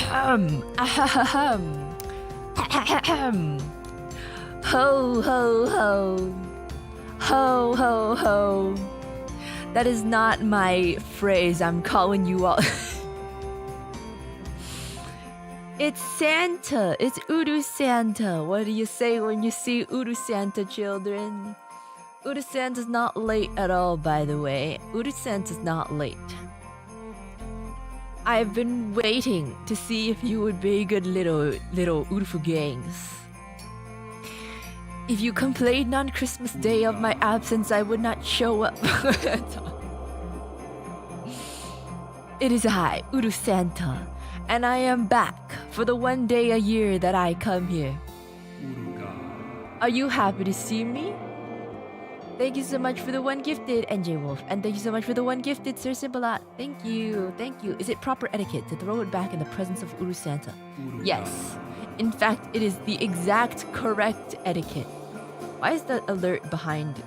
Ahem. Ahem. Ho ho ho. Ho ho ho. That is not my phrase. I'm calling you all. It's Santa. It's UruSanta. What do you say when you see UruSanta, children? UruSanta's not late at all, by the way. UruSanta's not late. I've been waiting to see if you would be good little Urufu gangs. If you complained on Christmas Day of my absence, I would not show up. It is I, UruSanta, and I am back for the one day a year that I come here. Are you happy to see me? Thank you so much for the one gifted, NJ Wolf, and thank you so much for the one gifted, Sir Simbalat. Thank you, thank you. Is it proper etiquette to throw it back in the presence of UruSanta? Yes. In fact, it is the exact correct etiquette. Why is that alert behind?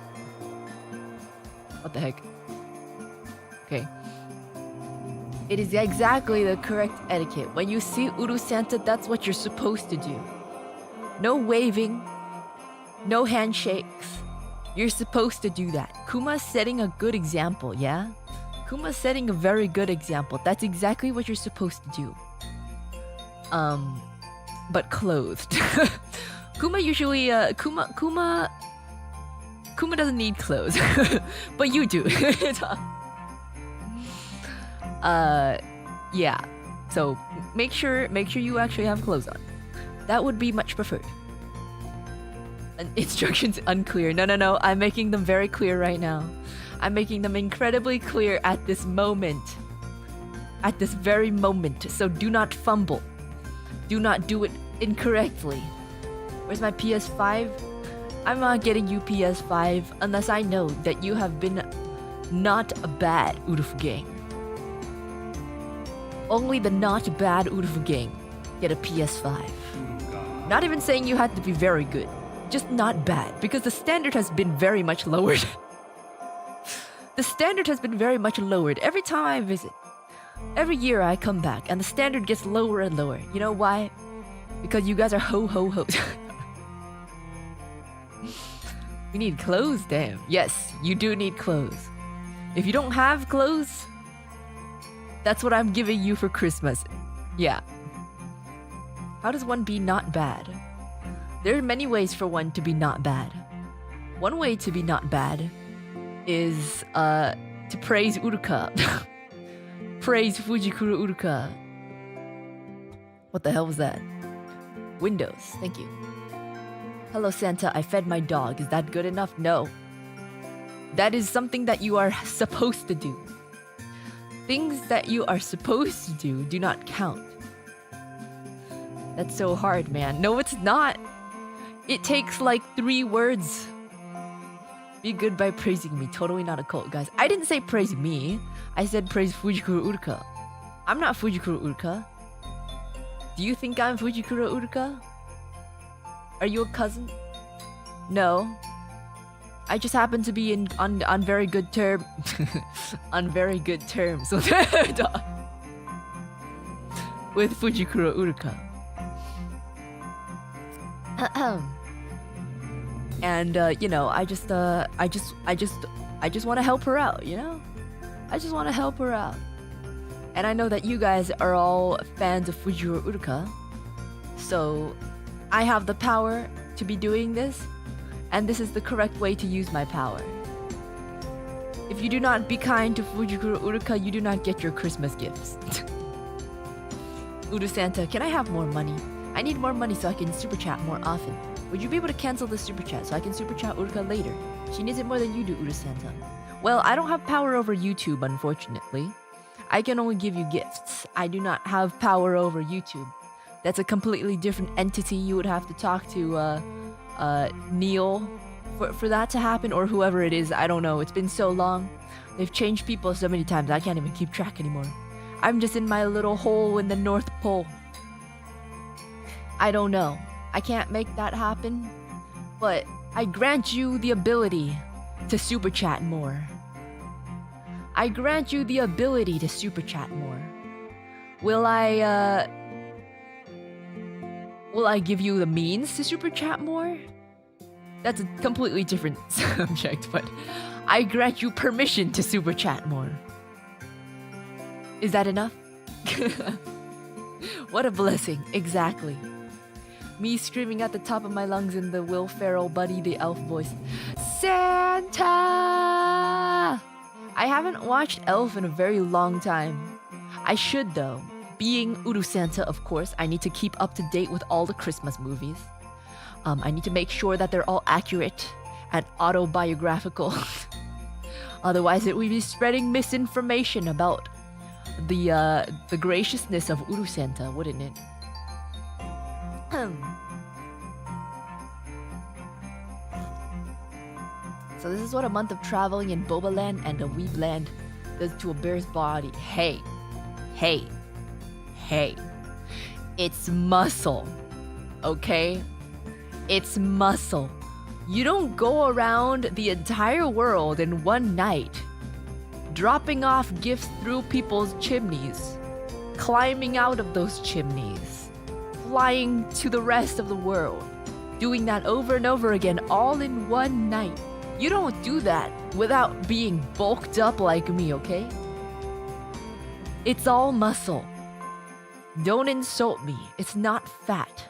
What the heck? Okay. It is exactly the correct etiquette. When you see UruSanta, that's what you're supposed to do. No waving, no handshakes. You're supposed to do that. Kuma's setting a good example, yeah? Kuma's setting a very good example. That's exactly what you're supposed to do. But clothed. Kuma usually, Kuma doesn't need clothes. But you do. Yeah. So make sure you actually have clothes on. That would be much preferred. Instructions unclear. No. I'm making them very clear right now. I'm making them incredibly clear at this moment. At this very moment. So do not fumble. Do not do it incorrectly. Where's my PS5? I'm not getting you PS5 unless I know that you have been not a bad Urufu gang. Only the not bad Urufu gang get a PS5. Not even saying you had to be very good. Just not bad, because the standard has been very much lowered. The standard has been very much lowered every time I visit. Every year I come back and the standard gets lower and lower. You know why? Because you guys are ho ho ho. You need clothes, damn. Yes, you do need clothes. If you don't have clothes, that's what I'm giving you for Christmas. Yeah. How does one be not bad? There are many ways for one to be not bad. One way to be not bad is to praise Uruka. Praise Fujikura Uruka. What the hell was that? Windows, thank you. Hello Santa, I fed my dog. Is that good enough? No. That is something that you are supposed to do. Things that you are supposed to do not count. That's so hard, man. No, it's not. It takes like 3 words. Be good by praising me. Totally not a cult, guys. I didn't say praise me. I said praise Fujikura Uruka. I'm not Fujikura Uruka. Do you think I'm Fujikura Uruka? Are you a cousin? No. I just happen to be on very good term on very good terms with Fujikura Uruka. And you know, I just want to help her out, you know? I just want to help her out. And I know that you guys are all fans of Fujikura Uruka. So I have the power to be doing this, and this is the correct way to use my power. If you do not be kind to Fujikura Uruka, you do not get your Christmas gifts. UruSanta, can I have more money? I need more money so I can super chat more often. Would you be able to cancel the super chat so I can super chat Uruka later? She needs it more than you do, UruSanta. Well, I don't have power over YouTube, unfortunately. I can only give you gifts. I do not have power over YouTube. That's a completely different entity. You would have to talk to Neil for that to happen, or whoever it is. I don't know. It's been so long. They've changed people so many times I can't even keep track anymore. I'm just in my little hole in the North Pole. I don't know. I can't make that happen, but I grant you the ability to super chat more. I grant you the ability to super chat more. Will I Will I give you the means to super chat more? That's a completely different subject, but I grant you permission to super chat more. Is that enough? What a blessing, exactly. Me screaming at the top of my lungs in the Will Ferrell Buddy the Elf voice. Santa! I haven't watched Elf in a very long time. I should though. Being UruSanta, of course, I need to keep up to date with all the Christmas movies. I need to make sure that they're all accurate and autobiographical. Otherwise, it would be spreading misinformation about the graciousness of UruSanta, wouldn't it? So this is what a month of traveling in Bobaland and a Weebland does to a bear's body. Hey. It's muscle. Okay? It's muscle. You don't go around the entire world in one night, dropping off gifts through people's chimneys, climbing out of those chimneys, flying to the rest of the world, doing that over and over again, all in one night. You don't do that without being bulked up like me, okay? It's all muscle. Don't insult me. It's not fat.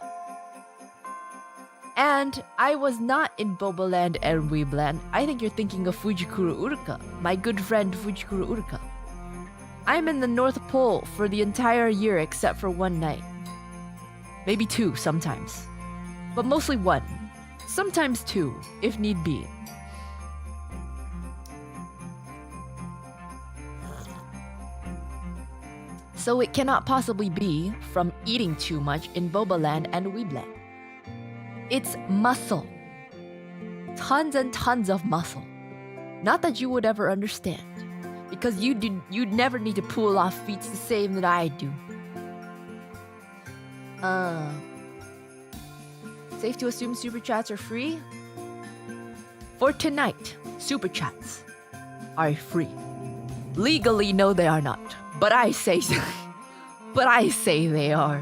And I was not in Bobaland and Weebland. I think you're thinking of Fujikura Uruka, my good friend Fujikura Uruka. I'm in the North Pole for the entire year except for one night. Maybe two sometimes. But mostly one. Sometimes two, if need be. So it cannot possibly be from eating too much in Bobaland and Weebland. It's muscle. Tons and tons of muscle. Not that you would ever understand. Because you'd never need to pull off feats the same that I do. Safe to assume super chats are free? For tonight, super chats are free. Legally, no they are not. But I say so. But I say they are.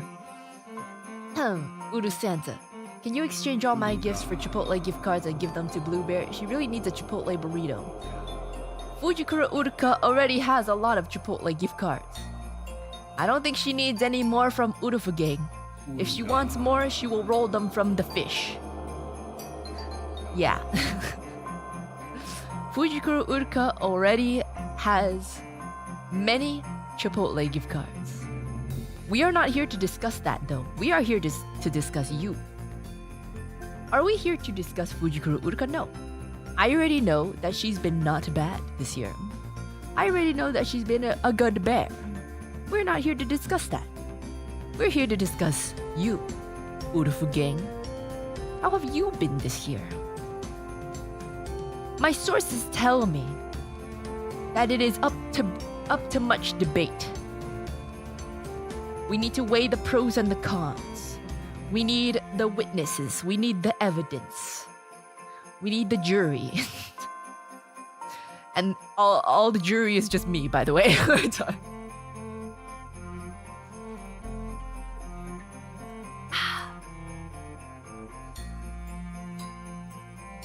UruSanta, can you exchange all my gifts for Chipotle gift cards and give them to Bluebear? She really needs a Chipotle burrito. Fujikura Uruka already has a lot of Chipotle gift cards. I don't think she needs any more from Urufa. If she wants more, she will roll them from the fish. Yeah. Fujikura Uruka already has many Chipotle gift cards. We are not here to discuss that though. We are here to discuss you. Are we here to discuss Fujikura Uruka? No. I already know that she's been not bad this year. I already know that she's been a good bear. We're not here to discuss that. We're here to discuss you, Urufu gang. How have you been this year? My sources tell me that it is up to much debate. We need to weigh the pros and the cons. We need the witnesses. We need the evidence. We need the jury. And all the jury is just me, by the way.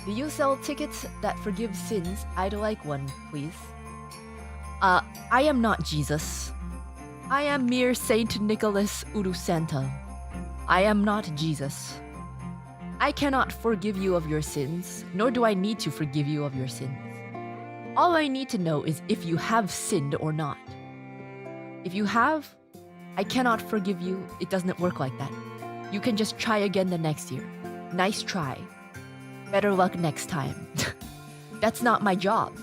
Do you sell tickets that forgive sins? I'd like one, please. I am not Jesus. I am mere Saint Nicholas UruSanta. I am not Jesus. I cannot forgive you of your sins, nor do I need to forgive you of your sins. All I need to know is if you have sinned or not. If you have, I cannot forgive you. It doesn't work like that. You can just try again the next year. Nice try. Better luck next time. That's not my job.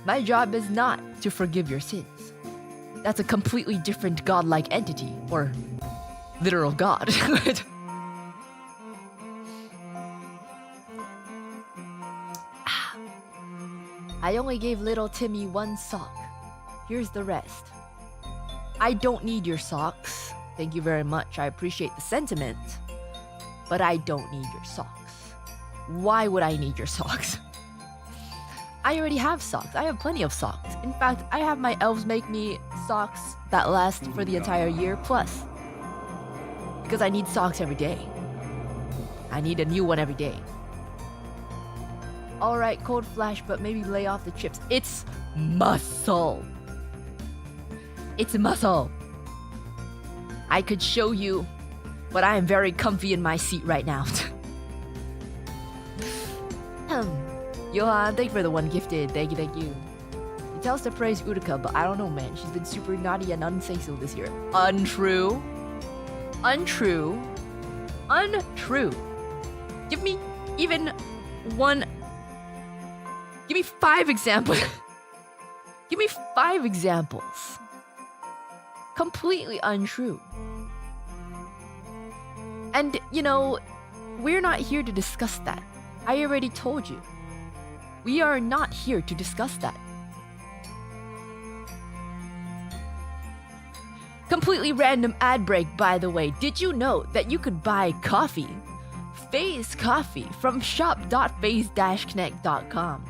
My job is not to forgive your sins. That's a completely different godlike entity, or literal god. I only gave little Timmy one sock. Here's the rest. I don't need your socks. Thank you very much. I appreciate the sentiment. But I don't need your socks. Why would I need your socks? I already have socks. I have plenty of socks. In fact, I have my elves make me socks that last for the entire year plus. Because I need socks every day. I need a new one every day. Alright, cold flash, but maybe lay off the chips. It's muscle. It's muscle. I could show you, but I am very comfy in my seat right now. Johan, thank you for the one gifted. Thank you, thank you. It tells to praise Uruka, but I don't know, man. She's been super naughty and unsay-so this year. Untrue. Untrue. Untrue. Give me even one... Give me 5 examples. Give me 5 examples. Completely untrue. And, you know, we're not here to discuss that. I already told you. We are not here to discuss that. Completely random ad break, by the way. Did you know that you could buy coffee, Phase Coffee, from shop.phase-connect.com?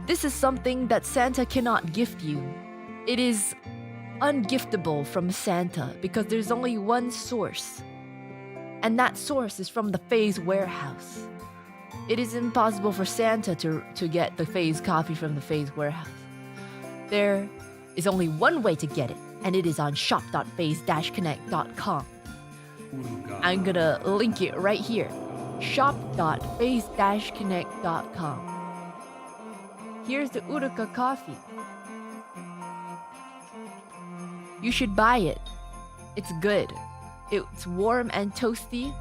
This is something that Santa cannot gift you. It is ungiftable from Santa because there's only one source. And that source is from the Phase warehouse. It is impossible for Santa to get the Phase coffee from the Phase warehouse. There is only one way to get it, and it is on shop.phase-connect.com. I'm gonna link it right here. shop.phase-connect.com. Here's the Uruka coffee. You should buy it. It's good. It's warm and toasty.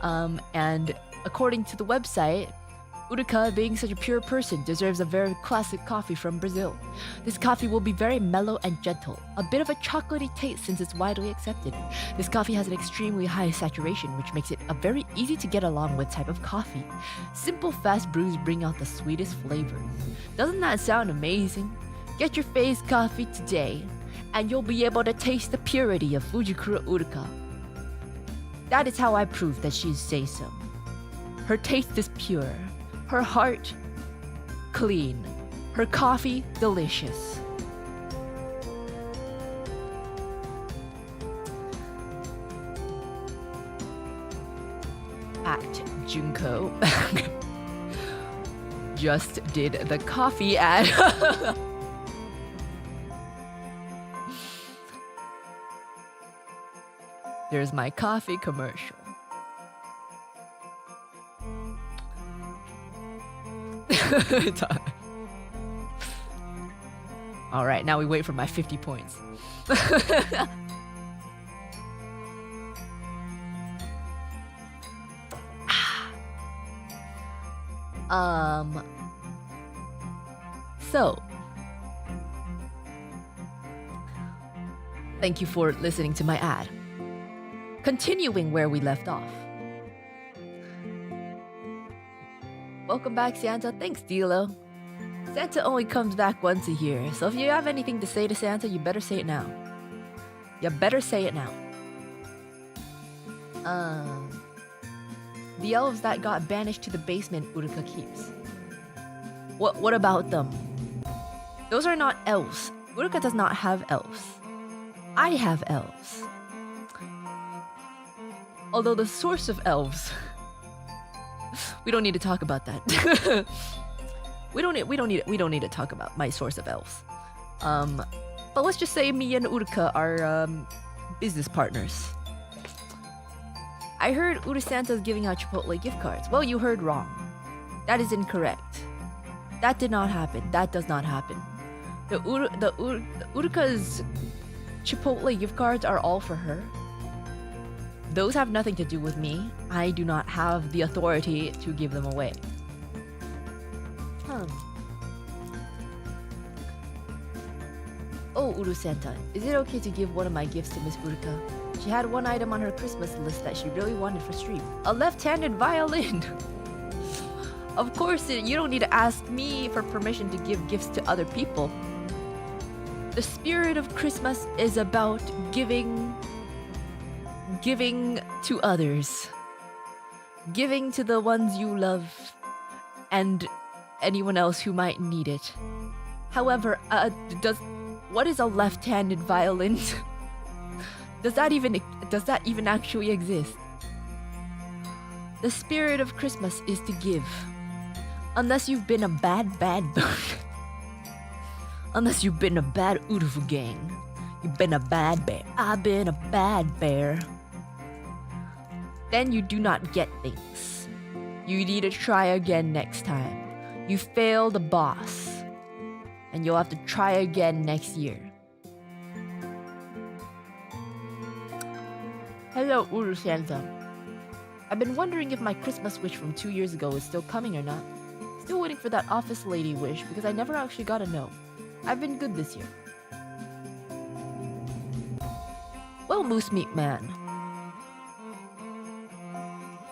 And according to the website, Uruka, being such a pure person, deserves a very classic coffee from Brazil. This coffee will be very mellow and gentle, a bit of a chocolatey taste since it's widely accepted. This coffee has an extremely high saturation, which makes it a very easy to get along with type of coffee. Simple, fast brews bring out the sweetest flavors. Doesn't that sound amazing? Get your Phase coffee today, and you'll be able to taste the purity of Fujikura Uruka. That is how I prove that she's say-so. Her taste is pure. Her heart, clean. Her coffee, delicious. At Junko. Just did the coffee ad. There's my coffee commercial. All right, now we wait for my 50 points. So, thank you for listening to my ad. Continuing where we left off. Welcome back, Santa. Thanks, Dilo. Santa only comes back once a year, so if you have anything to say to Santa, you better say it now. You better say it now. The elves that got banished to the basement Uruka keeps. What about them? Those are not elves. Uruka does not have elves. I have elves. Although the source of elves... We don't need to talk about that. we don't need to talk about my source of elves. But let's just say me and Uruka are business partners. I heard UruSanta is giving out Chipotle gift cards. Well, you heard wrong. That is incorrect. That did not happen. That does not happen. The Uruka's Chipotle gift cards are all for her. Those have nothing to do with me. I do not have the authority to give them away. Oh, UruSanta, is it okay to give one of my gifts to Miss Uruka? She had one item on her Christmas list that she really wanted for stream. A left-handed violin! Of course, you don't need to ask me for permission to give gifts to other people. The spirit of Christmas is about giving to others. Giving to the ones you love and anyone else who might need it. However, what is a left-handed violin? Does that even actually exist? The spirit of Christmas is to give. Unless you've been a bad unless you've been a bad Urufu gang. You've been a bad bear. I've been a bad bear. Then you do not get things. You need to try again next time. You failed the boss. And you'll have to try again next year. Hello, UruSanta. I've been wondering if my Christmas wish from 2 years ago is still coming or not. Still waiting for that office lady wish because I never actually got a no. I've been good this year. Well, Moose Meat Man.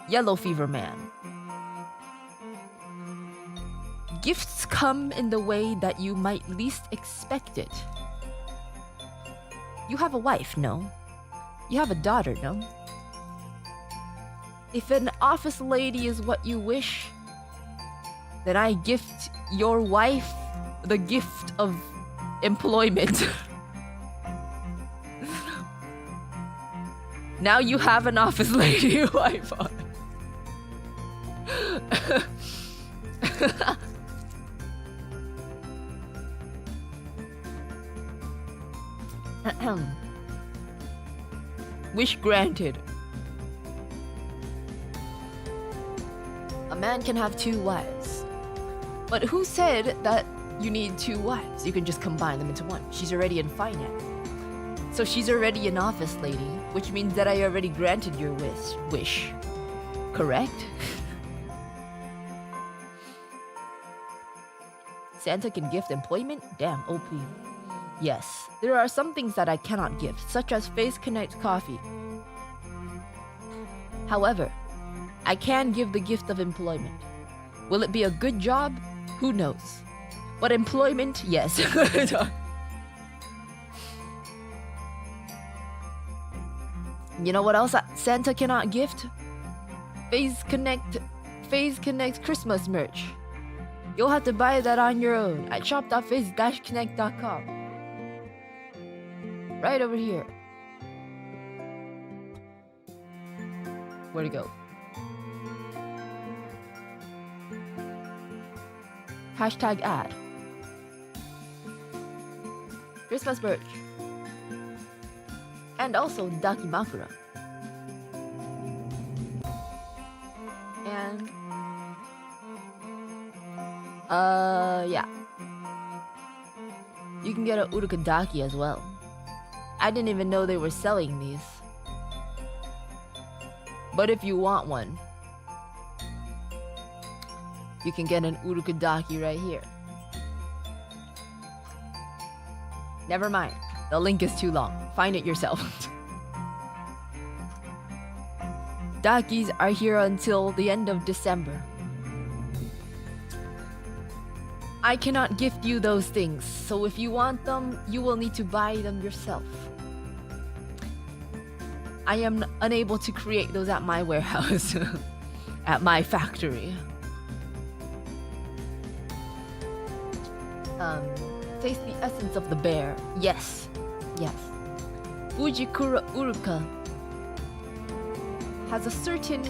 Yellow Fever Man. Gifts come in the way that you might least expect it. You have a wife, no? You have a daughter, no? If an office lady is what you wish, then I gift your wife the gift of employment. Now you have an office lady wife on. Wish granted. A man can have 2 wives. But who said that you need 2 wives? You can just combine them into one. She's already in finance. So she's already an office lady, which means that I already granted your wish. Correct? Santa can gift employment? Damn, OP. Yes, there are some things that I cannot gift, such as Face Connect coffee. However, I can give the gift of employment. Will it be a good job? Who knows? But employment, yes. You know what else Santa cannot gift? Face Connect Christmas merch. You'll have to buy that on your own at shop.face-connect.com. Right over here. Where'd it go? Hashtag ad. Christmas merch. And also Dakimakura. And yeah. You can get a Uruka Daki as well. I didn't even know they were selling these. But if you want one, you can get an Uruka Daki right here. Never mind. The link is too long. Find it yourself. Dakis are here until the end of December. I cannot gift you those things, so if you want them, you will need to buy them yourself. I am unable to create those at my warehouse, at my factory. Taste the essence of the bear. Yes, yes. Fujikura Uruka has a certain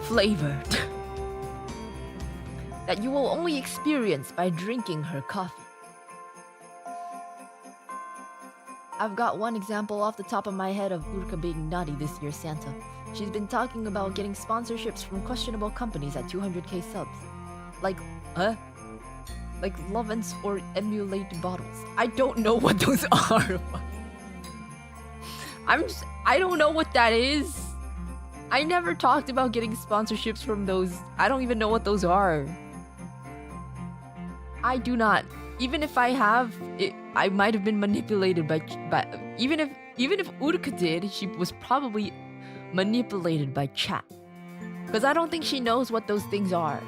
flavor that you will only experience by drinking her coffee. I've got one example off the top of my head of Uruka being naughty this year, Santa. She's been talking about getting sponsorships from questionable companies at 200k subs. Like Loven's or emulated bottles. I don't know what those are. I don't know what that is. I never talked about getting sponsorships from those. I don't even know what those are. I do not. Even if I have, I might have been manipulated by even if Uruka did, she was probably manipulated by chat. Because I don't think she knows what those things are.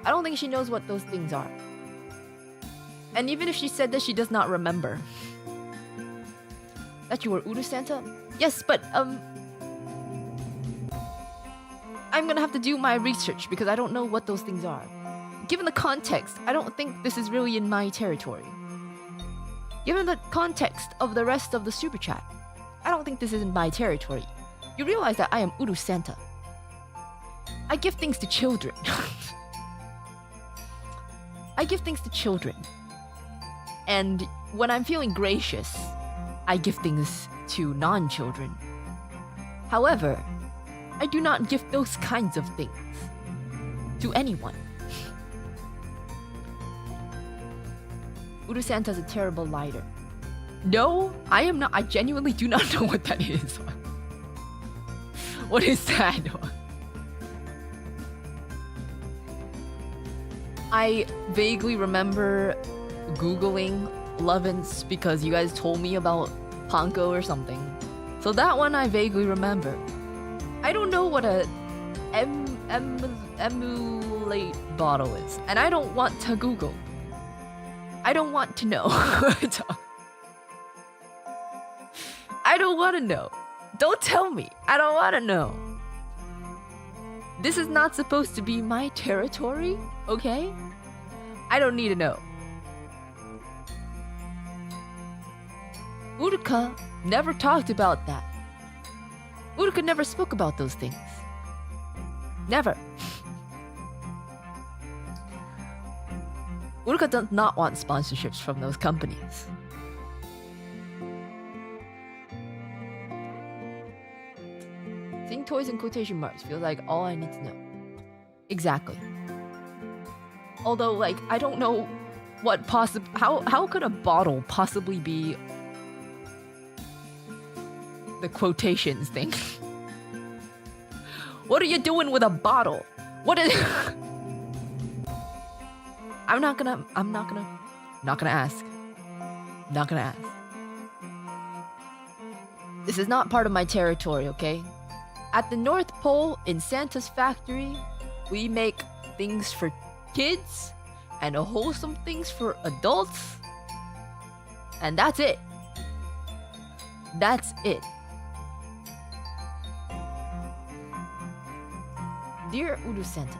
I don't think she knows what those things are. And even if she said that, she does not remember. That you were UruSanta? Yes, but I'm gonna have to do my research because I don't know what those things are. Given the context, I don't think this is really in my territory. Given the context of the rest of the super chat, I don't think this is in my territory. You realize that I am UruSanta. I give things to children. I give things to children. And when I'm feeling gracious, I give things to non-children. However, I do not give those kinds of things to anyone. UruSanta's a terrible lighter. No, I am not. I genuinely do not know what that is. What is that? I vaguely remember Googling Lovin's because you guys told me about Panko or something. So that one I vaguely remember. I don't know what a emulate bottle is, and I don't want to Google. I don't want to know. I don't want to know. Don't tell me. I don't want to know. This is not supposed to be my territory, okay? I don't need to know. Uruka never talked about that. Uruka never spoke about those things. Never. Uruka does not want sponsorships from those companies. Seeing toys in quotation marks feels like all I need to know. Exactly. Although, like, I don't know what how could a bottle possibly be the quotations thing? What are you doing with a bottle? What is I'm not gonna ask. Not gonna ask. This is not part of my territory, okay? At the North Pole in Santa's factory, we make things for kids and wholesome things for adults. And that's it. That's it. Dear UruSanta,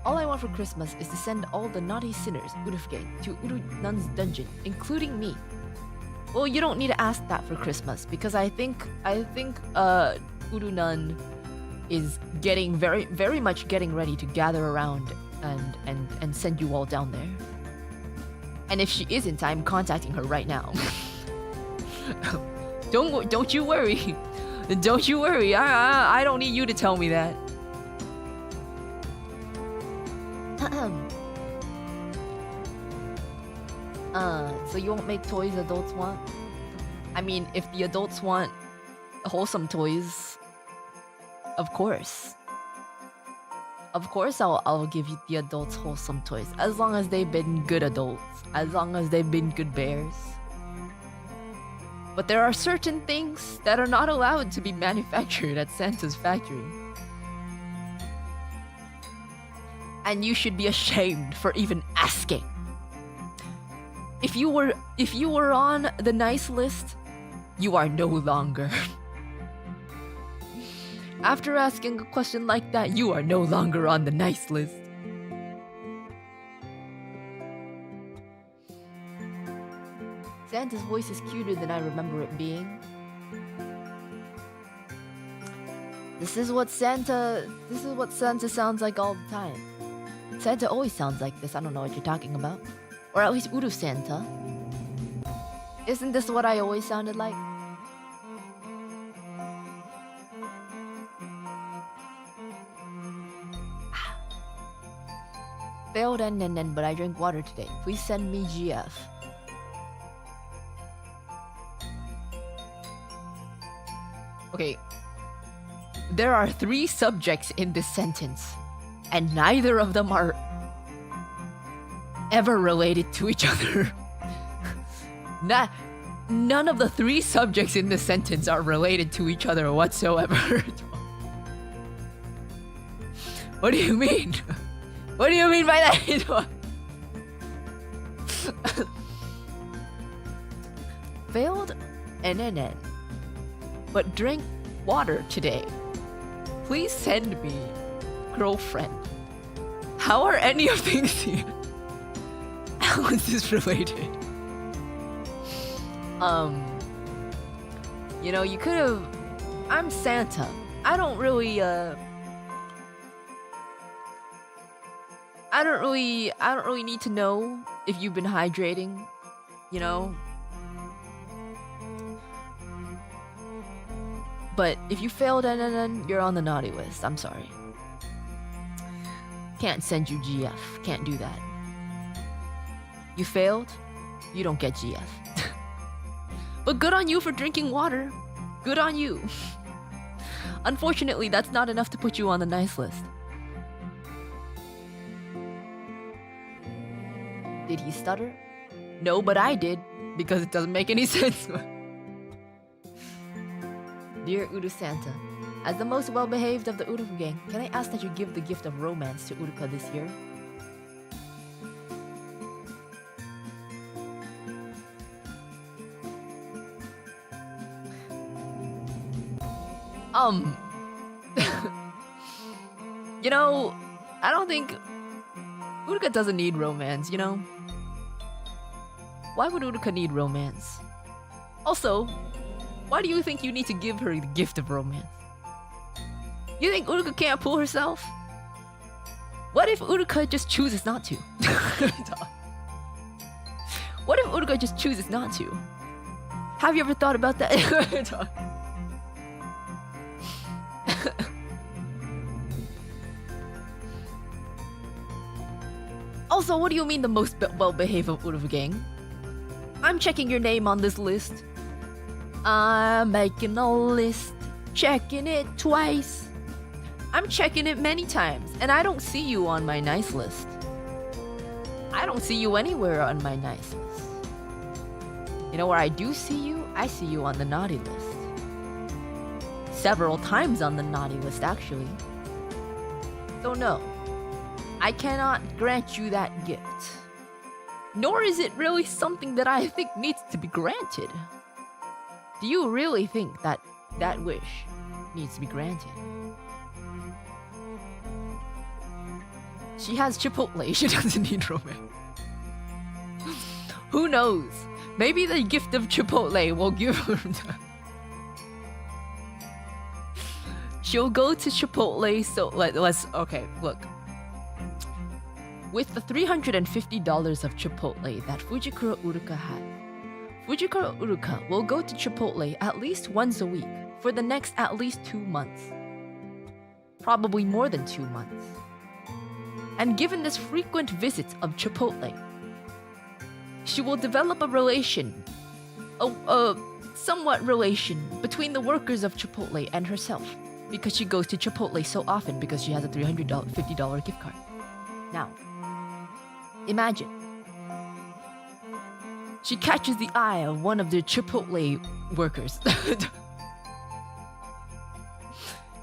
all I want for Christmas is to send all the naughty sinners, Urufge, to Urunan's dungeon, including me. Well, you don't need to ask that for Christmas because I think Urunan is getting very much getting ready to gather around and send you all down there. And if she isn't, I'm contacting her right now. Don't you worry. Don't you worry. I don't need you to tell me that. So you won't make toys adults want? I mean, if the adults want wholesome toys, of course. Of course I'll give you the adults wholesome toys, as long as they've been good adults, as long as they've been good bears. But there are certain things that are not allowed to be manufactured at Santa's factory. And you should be ashamed for even asking. If you were on the nice list, you are no longer. After asking a question like that, you are no longer on the nice list. Santa's voice is cuter than I remember it being. This is what Santa sounds like all the time. Santa always sounds like this. I don't know what you're talking about. Or at least UruSanta. Isn't this what I always sounded like? Failed and but I drank water today. Please send me GF. Okay. There are 3 subjects in this sentence, and neither of them are ever related to each other. None of the 3 subjects in this sentence are related to each other whatsoever. What do you mean? What do you mean by that? Failed NNN, but drank water today. Please send me girlfriend. How are any of these here? How is this related? You know, you could have. I'm Santa. I don't really I don't really need to know if you've been hydrating, you know? But if you failed, then you're on the naughty list. I'm sorry. Can't send you GF. Can't do that. You failed, you don't get GF. But good on you for drinking water. Good on you. Unfortunately, that's not enough to put you on the nice list. Did he stutter? No, but I did, because it doesn't make any sense. Dear UruSanta, as the most well-behaved of the Uruka gang, can I ask that you give the gift of romance to Uruka this year? You know, I don't think Uruka doesn't need romance, you know? Why would Uruka need romance? Also, why do you think you need to give her the gift of romance? You think Uruka can't pull herself? What if Uruka just chooses not to? What if Uruka just chooses not to? Have you ever thought about that? Also, what do you mean the most well-behaved of Uruka gang? I'm checking your name on this list. I'm making a list, checking it twice. I'm checking it many times, and I don't see you on my nice list. I don't see you anywhere on my nice list. You know where I do see you? I see you on the naughty list. Several times on the naughty list, actually. So no, I cannot grant you that gift. Nor is it really something that I think needs to be granted. Do you really think that that wish needs to be granted? She has Chipotle, she doesn't need romance. Who knows? Maybe the gift of Chipotle will give her She'll go to Chipotle, so let's okay, look. With the $350 of Chipotle that Fujikura Uruka had, Fujikura Uruka will go to Chipotle at least once a week for the next at least 2 months. Probably more than 2 months. And given this frequent visits of Chipotle, she will develop a relation, a somewhat relation between the workers of Chipotle and herself, because she goes to Chipotle so often because she has a $350 gift card. Now, imagine. She catches the eye of one of the Chipotle workers.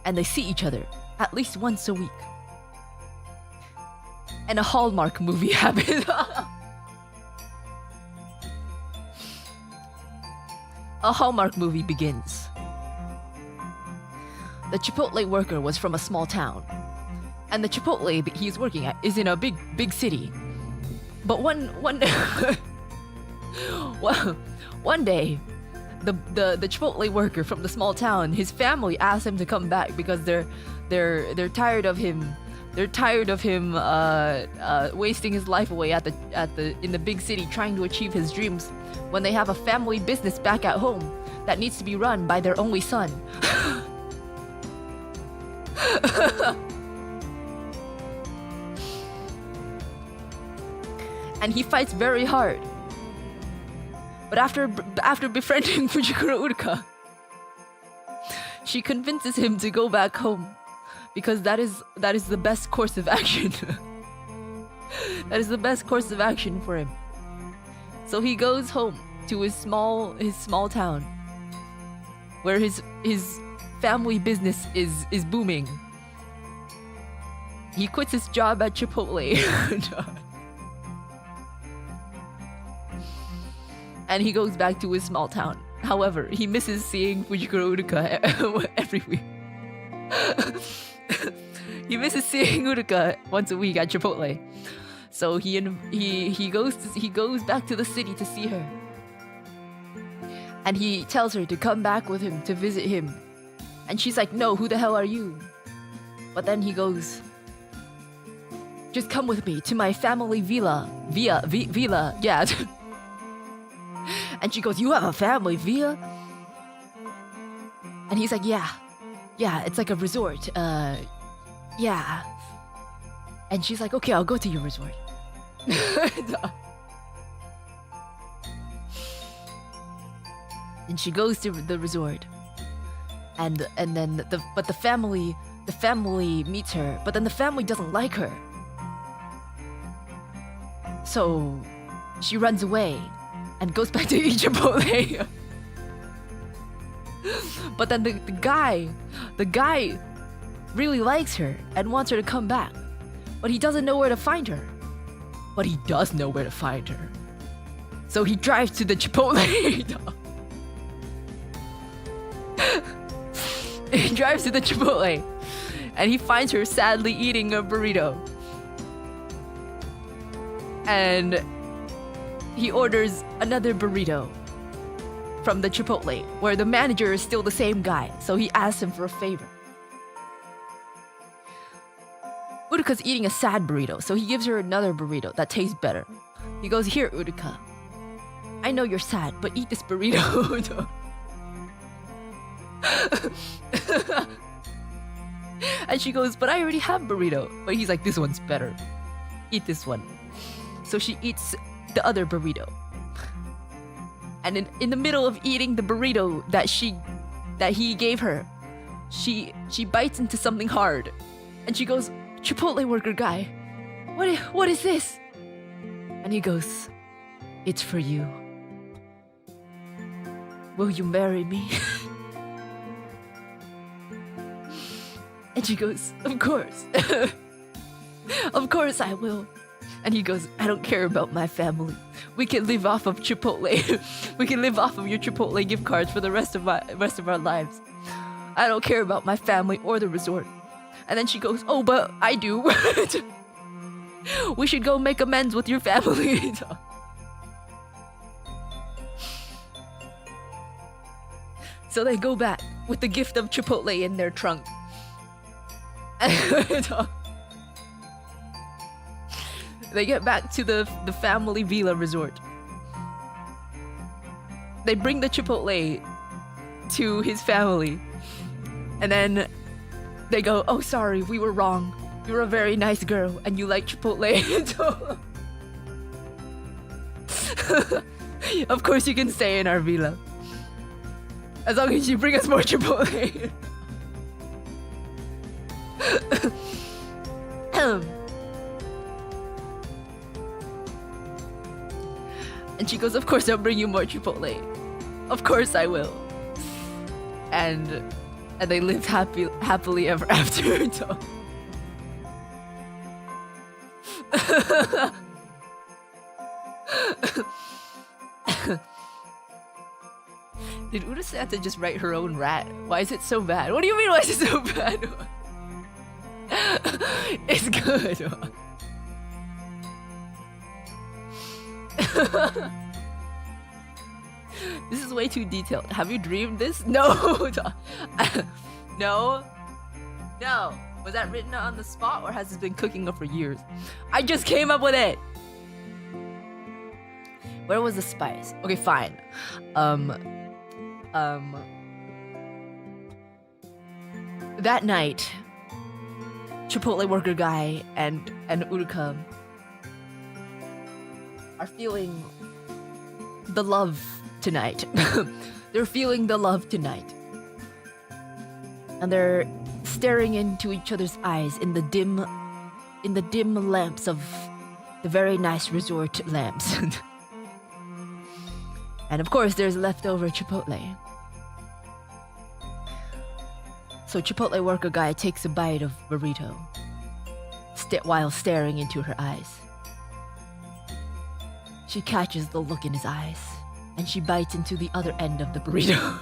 And they see each other at least once a week. And a Hallmark movie happens. A Hallmark movie begins. The Chipotle worker was from a small town. And the Chipotle that he's working at is in a big city. But one day, the Chipotle worker from the small town, his family asked him to come back because they're tired of him. They're tired of him wasting his life away in the big city trying to achieve his dreams when they have a family business back at home that needs to be run by their only son. And he fights very hard. But after befriending Fujikura Uruka, she convinces him to go back home because that is the best course of action. That is the best course of action for him. So he goes home to his small town where his family business is booming. He quits his job at Chipotle. And he goes back to his small town. However, he misses seeing Fujikura Uruka every week. He misses seeing Uruka once a week at Chipotle. So he goes back to the city to see her. And he tells her to come back with him to visit him. And she's like, no, who the hell are you? But then he goes, just come with me to my family villa. Villa, yeah. And she goes, you have a family villa? And he's like, yeah, it's like a resort. Yeah. And she's like, okay, I'll go to your resort. And she goes to the resort. And then the family meets her, but then the family doesn't like her. So she runs away and goes back to eat Chipotle. But then the guy really likes her and wants her to come back. But he doesn't know where to find her. But he does know where to find her. So he drives to the Chipotle. He drives to the Chipotle. And he finds her sadly eating a burrito. And he orders another burrito from the Chipotle, where the manager is still the same guy. So he asks him for a favor. Uruka's eating a sad burrito, so he gives her another burrito that tastes better. He goes, here, Uruka. I know you're sad, but eat this burrito. And she goes, but I already have burrito. But he's like, this one's better. Eat this one. So she eats the other burrito. And in the middle of eating the burrito that he gave her, she bites into something hard. And she goes, Chipotle worker guy, what is this? And he goes, it's for you. Will you marry me? And she goes, of course. Of course I will. And he goes, I don't care about my family. We can live off of Chipotle. We can live off of your Chipotle gift cards for the rest of our lives. I don't care about my family or the resort. And then she goes, oh, but I do. We should go make amends with your family. So they go back with the gift of Chipotle in their trunk. They get back to the family villa resort. They bring the Chipotle to his family. And then they go, oh, sorry, we were wrong. You're a very nice girl and you like Chipotle. Of course you can stay in our villa. As long as you bring us more Chipotle. And she goes, of course I'll bring you more Chipotle. Of course I will. And they lived happily ever after. Did UruSanta just write her own rat? Why is it so bad? What do you mean, why is it so bad? It's good. This is way too detailed. Have you dreamed this? No. No. Was that written on the spot or has this been cooking up for years? I just came up with it. Where was the spice? Okay, fine. That night, Chipotle worker guy and Uruka are feeling the love tonight. They're feeling the love tonight. And they're staring into each other's eyes in the dim lamps of the very nice resort lamps. And of course there's leftover Chipotle. So Chipotle worker guy takes a bite of burrito while staring into her eyes. She catches the look in his eyes and she bites into the other end of the burrito.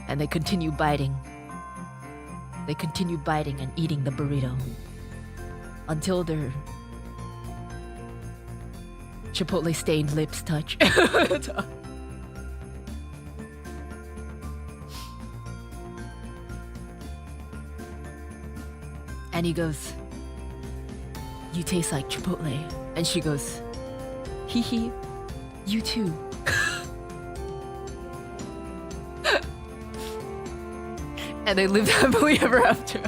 And they continue biting. They continue biting and eating the burrito until their Chipotle stained lips touch. And he goes, "You taste like Chipotle." And she goes, "Hee hee, you too." And they lived happily ever after.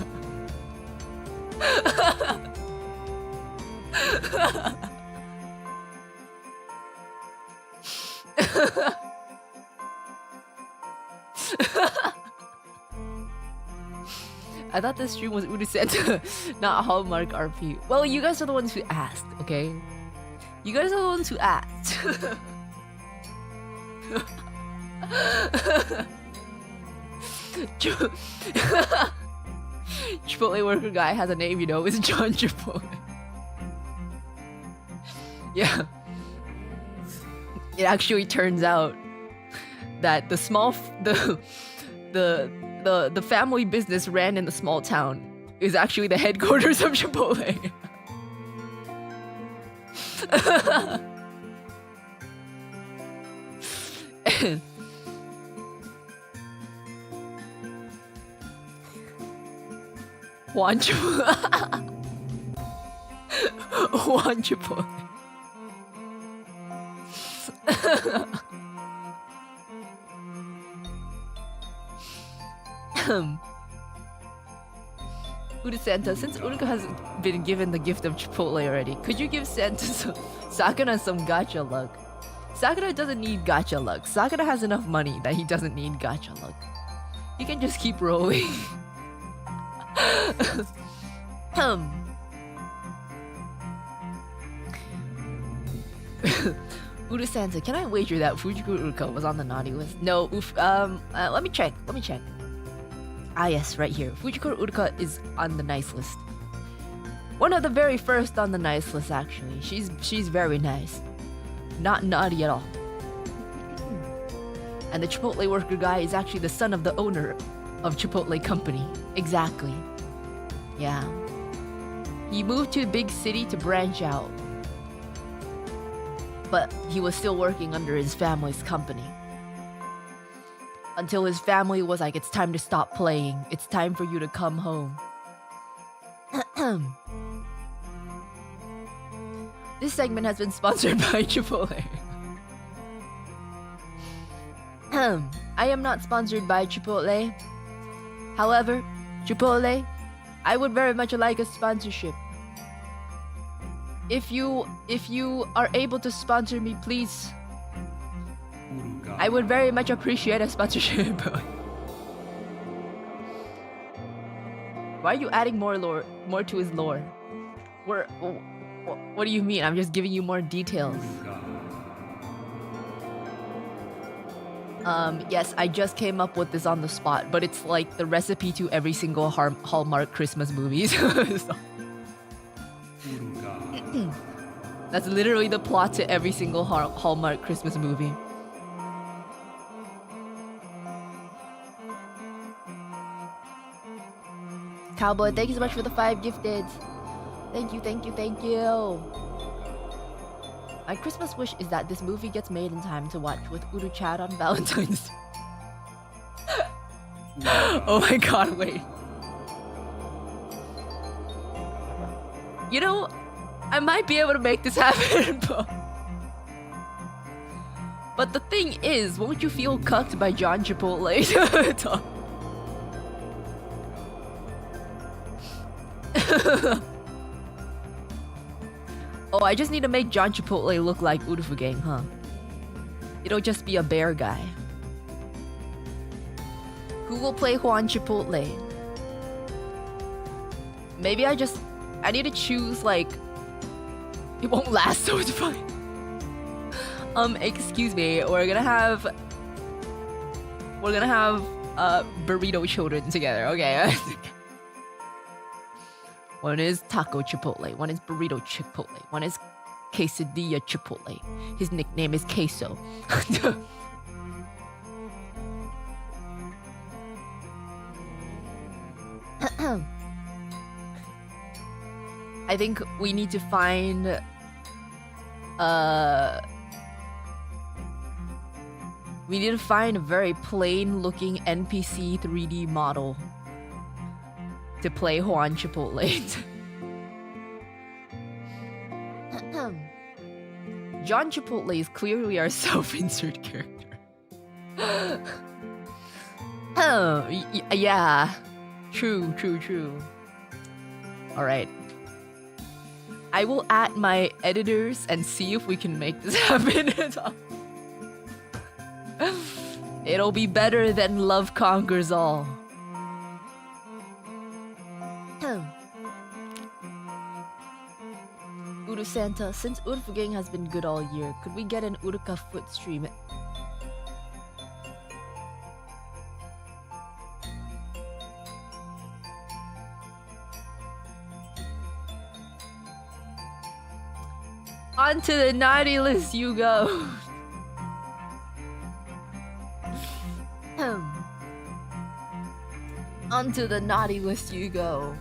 I thought this stream was UruSanta, not Hallmark RP. Well, you guys are the ones who asked, okay? You guys are the ones who asked. Chipotle worker guy has a name, you know, it's John Chipotle. Yeah. It actually turns out that the family business ran in the small town is actually the headquarters of Chipotle. Juan Chipotle. Juan Chipotle. UruSanta, since Uruka has been given the gift of Chipotle already, could you give Sakura some gacha luck? Sakura doesn't need gacha luck. Sakura has enough money that he doesn't need gacha luck. He can just keep rolling. UruSanta, can I wager that Fujikura Uruka was on the naughty list? No, let me check. Ah yes, right here. Fujikura Uruka is on the nice list. One of the very first on the nice list, actually. She's very nice. Not naughty at all. And the Chipotle worker guy is actually the son of the owner of Chipotle Company. Exactly. Yeah. He moved to a big city to branch out. But he was still working under his family's company. Until his family was like, "It's time to stop playing. It's time for you to come home." This segment has been sponsored by Chipotle. I am not sponsored by Chipotle. However, Chipotle, I would very much like a sponsorship. If you are able to sponsor me, please. I would very much appreciate a sponsorship. Why are you adding more to his lore? What do you mean? I'm just giving you more details. Yes, I just came up with this on the spot, but it's like the recipe to every single Hallmark Christmas movie. So that's literally the plot to every single Hallmark Christmas movie. Cowboy, thank you so much for the 5 gifted. Thank you. My Christmas wish is that this movie gets made in time to watch with Uru-chan on Valentine's Day. Oh my god, wait. You know, I might be able to make this happen, but the thing is, won't you feel cucked by John Chipotle? Oh, I just need to make John Chipotle look like Urufu Gang, huh? It'll just be a bear guy. Who will play Juan Chipotle? Maybe I need to choose, like... It won't last, so it's fine. Excuse me, we're gonna have burrito children together, okay? One is Taco Chipotle, one is Burrito Chipotle, one is Quesadilla Chipotle. His nickname is Queso. I think we need to find a very plain looking NPC 3D model to play Juan Chipotle. John Chipotle is clearly our self-insert character. Yeah. True. Alright. I will at my editors and see if we can make this happen. It'll be better than Love Conquers All. UruSanta, since UruFugang has been good all year, could we get an Uruka foot stream? Onto the naughty list you go. Onto the naughty list you go.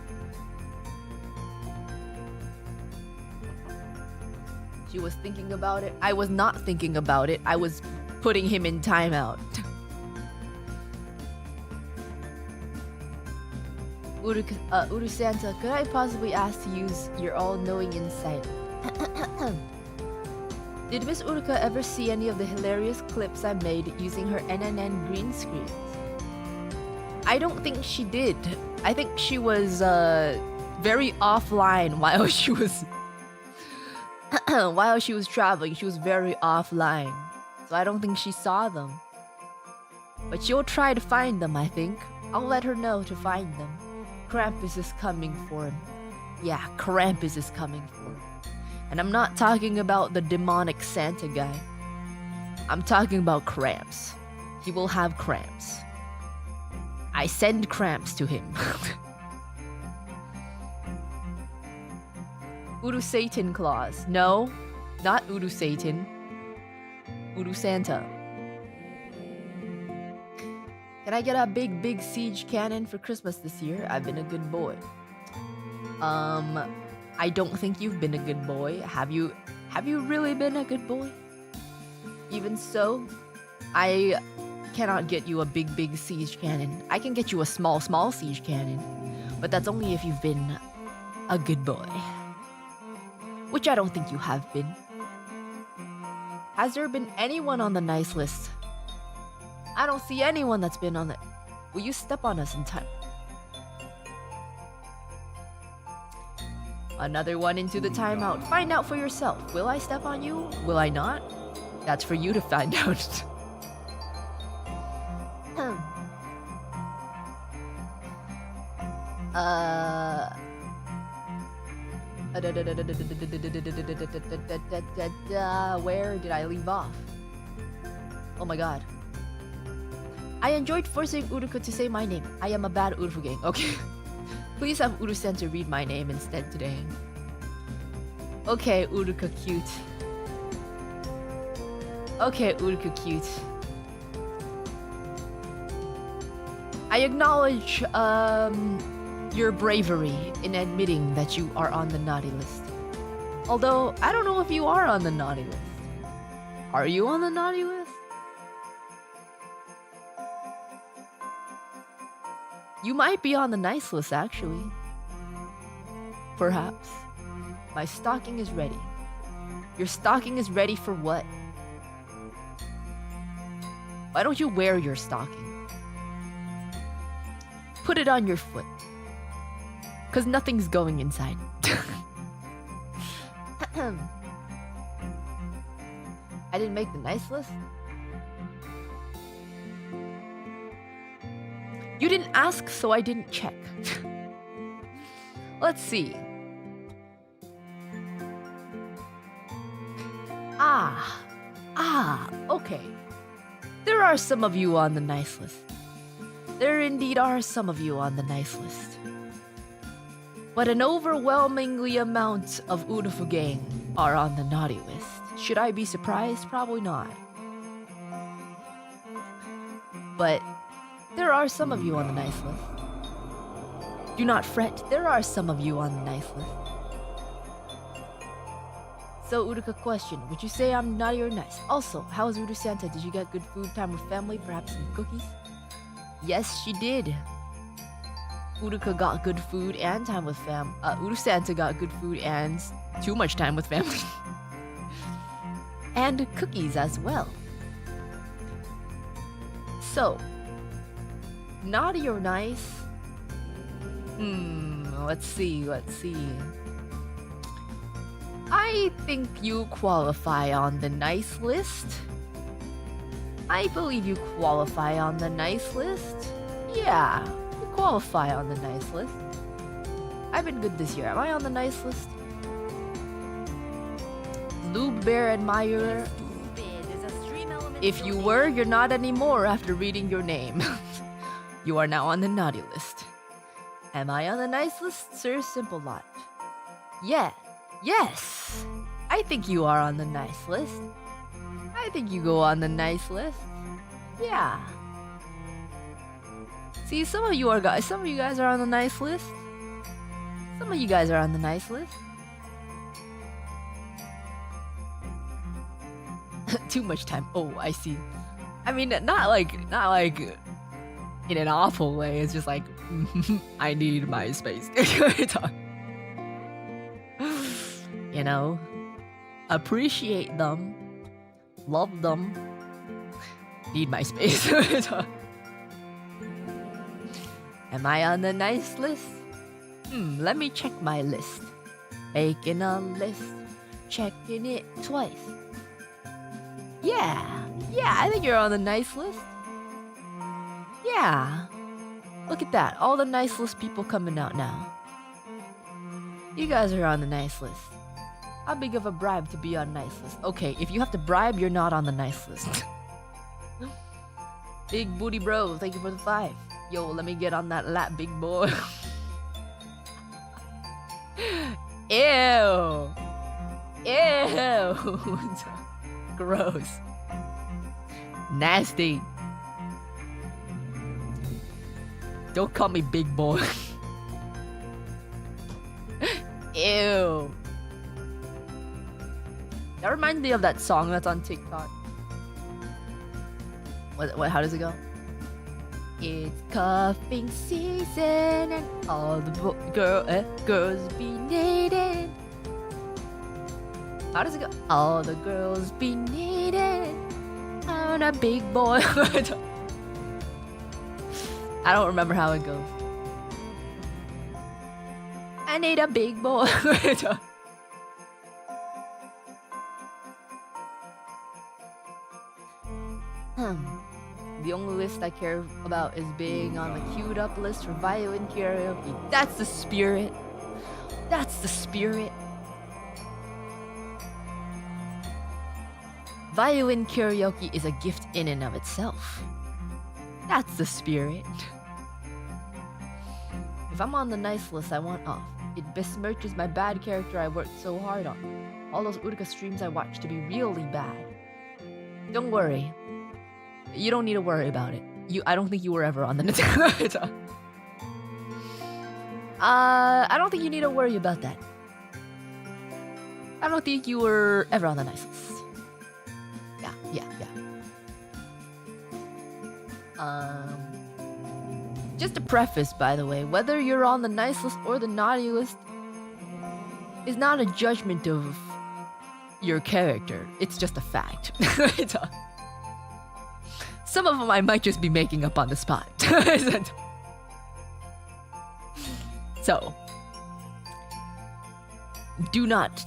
She was thinking about it. I was not thinking about it. I was putting him in timeout. UruSanta, could I possibly ask to use your all-knowing insight? Did Miss Uruka ever see any of the hilarious clips I made using her NNN green screens? I don't think she did. I think she was very offline while she was while she was traveling. She was very offline, so I don't think she saw them. But she'll try to find them, I think. I'll let her know to find them. Krampus is coming for him. Yeah, Krampus is coming for him. And I'm not talking about the demonic Santa guy. I'm talking about cramps. He will have cramps. I send cramps to him. UruSatan claws. No, not UruSatan. UruSanta. Can I get a big siege cannon for Christmas this year? I've been a good boy. I don't think you've been a good boy. Have you really been a good boy? Even so, I cannot get you a big siege cannon. I can get you a small siege cannon, but that's only if you've been a good boy. Which I don't think you have been. Has there been anyone on the nice list? I don't see anyone that's been on the... Will you step on us in time? Another one into the timeout. Find out for yourself. Will I step on you? Will I not? That's for you to find out. Where did I leave off? Oh my god. I enjoyed forcing Uruka to say my name. I am a bad UruFugang. Okay. Please have UruSanta read my name instead today. Okay, Uruka cute. Okay, Uruka cute. I acknowledge your bravery in admitting that you are on the naughty list. Although, I don't know if you are on the naughty list. Are you on the naughty list? You might be on the nice list, actually. Perhaps. My stocking is ready. Your stocking is ready for what? Why don't you wear your stocking? Put it on your foot. Because nothing's going inside. I didn't make the nice list? You didn't ask, so I didn't check. Let's see. Okay. There are some of you on the nice list. There indeed are some of you on the nice list. But an overwhelmingly amount of UruFugang are on the naughty list. Should I be surprised? Probably not. But there are some of you on the nice list. Do not fret, there are some of you on the nice list. So, Uruka question, would you say I'm naughty or nice? Also, how is UruSanta? Did you get good food time with family? Perhaps some cookies? Yes, she did. Uruka got good food and time with fam. UruSanta got good food and too much time with family. And cookies as well. So, naughty or nice? Let's see. I think you qualify on the nice list. I believe you qualify on the nice list. Yeah, you qualify on the nice list. I've been good this year. Am I on the nice list? Lube Bear Admirer. If you were, you're not anymore after reading your name. You are now on the naughty list. Am I on the nice list, Sir Simple Lot? Yeah. Yes. I think you are on the nice list. I think you go on the nice list. Yeah. See, some of you guys are on the nice list. Some of you guys are on the nice list. Too much time. Oh, I see. I mean, not like in an awful way. It's just like I need my space. You know, appreciate them, love them, need my space. Am I on the nice list? Let me check my list. Making a list, checking it twice. Yeah, I think you're on the nice list. Yeah, look at that, all the nice list people coming out now. You guys are on the nice list. How big of a bribe to be on nice list? Okay, if you have to bribe, you're not on the nice list. Big booty bro, thank you for the 5. Yo, let me get on that lap, big boy. Ew. Gross. Nasty. Don't call me big boy. Ew. That reminds me of that song that's on TikTok. What? How does it go? It's cuffing season and all the girls be needed. How does it go? All the girls be needed on a big boy. I don't remember how it goes. I need a big boy. The only list I care about is being on the queued up list for violin karaoke. That's the spirit. That's the spirit. Violin karaoke is a gift in and of itself. That's the spirit. If I'm on the nice list, I want off. It besmirches my bad character I worked so hard on. All those Uruka streams I watched to be really bad. Don't worry. You don't need to worry about it. I don't think you were ever on the Nintendo. I don't think you need to worry about that. I don't think you were ever on the nice list. Yeah. Just a preface, by the way, whether you're on the nice list or the naughty list is not a judgment of your character. It's just a fact. Some of them I might just be making up on the spot. So, do not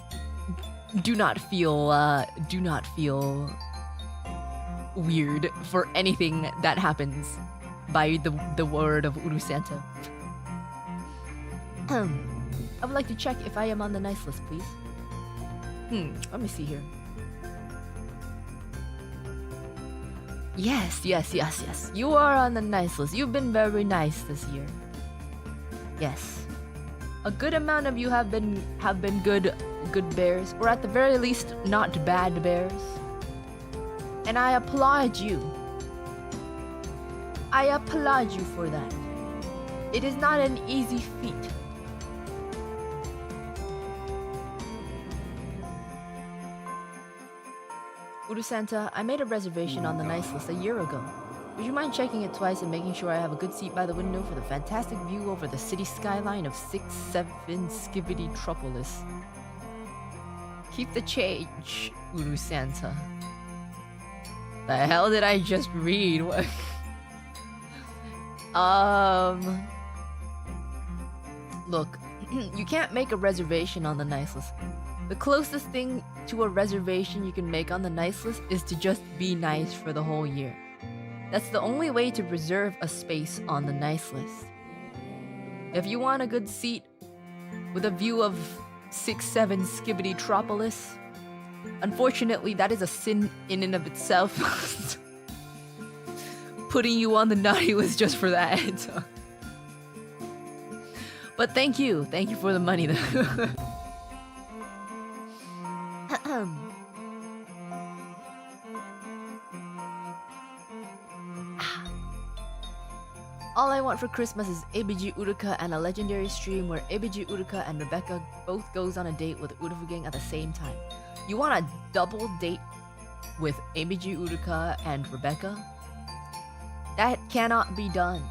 feel weird for anything that happens by the word of UruSanta. I would like to check if I am on the nice list, please. Let me see here. Yes. You are on the nice list. You've been very nice this year. Yes. A good amount of you have been good bears, or at the very least, not bad bears. And I applaud you. I applaud you for that. It is not an easy feat. UruSanta, I made a reservation on the nice list a year ago. Would you mind checking it twice and making sure I have a good seat by the window for the fantastic view over the city skyline of 6-7 Skibbity Tropolis? Keep the change, UruSanta. The hell did I just read? What? Look, you can't make a reservation on the nice list. The closest thing to a reservation you can make on the nice list is to just be nice for the whole year. That's the only way to reserve a space on the nice list. If you want a good seat with a view of 6-7 Skibbity Tropolis, unfortunately that is a sin in and of itself. Putting you on the naughty list just for that. But thank you for the money though. All I want for Christmas is Fujikura Uruka and a legendary stream where Fujikura Uruka and Rebecca both goes on a date with Urufugang at the same time. You want a double date with Fujikura Uruka and Rebecca? That cannot be done.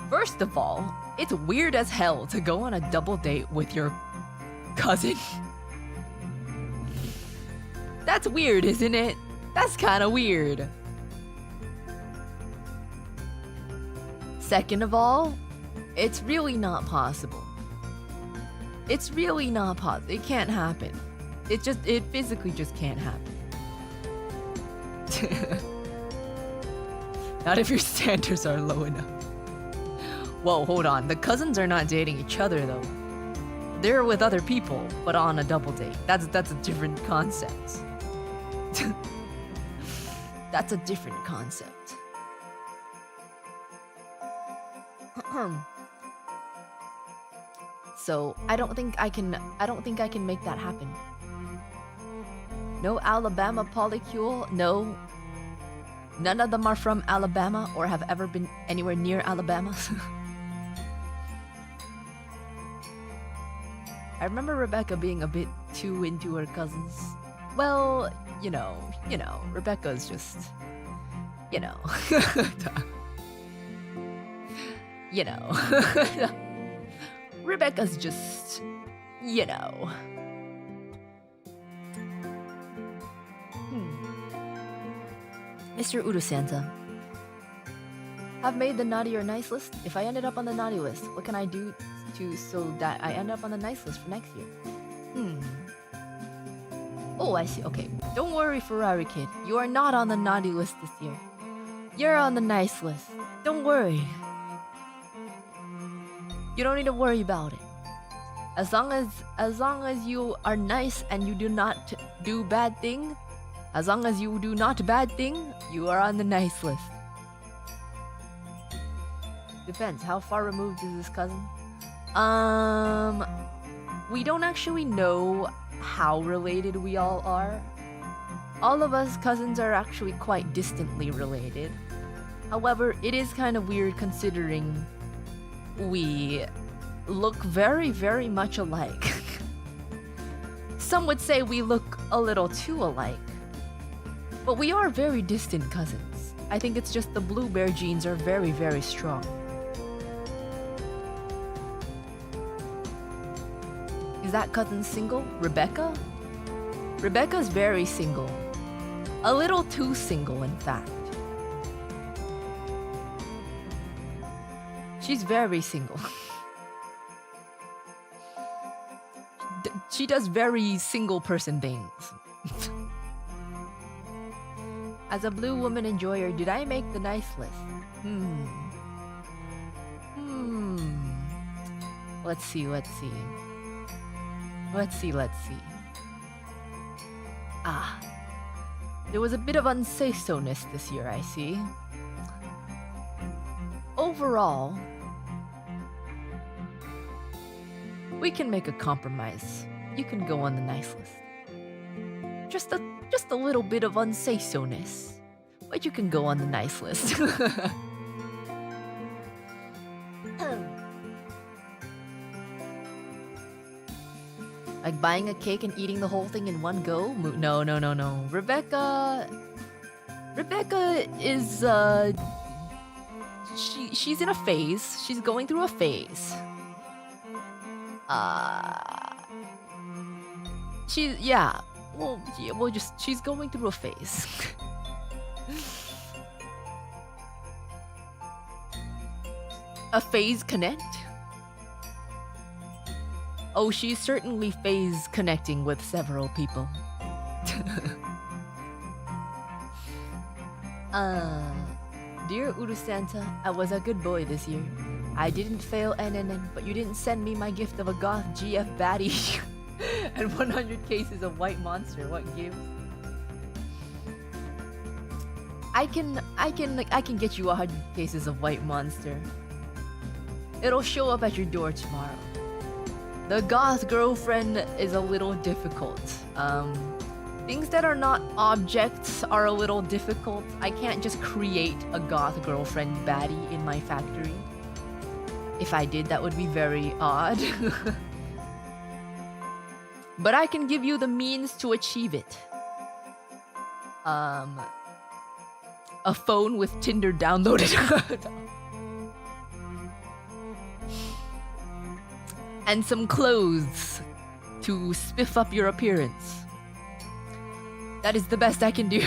First of all, it's weird as hell to go on a double date with your cousin. That's weird, isn't it? That's kind of weird. Second of all, it's really not possible. It's really not possible. It can't happen. It physically just can't happen. Not if your standards are low enough. Whoa, hold on. The cousins are not dating each other though. They're with other people, but on a double date. That's a different concept. That's a different concept. So I don't think I can make that happen. No Alabama polycule, no. None of them are from Alabama or have ever been anywhere near Alabama. I remember Rebecca being a bit too into her cousins. Well, you know, Rebecca's just, you know. You know. Rebecca's just, you know. Mr. UruSanta, I've made the naughty or nice list. If I ended up on the naughty list, what can I do so that I end up on the nice list for next year? Oh, I see. Okay. Don't worry, Ferrari Kid. You are not on the naughty list this year. You're on the nice list. Don't worry. You don't need to worry about it. As long as you are nice and you do not do bad thing, as long as you do not bad thing, you are on the nice list. Depends. How far removed is this cousin? We don't actually know how related we all are. All of us cousins are actually quite distantly related. However, it is kind of weird considering we look very, very much alike. Some would say we look a little too alike. But we are very distant cousins. I think it's just the blue bear genes are very, very strong. Is that cousin single? Rebecca? Rebecca's very single. A little too single, in fact. She's very single. She does very single person things. As a blue woman enjoyer, did I make the nice list? Let's see. Ah. There was a bit of unsafe-soness this year, I see. Overall, we can make a compromise. You can go on the nice list. Just a little bit of unsafe-soness. But you can go on the nice list. Like buying a cake and eating the whole thing in one go? No. Rebecca... Rebecca is she's in a phase. She's going through a phase. She's going through a phase. A phase connect? Oh, she's certainly phase connecting with several people. Dear UruSanta, I was a good boy this year. I didn't fail NNN, but you didn't send me my gift of a goth GF baddie and 100 cases of white monster. What gives? I can get you 100 cases of white monster. It'll show up at your door tomorrow. The goth girlfriend is a little difficult. Things that are not objects are a little difficult. I can't just create a goth girlfriend baddie in my factory. If I did, that would be very odd. But I can give you the means to achieve it. A phone with Tinder downloaded. And some clothes to spiff up your appearance. That is the best I can do.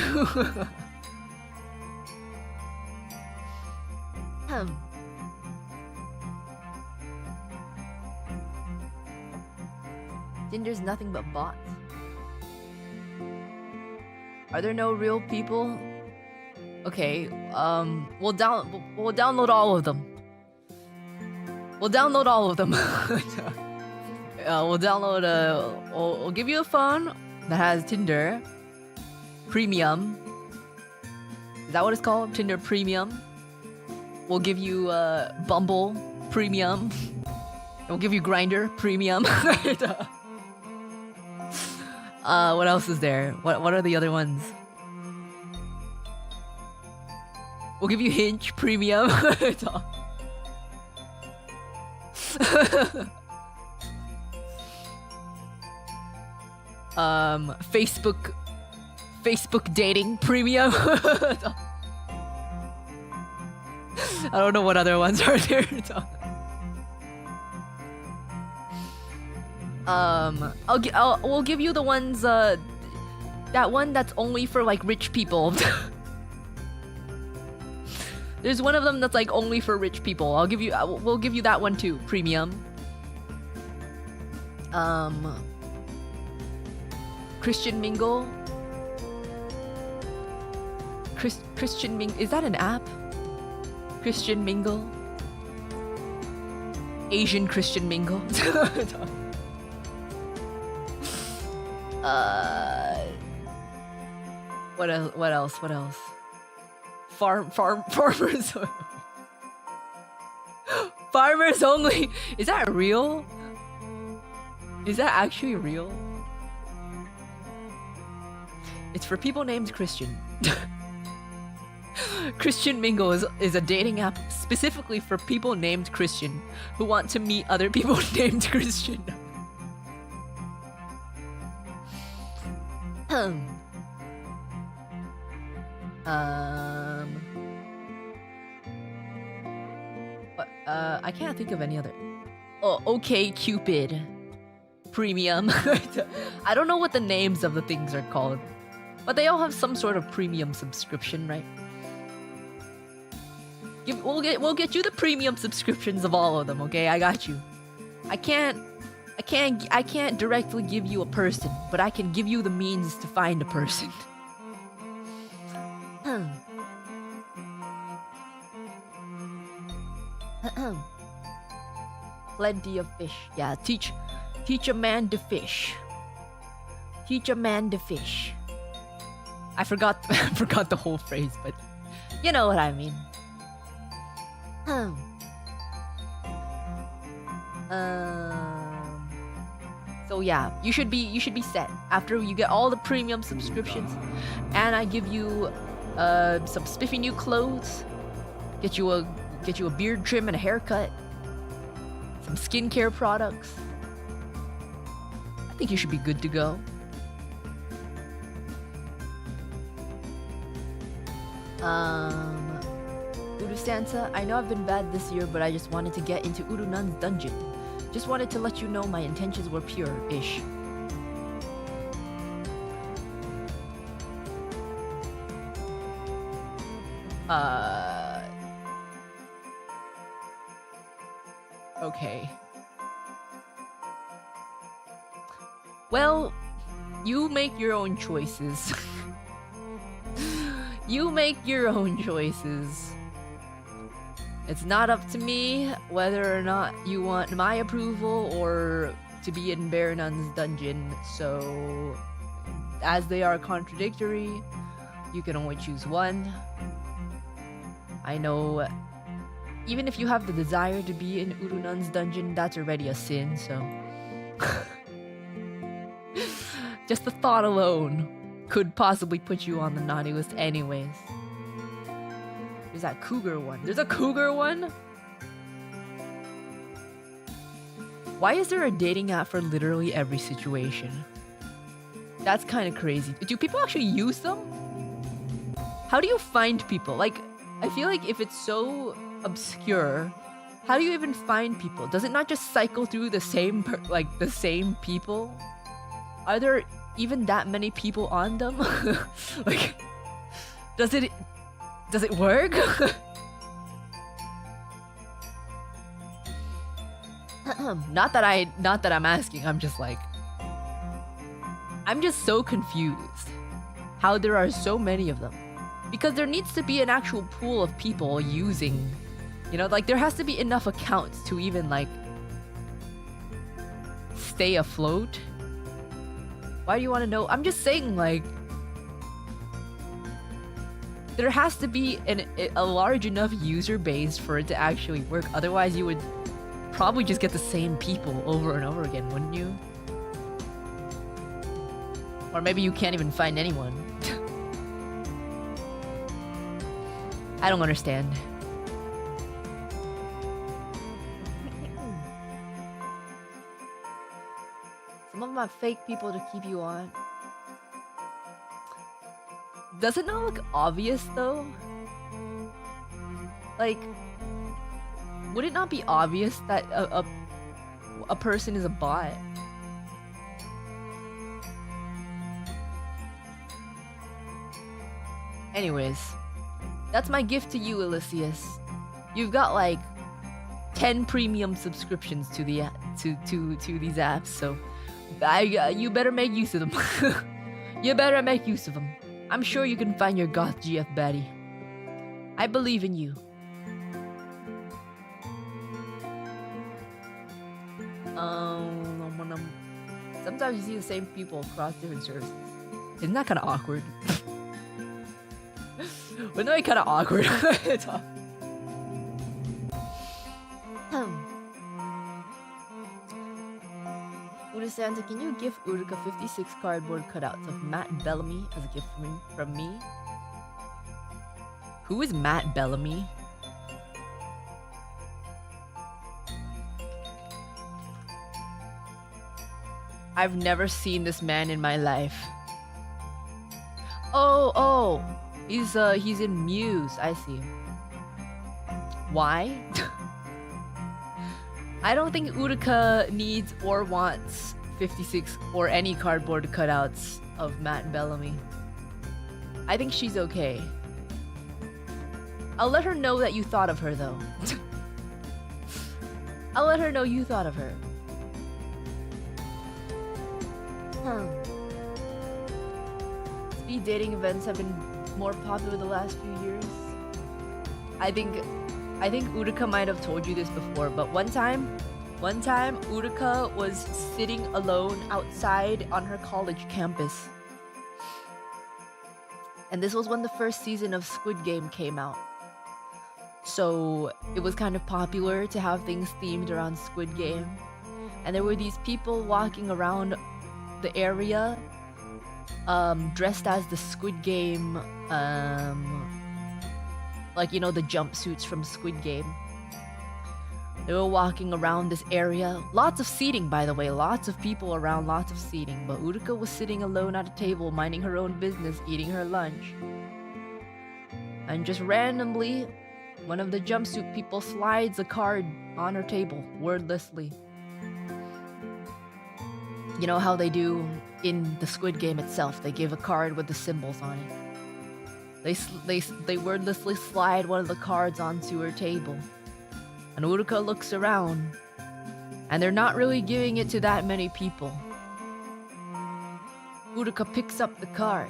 Tinder's nothing but bots. Are there no real people? Okay, we'll download all of them. We'll download all of them. We'll give you a phone that has Tinder Premium. Is that what it's called? Tinder Premium. We'll give you Bumble Premium. We'll give you Grindr Premium. What else is there? What are the other ones? We'll give you Hinge Premium. Facebook dating premium. I don't know what other ones are there. We'll give you the ones that one that's only for like rich people. There's one of them that's like only for rich people. We'll give you that one too, premium. Christian Mingle. Christian Mingle, is that an app? Christian Mingle. Asian Christian Mingle. What else? Farmers. Farmers only. Is that real? Is that actually real? It's for people named Christian. Christian Mingle is a dating app specifically for people named Christian who want to meet other people named Christian. I can't think of any other. Oh, okay, Cupid Premium. I don't know what the names of the things are called, but they all have some sort of premium subscription, right? We'll get you the premium subscriptions of all of them, okay? I got you. I can't directly give you a person, but I can give you the means to find a person. Plenty of fish. Yeah, teach a man to fish. Teach a man to fish. I forgot the whole phrase, but you know what I mean. So yeah, you should be set after you get all the premium subscriptions, and I give you some spiffy new clothes, get you a beard trim and a haircut, some skincare products. I think you should be good to go. UruSanta, I know I've been bad this year, but I just wanted to get into Urunan's dungeon. Just wanted to let you know my intentions were pure-ish. Okay. Well, you make your own choices. You make your own choices. It's not up to me whether or not you want my approval or to be in Baronun's dungeon, so as they are contradictory, you can only choose one. I know even if you have the desire to be in Urunan's dungeon, that's already a sin, so just the thought alone could possibly put you on the naughty list anyways. There's that cougar one. There's a cougar one? Why is there a dating app for literally every situation? That's kind of crazy. Do people actually use them? How do you find people? Like, I feel like if it's so obscure, how do you even find people? Does it not just cycle through the same the same people? Are there even that many people on them? Like, does it work? Not that I'm asking, I'm just like, I'm just so confused how there are so many of them. Because there needs to be an actual pool of people using, you know, like there has to be enough accounts to even like stay afloat. Why do you want to know? I'm just saying, like, there has to be a large enough user base for it to actually work. Otherwise, you would probably just get the same people over and over again, wouldn't you? Or maybe you can't even find anyone. I don't understand. Some of them have fake people to keep you on. Does it not look obvious though? Like, would it not be obvious that a person is a bot? Anyways, that's my gift to you, Elysius. You've got like 10 premium subscriptions to the to these apps, so you better make use of them. You better make use of them. I'm sure you can find your goth GF baddie. I believe in you. Sometimes you see the same people across different services. Isn't that kind of awkward? Wouldn't that be kind of awkward? UruSanta, can you give Uruka 56 cardboard cutouts of Matt Bellamy as a gift from me? Who is Matt Bellamy? I've never seen this man in my life. Oh, he's in Muse. I see. Why? I don't think Uruka needs or wants 56 or any cardboard cutouts of Matt Bellamy. I think she's okay. I'll let her know that you thought of her though. I'll let her know you thought of her. Speed dating events have been more popular the last few years. I think Uruka might have told you this before, but one time Uruka was sitting alone outside on her college campus. And this was when the first season of Squid Game came out. So it was kind of popular to have things themed around Squid Game. And there were these people walking around the area dressed as the Squid Game, like, you know, the jumpsuits from Squid Game. They were walking around this area. Lots of seating, by the way. Lots of people around, lots of seating. But Uruka was sitting alone at a table, minding her own business, eating her lunch. And just randomly, one of the jumpsuit people slides a card on her table, wordlessly. You know how they do in the Squid Game itself? They give a card with the symbols on it. They wordlessly slide one of the cards onto her table. And Uruka looks around, and they're not really giving it to that many people. Uruka picks up the card,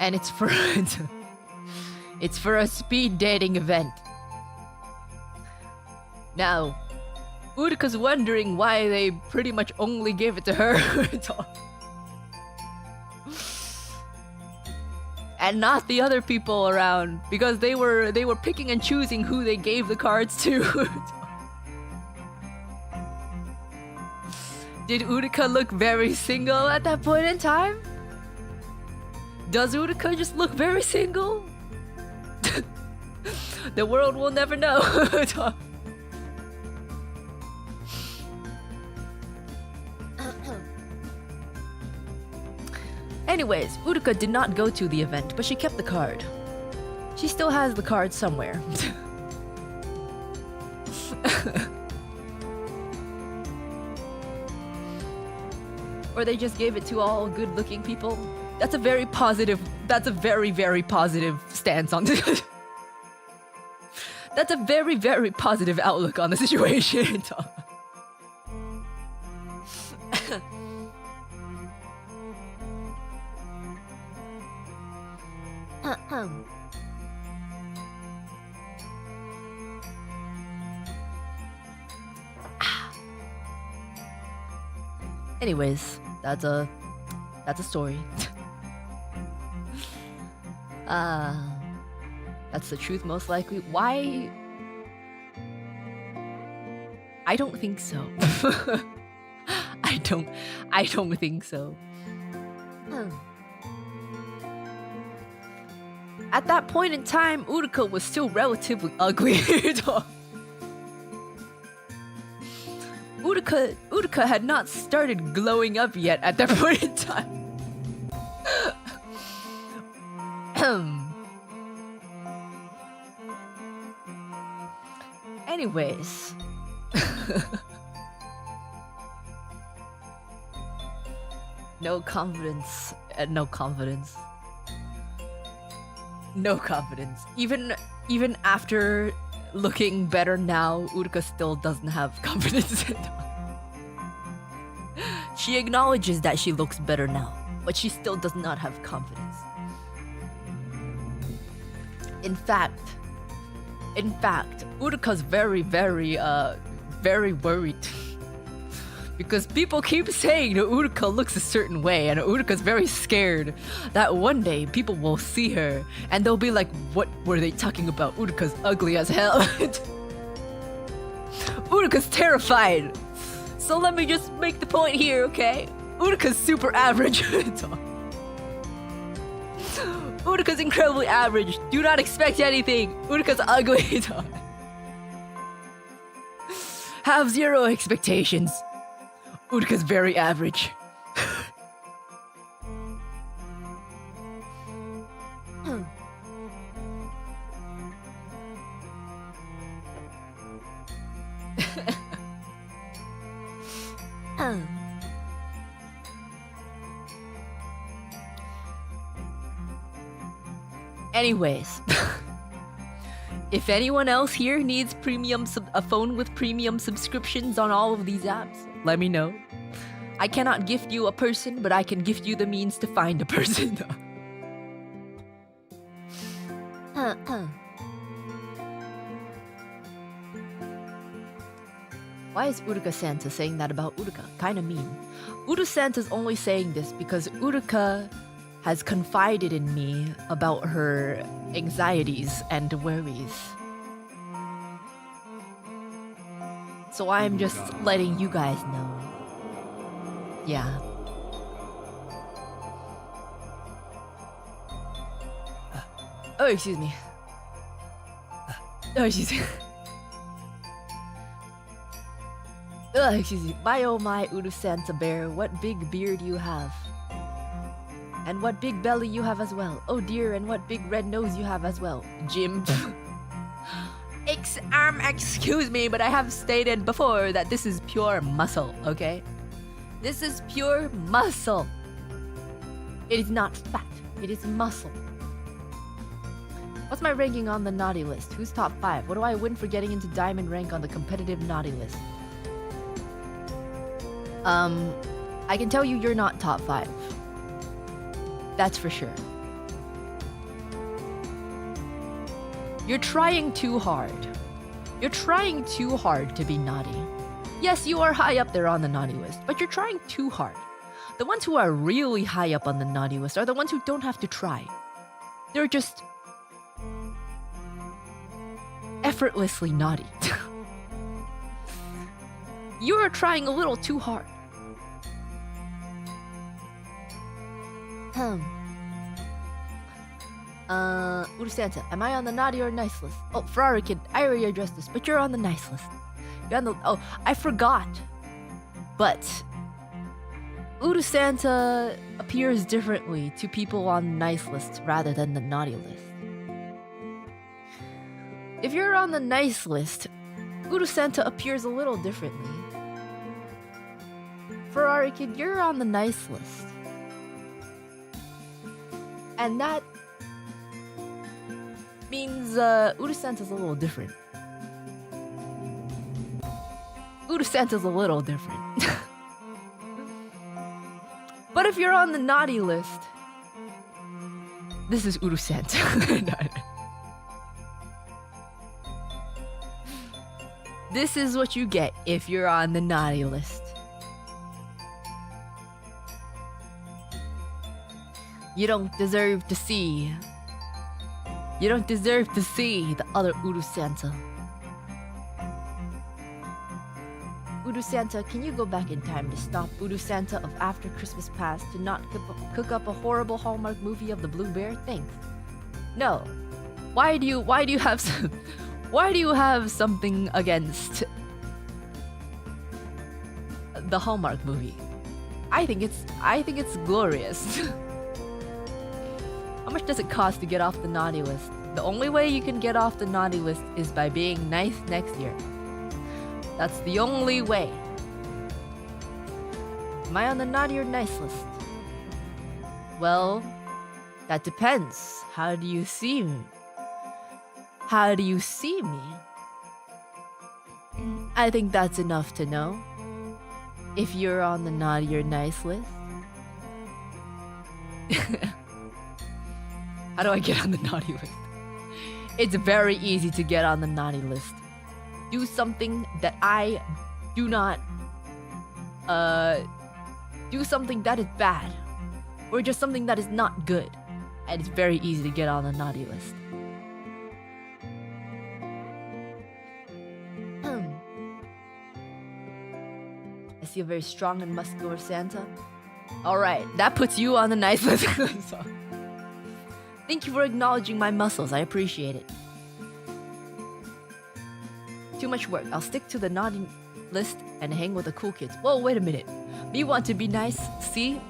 and it's for it's for a speed dating event. Now, Uruka's wondering why they pretty much only gave it to her. And not the other people around, because they were picking and choosing who they gave the cards to. Did Uruka look very single at that point in time? Does Uruka just look very single? The world will never know. Anyways, Uruka did not go to the event, but she kept the card. She still has the card somewhere. Or they just gave it to all good-looking people. That's a very, very positive stance on this. That's a very, very positive outlook on the situation. Anyways, that's a story. That's the truth most likely. Why? I don't think so. I don't think so. At that point in time, Uruka was still relatively ugly. Uruka had not started glowing up yet at that point in time. Anyways. No confidence. No confidence. No confidence. Even after looking better now, Uruka still doesn't have confidence. She acknowledges that she looks better now, but she still does not have confidence. In fact, Uruka's very worried. Because people keep saying that Uruka looks a certain way, and Uruka's very scared that one day people will see her and they'll be like, what were they talking about? Uruka's ugly as hell. Uruka's terrified. So let me just make the point here, okay? Uruka's super average. Uruka's incredibly average. Do not expect anything. Uruka's ugly. Have zero expectations. Uruka's very average. Anyways, if anyone else here needs a phone with premium subscriptions on all of these apps, let me know. I cannot gift you a person, but I can gift you the means to find a person. Why is UruSanta saying that about Uruka? Kinda mean. UruSanta's only saying this because Uruka has confided in me about her anxieties and worries. So I'm just letting you guys know. Yeah. Oh, excuse me. Oh, excuse me. Oh, excuse me. My oh my, UruSanta bear, what big beard you have. And what big belly you have as well. Oh dear, and what big red nose you have as well. Jim. Excuse me, but I have stated before that this is pure muscle, okay? This is pure muscle. It is not fat. It is muscle. What's my ranking on the naughty list? Who's top 5? What do I win for getting into diamond rank on the competitive naughty list? I can tell you you're not top 5. That's for sure. You're trying too hard. You're trying too hard to be naughty. Yes, you are high up there on the naughty list, but you're trying too hard. The ones who are really high up on the naughty list are the ones who don't have to try. They're just effortlessly naughty. You are trying a little too hard. UruSanta, am I on the naughty or nice list? Oh, Ferrari kid, I already addressed this, but you're on the nice list. You're on the... Oh, I forgot. But UruSanta appears differently to people on nice lists rather than the naughty list. If you're on the nice list, UruSanta appears a little differently. Ferrari kid, you're on the nice list. And that means UruSanta's a little different. UruSanta's a little different. But if you're on the naughty list, this is UruSanta. This is what you get if you're on the naughty list. You don't deserve to see. You don't deserve to see the other UruSanta. UruSanta, can you go back in time to stop UruSanta of After Christmas Past to not cook up a horrible Hallmark movie of the Blue Bear? Thanks. No. Why do you have something against the Hallmark movie? I think it's glorious. How much does it cost to get off the naughty list? The only way you can get off the naughty list is by being nice next year. That's the only way. Am I on the naughty or nice list? Well, that depends. How do you see me? How do you see me? I think that's enough to know. If you're on the naughty or nice list. How do I get on the naughty list? It's very easy to get on the naughty list. Do something that I do not... do something that is bad. Or just something that is not good. And it's very easy to get on the naughty list. I see a very strong and muscular Santa. Alright, that puts you on the nice list. Thank you for acknowledging my muscles. I appreciate it. Too much work. I'll stick to the naughty list and hang with the cool kids. Whoa, wait a minute. Me want to be nice. See?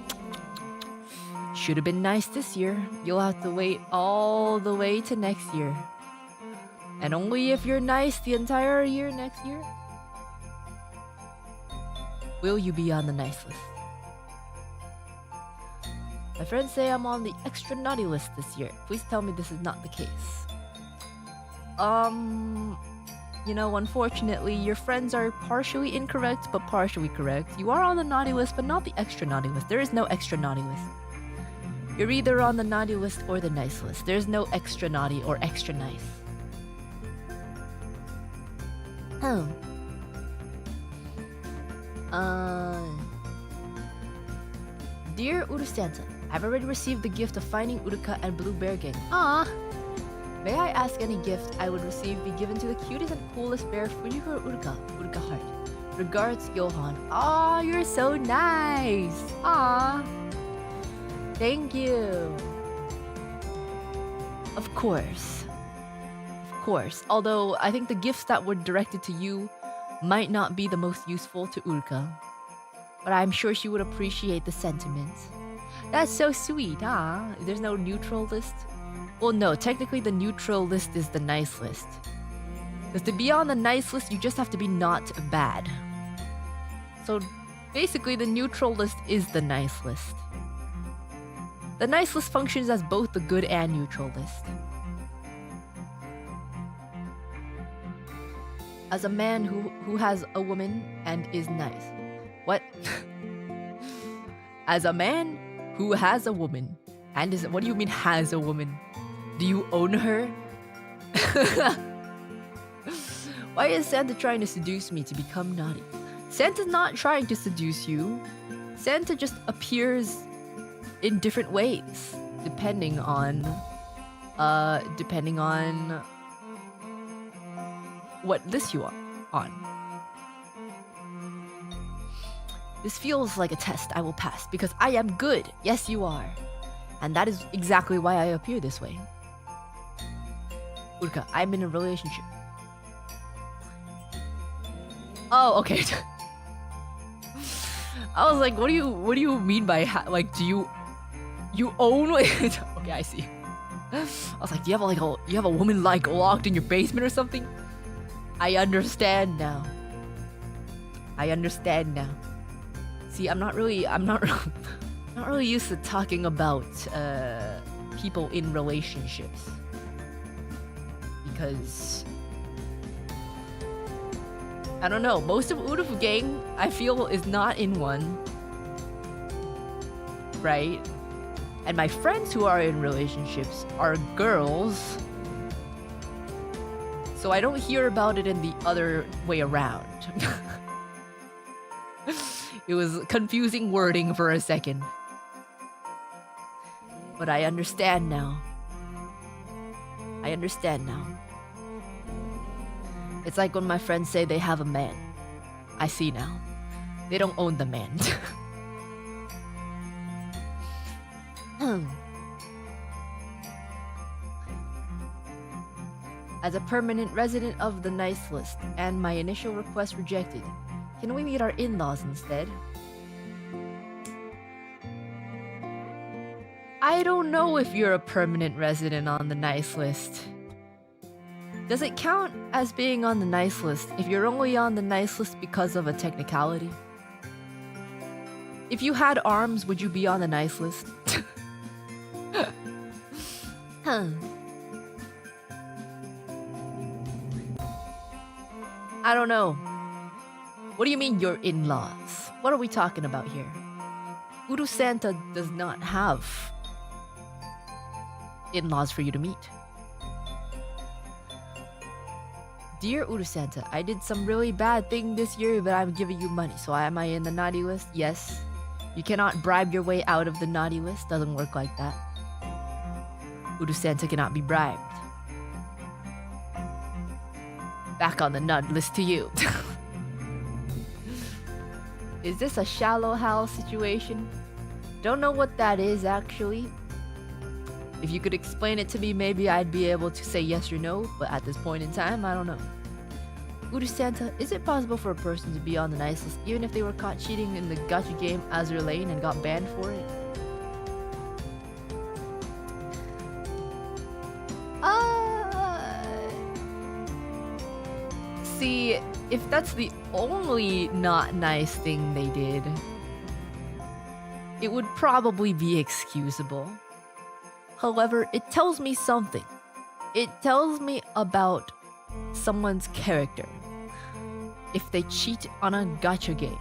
Should have been nice this year. You'll have to wait all the way to next year. And only if you're nice the entire year next year will you be on the nice list. My friends say I'm on the extra naughty list this year. Please tell me this is not the case. You know, unfortunately, your friends are partially incorrect, but partially correct. You are on the naughty list, but not the extra naughty list. There is no extra naughty list. You're either on the naughty list or the nice list. There's no extra naughty or extra nice. Dear UruSanta, I've already received the gift of finding Uruka and Blue Bear Gang. Ah! May I ask any gift I would receive be given to the cutest and coolest bear, Fujikura Uruka, Uruka Heart. Regards, Johan. Aw, you're so nice! Ah! Thank you! Of course. Of course. Although, I think the gifts that were directed to you might not be the most useful to Uruka. But I'm sure she would appreciate the sentiment. That's so sweet, huh? There's no neutral list? Well, no, technically the neutral list is the nice list. Because to be on the nice list, you just have to be not bad. So basically, the neutral list is the nice list. The nice list functions as both the good and neutral list. As a man who has a woman and is nice. What? As a man who has a woman and is... What do you mean has a woman? Do you own her? Why is Santa trying to seduce me to become naughty? Santa's not trying to seduce you. Santa just appears in different ways, depending on what list you are on. This feels like a test I will pass because I am good. Yes, you are. And that is exactly why I appear this way. Uruka, I'm in a relationship. Oh, okay. I was like, what do you mean by like, do you own? Okay, I see. I was like, do you have a woman like locked in your basement or something? I understand now. See, I'm not really used to talking about people in relationships because I don't know. Most of Urufu gang, I feel, is not in one, right? And my friends who are in relationships are girls, so I don't hear about it in the other way around. It was confusing wording for a second. But I understand now. It's like when my friends say they have a man. I see now. They don't own the man. As a permanent resident of the nice list and my initial request rejected, can we meet our in-laws instead? I don't know if you're a permanent resident on the nice list. Does it count as being on the nice list if you're only on the nice list because of a technicality? If you had arms, would you be on the nice list? I don't know. What do you mean your in-laws? What are we talking about here? UruSanta does not have in-laws for you to meet. Dear UruSanta, I did some really bad thing this year, but I'm giving you money. So am I in the naughty list? Yes. You cannot bribe your way out of the naughty list. Doesn't work like that. UruSanta cannot be bribed. Back on the nut list to you. Is this a shallow Hal situation? Don't know what that is actually. If you could explain it to me, maybe I'd be able to say yes or no, but at this point in time, I don't know. UruSanta, is it possible for a person to be on the nice list even if they were caught cheating in the gacha game Azure Lane and got banned for it? See, if that's the only not nice thing they did, it would probably be excusable. However, it tells me something. It tells me about someone's character. If they cheat on a gacha game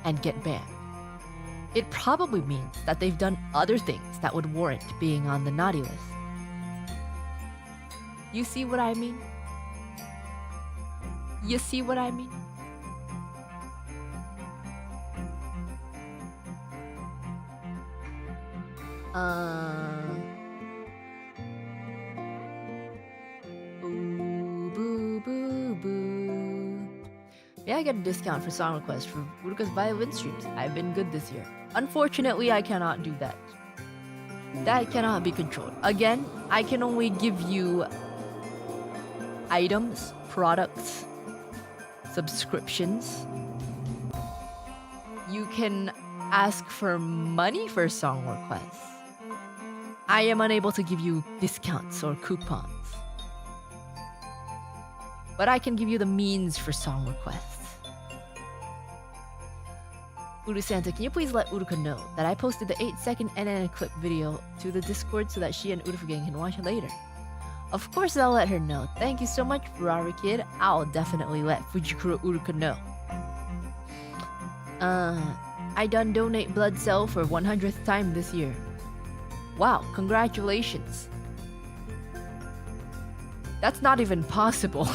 and get banned, it probably means that they've done other things that would warrant being on the naughty list. You see what I mean? You see what I mean? Boo, boo, boo. May I get a discount for song requests for Uruka's violin streams? I've been good this year. Unfortunately, I cannot do that. That cannot be controlled. Again, I can only give you items, products, subscriptions. You can ask for money for song requests. I am unable to give you discounts or coupons. But I can give you the means for song requests. UruSanta, can you please let Uruka know that I posted the 8-second NN clip video to the Discord so that she and Urufa Gang can watch it later? Of course I'll let her know. Thank you so much, Ferrari Kid. I'll definitely let Fujikura Uruka know. I done donate blood cell for 100th time this year. Wow, congratulations. That's not even possible.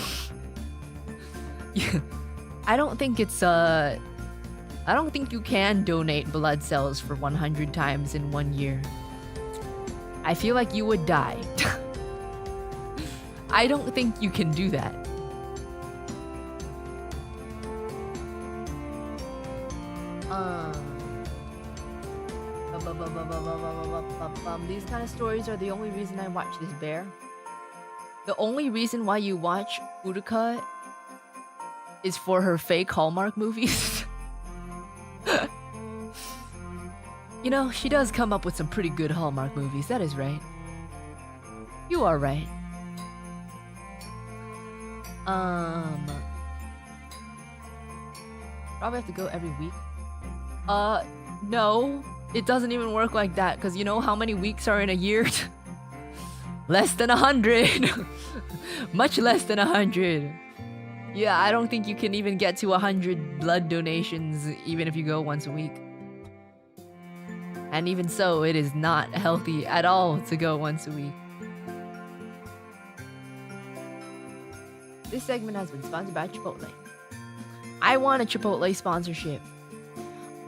I don't think it's I don't think you can donate blood cells for 100 times in 1 year. I feel like you would die. I don't think you can do that. These kind of stories are the only reason I watch this bear. The only reason why you watch Uruka is for her fake Hallmark movies. You know, she does come up with some pretty good Hallmark movies, that is right. You are right. Probably have to go every week. No. It doesn't even work like that, because you know how many weeks are in a year? Less than 100. Much less than 100. Yeah, I don't think you can even get to 100 blood donations even if you go once a week. And even so, it is not healthy at all to go once a week. This segment has been sponsored by Chipotle. I want a Chipotle sponsorship.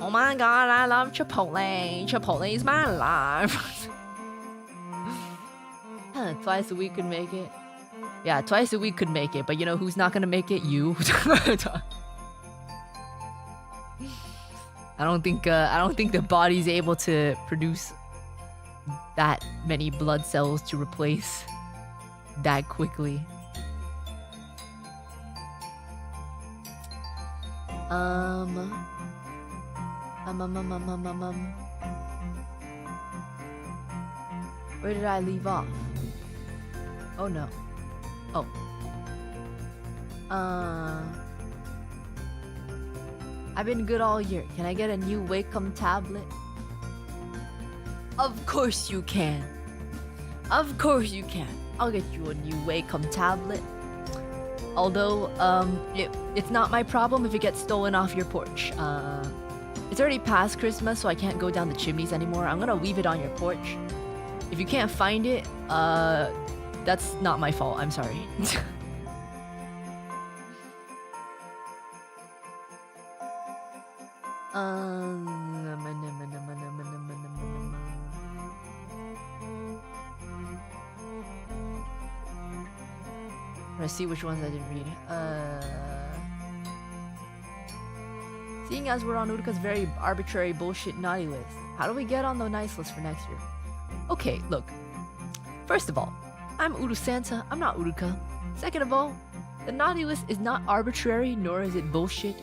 Oh my god, I love Chipotle. Chipotle is my life. Twice a week could make it. Yeah, twice a week could make it, but you know who's not gonna make it? You. I don't think the body's able to produce that many blood cells to replace that quickly. Where did I leave off? Oh no. Oh. I've been good all year. Can I get a new Wacom tablet? Of course you can. Of course you can. I'll get you a new Wacom tablet. Although, it's not my problem if it gets stolen off your porch. It's already past Christmas, so I can't go down the chimneys anymore. I'm gonna leave it on your porch. If you can't find it, that's not my fault. I'm sorry. Let's see which ones I didn't read. Seeing as we're on Uruka's very arbitrary bullshit naughty list, how do we get on the nice list for next year? Okay, look. First of all, I'm UruSanta, I'm not Uruka. Second of all, the naughty list is not arbitrary, nor is it bullshit.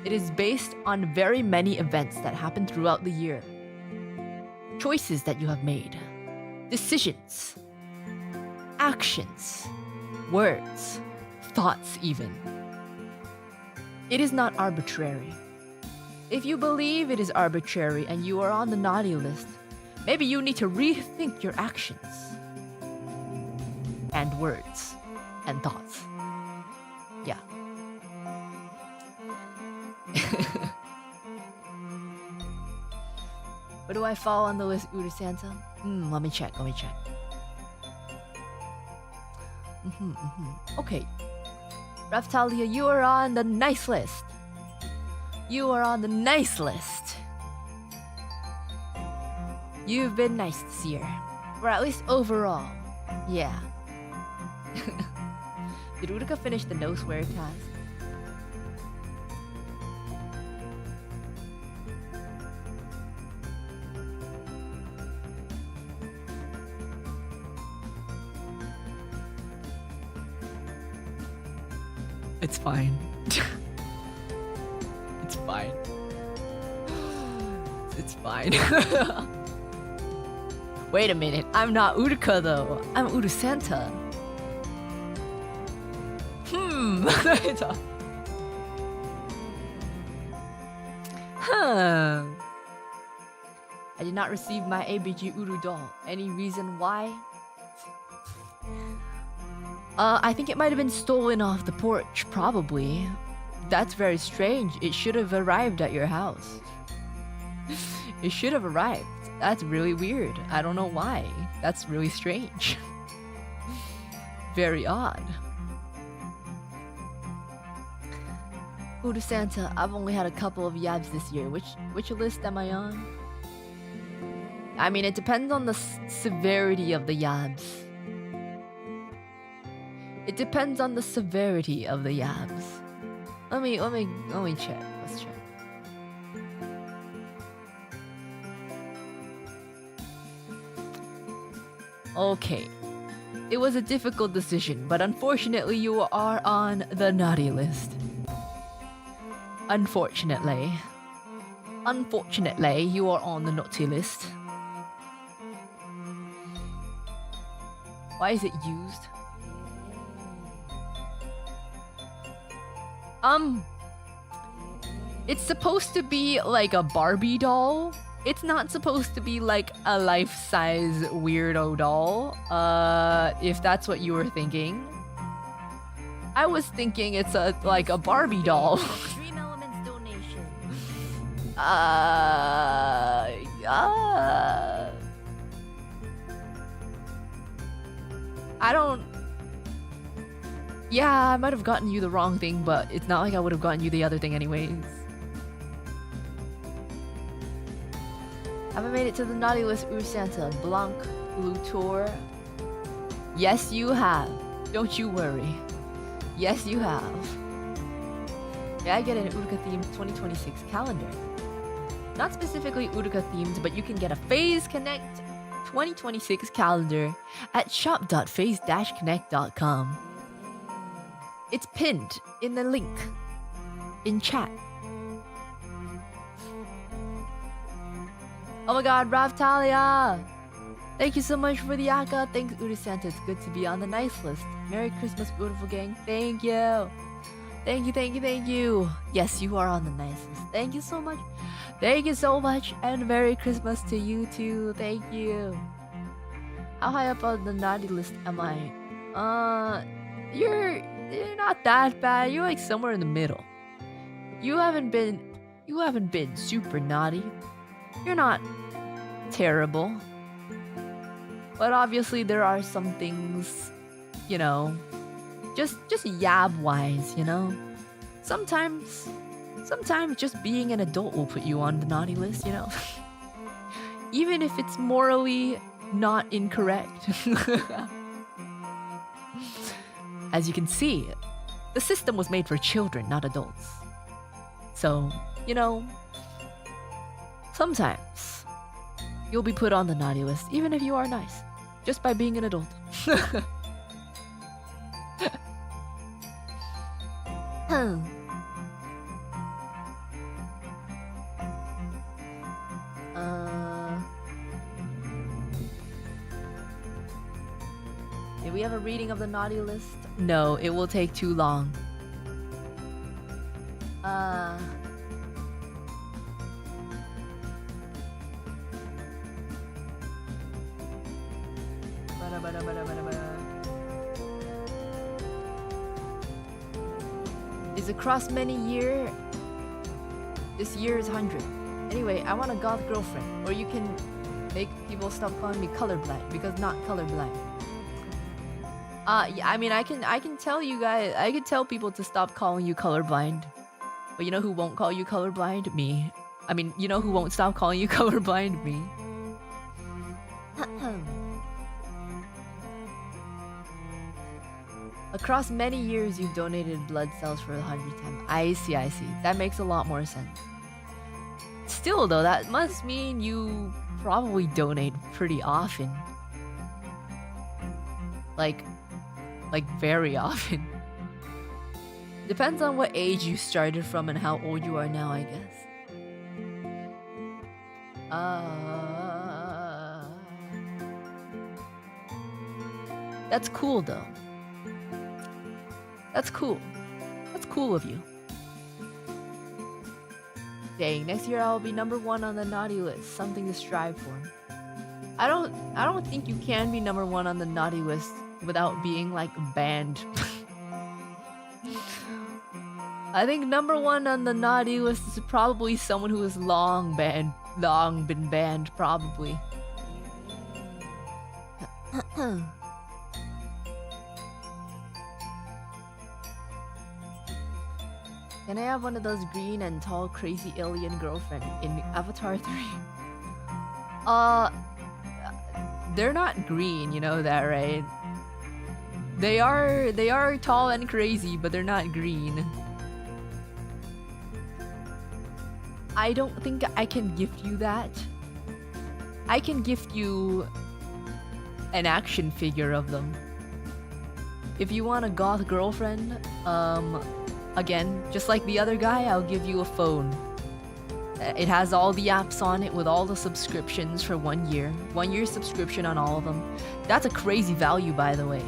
It is based on very many events that happen throughout the year. Choices that you have made. Decisions. Actions. Words. Thoughts even. It is not arbitrary. If you believe it is arbitrary and you are on the naughty list, maybe you need to rethink your actions. And words. And thoughts. Yeah. Where do I fall on the list, UruSanta? Let me check. Okay. Raftalia, you are on the nice list. You are on the nice list. You've been nice this year. Or at least overall. Yeah. Did Uruka finish the no swear task? It's fine. It's fine. It's fine. Wait a minute, I'm not Uruka though. I'm UruSanta. Huh. I did not receive my ABG Uru doll. Any reason why? I think it might have been stolen off the porch, probably. That's very strange. It should have arrived at your house. It should have arrived. That's really weird. I don't know why. That's really strange. Very odd. UruSanta, I've only had a couple of yabs this year. Which list am I on? I mean, it depends on the severity of the yabs. It depends on the severity of the yabs. Let me check. Let's check. Okay. It was a difficult decision, but unfortunately you are on the naughty list. Unfortunately, you are on the naughty list. Why is it used? It's supposed to be like a Barbie doll. It's not supposed to be like a life-size weirdo doll. If that's what you were thinking. I was thinking it's like a Barbie doll. Dream Elements donation. I don't... Yeah, I might have gotten you the wrong thing, but it's not like I would have gotten you the other thing anyways. Haven't made it to the naughty list, UruSanta. Blanc, Lutour. Yes, you have. Don't you worry. Yes, you have. Yeah, I get an Uruka themed 2026 calendar. Not specifically Uruka themed, but you can get a Phase Connect 2026 calendar at shop.phase-connect.com. It's pinned in the link in chat. Oh my god, Ravtalia! Thank you so much for the Aka. Thanks, UruSanta. It's good to be on the nice list. Merry Christmas, beautiful gang. Thank you. Thank you. Yes, you are on the nice list. Thank you so much. Thank you so much. And Merry Christmas to you too. Thank you. How high up on the naughty list am I? You're not that bad. You're like somewhere in the middle. You haven't been super naughty. You're not terrible. But obviously there are some things, you know, just yab-wise, you know? Sometimes just being an adult will put you on the naughty list, you know? Even if it's morally not incorrect. As you can see, the system was made for children, not adults. So, you know, sometimes you'll be put on the naughty list, even if you are nice, just by being an adult. Did we have a reading of the naughty list? No, it will take too long. Is across many year. This year is 100. Anyway, I want a goth girlfriend, or you can make people stop calling me colorblind because not colorblind. Yeah, I mean, I can tell you guys, I can tell people to stop calling you colorblind, but you know who won't call you colorblind? Me. I mean, you know who won't stop calling you colorblind? Me. Across many years, you've donated blood cells for the 100th time. I see. That makes a lot more sense. Still, though, that must mean you probably donate pretty often. Like very often. Depends on what age you started from and how old you are now, I guess. That's cool though. That's cool. That's cool of you. Dang, next year I'll be #1 on the naughty list. Something to strive for. I don't think you can be #1 on the naughty list without being like banned. I think #1 on the naughty list is probably someone who is long been banned, probably. Can I have one of those green and tall crazy alien girlfriend in Avatar 3? They're not green, you know that, right? They are tall and crazy, but they're not green. I don't think I can gift you that. I can gift you an action figure of them. If you want a goth girlfriend, again, just like the other guy, I'll give you a phone. It has all the apps on it with all the subscriptions for 1 year. 1 year subscription on all of them. That's a crazy value, by the way.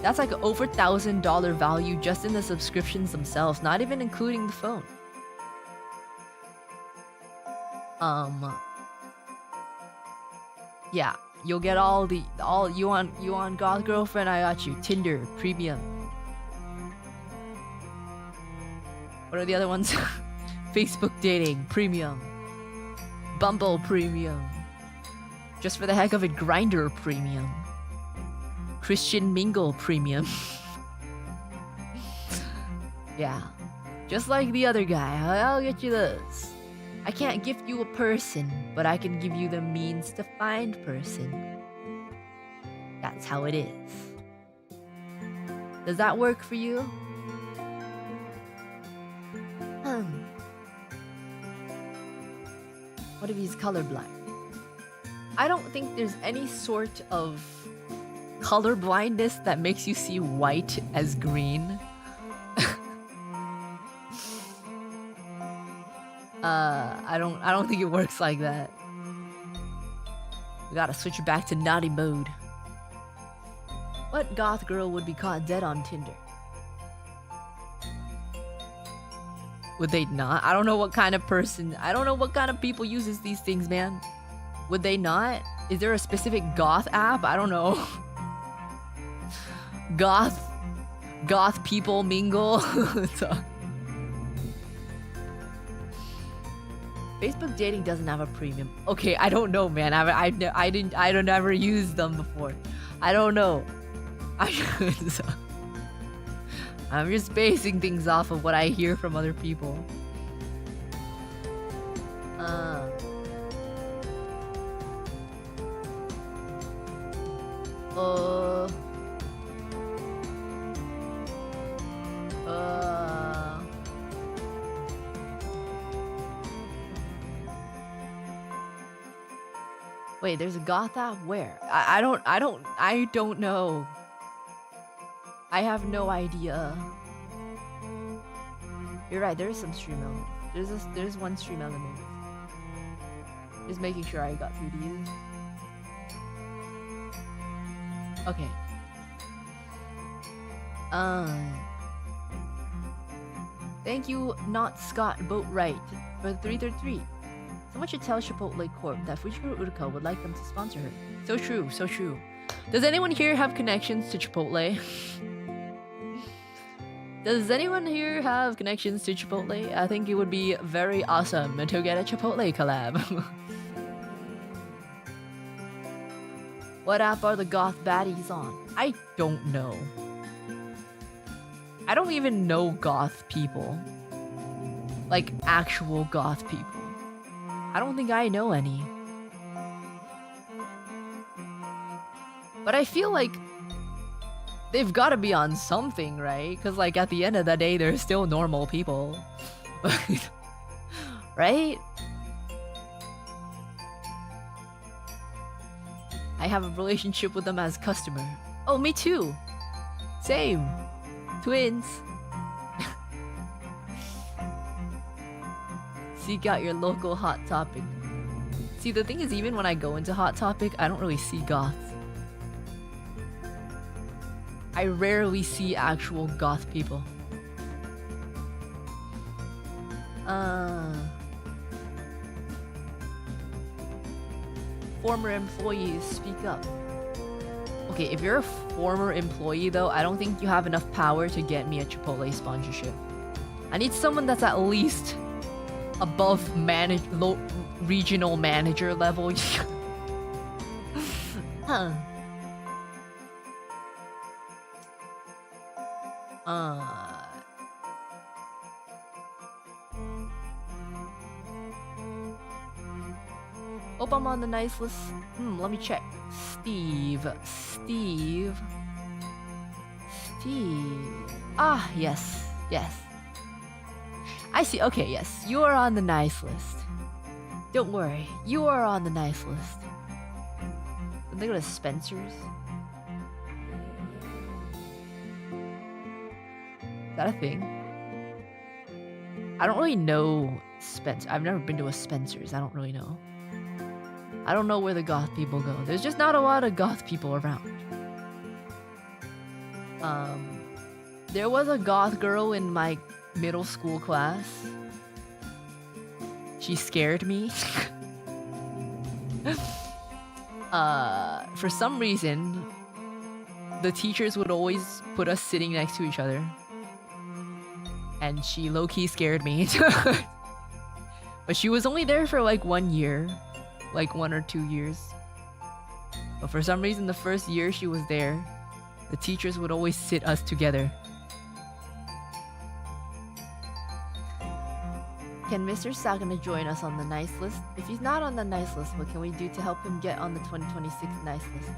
That's like over $1,000 value just in the subscriptions themselves, not even including the phone. Yeah, you'll get all you want goth girlfriend, I got you. Tinder premium. What are the other ones? Facebook dating premium. Bumble premium. Just for the heck of it, Grindr premium. Christian Mingle premium. Yeah, just like the other guy, I'll get you this. I can't gift you a person, but I can give you the means to find person. That's how it is. Does that work for you? What if he's colorblind? I don't think there's any sort of color blindness that makes you see white as green. I don't think it works like that. We gotta switch it back to naughty mode. What goth girl would be caught dead on Tinder? Would they not? I don't know what kind of person. I don't know what kind of people uses these things, man. Would they not? Is there a specific goth app? I don't know. Goth people mingle. Facebook dating doesn't have a premium. Okay, I don't know, man. I don't never used them before. I don't know. I'm just basing things off of what I hear from other people. Wait, there's a goth app? Where? I don't know. I have no idea. You're right, there is some stream elements. There's one stream element. Just making sure I got through these. Okay. Thank you, Not Scott Boatwright, for the 333. Someone should tell Chipotle Corp that Fujikura Uruka would like them to sponsor her. So true, so true. Does anyone here have connections to Chipotle? Does anyone here have connections to Chipotle? I think it would be very awesome to get a Chipotle collab. What app are the goth baddies on? I don't know. I don't even know goth people. Like actual goth people. I don't think I know any. But I feel like they've got to be on something, right? Because like at the end of the day, they're still normal people. Right? I have a relationship with them as customer. Oh, me too. Same. Twins. Seek out your local hot topic. See, the thing is, even when I go into Hot Topic, I don't really see goths. I rarely see actual goth people. Former employees, speak up. Okay, if you're a former employee though, I don't think you have enough power to get me a Chipotle sponsorship. I need someone that's at least above regional manager level. Huh. Hope I'm on the nice list. Let me check. Steve. Ah, yes. I see. Okay, yes. You are on the nice list. Don't worry. You are on the nice list. Did they go to Spencer's? Is that a thing? I don't really know Spencer. I've never been to a Spencer's. I don't really know. I don't know where the goth people go. There's just not a lot of goth people around. There was a goth girl in my middle school class. She scared me. For some reason, the teachers would always put us sitting next to each other. And she low-key scared me. But she was only there for like 1 year. Like 1 or 2 years. But for some reason, the first year she was there, the teachers would always sit us together. Can Mr. Sakana join us on the nice list? If he's not on the nice list, what can we do to help him get on the 2026 nice list?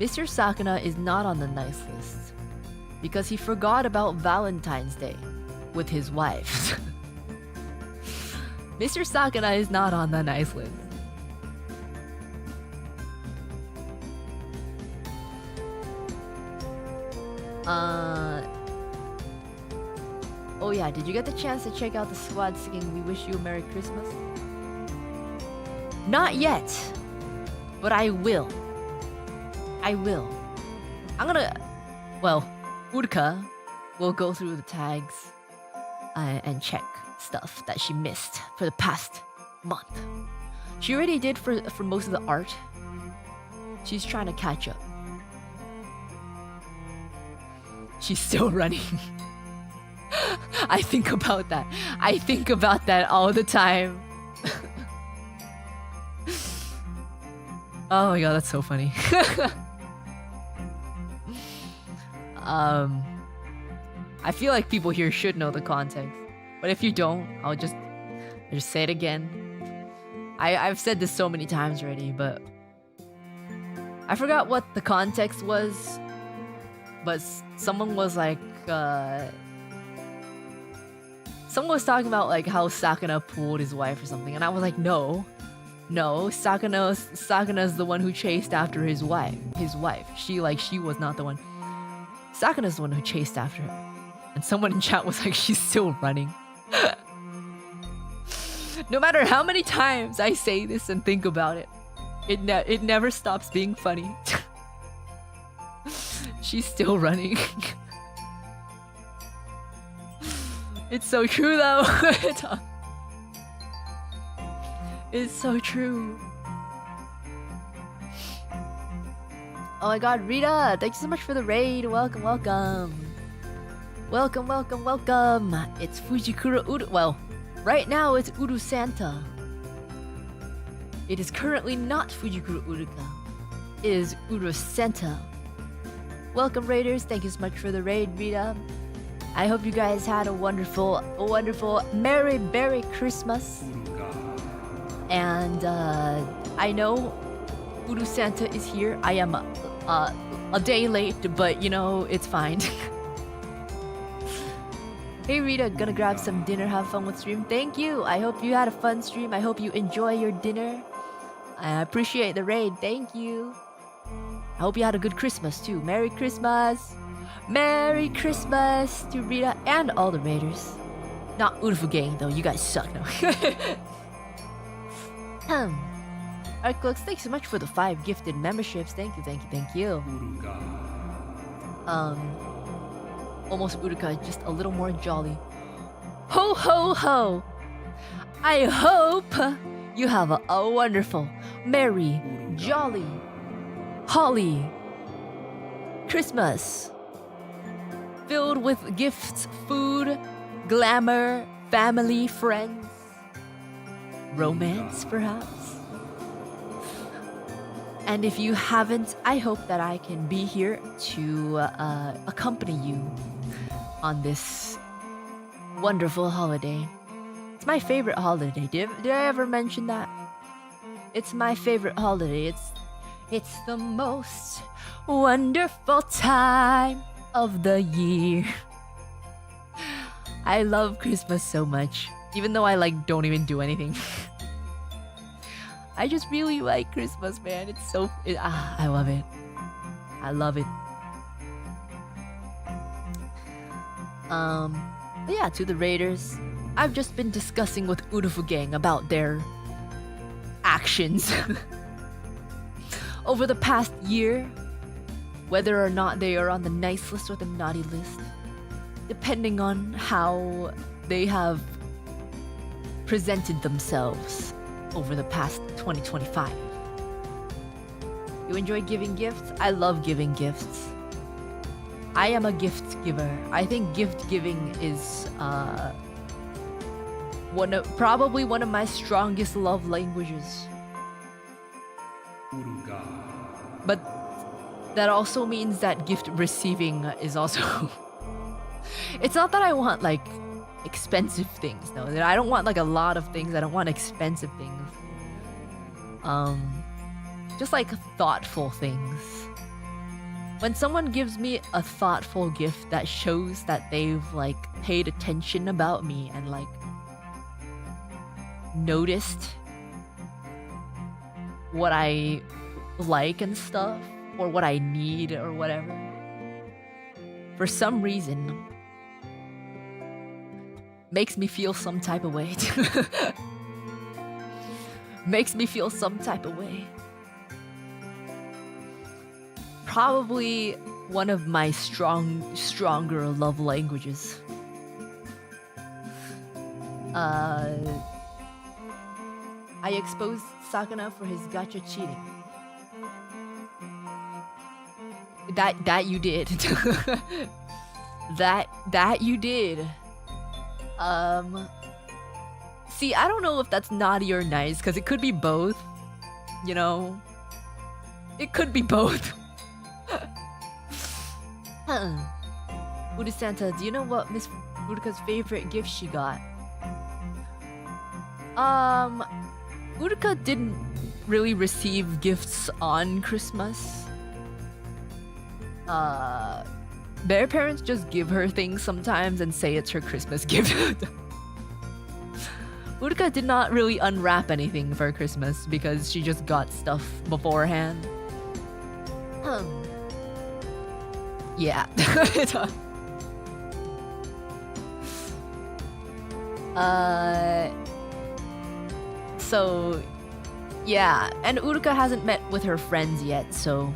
Mr. Sakana is not on the nice list because he forgot about Valentine's Day with his wife. Mr. Sakana is not on the nice list. Oh yeah, did you get the chance to check out the squad singing We Wish You a Merry Christmas? Not yet, but I will. I'm gonna... Well, Uruka will go through the tags and check stuff that she missed for the past month. She already did for most of the art. She's trying to catch up. She's still running. I think about that. I think about that all the time. Oh my god, that's so funny. I feel like people here should know the context. But if you don't, I'll just say it again. I've said this so many times already, but I forgot what the context was. But someone was like, someone was talking about like how Sakana pulled his wife or something, and I was like, no, Sakana's the one who chased after his wife. She was not the one. Sakana's the one who chased after her. And someone in chat was like, she's still running. No matter how many times I say this and think about it, it never stops being funny. She's still running. It's so true though. It's so true. Oh my god, Rita, thank you so much for the raid. Welcome. It's Fujikura Uruka. Well, right now it's UruSanta. It is currently not Fujikura Uruka. It is UruSanta. Welcome, raiders. Thank you so much for the raid, Rita. I hope you guys had a wonderful, Merry Christmas. And I know UruSanta is here. I am a day late, but you know, it's fine. Hey Rita, gonna grab some dinner, have fun with stream. Thank you. I hope you had a fun stream. I hope you enjoy your dinner. I appreciate the raid. Thank you. I hope you had a good Christmas too. Merry Christmas. Merry Christmas to Rita and all the raiders. Not Urufu gang though. You guys suck now. Alright, Cooks, thanks so much for the 5 gifted memberships. Thank you, thank you, thank you. Almost Uruka, just a little more jolly. Ho ho ho! I hope you have a wonderful, merry, jolly, holly Christmas. Filled with gifts, food, glamour, family, friends, romance, perhaps. And if you haven't, I hope that I can be here to accompany you on this wonderful holiday. It's my favorite holiday. Did I ever mention that? It's my favorite holiday. It's the most wonderful time of the year. I love Christmas so much, even though I don't even do anything. I just really like Christmas, man. It's so I love it. I love it. But yeah, to the Raiders, I've just been discussing with Urufu Gang about their actions over the past year, whether or not they are on the nice list or the naughty list, depending on how they have presented themselves over the past 2025. You enjoy giving gifts? I love giving gifts. I am a gift giver. I think gift giving is probably one of my strongest love languages. But that also means that gift receiving is also it's not that I want expensive things. No, I don't want a lot of things. I don't want expensive things. Just thoughtful things. When someone gives me a thoughtful gift that shows that they've paid attention about me and noticed what I like and stuff, or what I need or whatever, for some reason makes me feel some type of way. Makes me feel some type of way. Probably one of my stronger love languages. I exposed Sakana for his gacha cheating. That you did. that you did. See, I don't know if that's naughty or nice, because it could be both. You know? It could be both. UruSanta, do you know what Miss Uruka's favorite gift she got? Uruka didn't really receive gifts on Christmas. Their parents just give her things sometimes and say it's her Christmas gift. Uruka did not really unwrap anything for Christmas because she just got stuff beforehand. Yeah. So, yeah. And Uruka hasn't met with her friends yet, so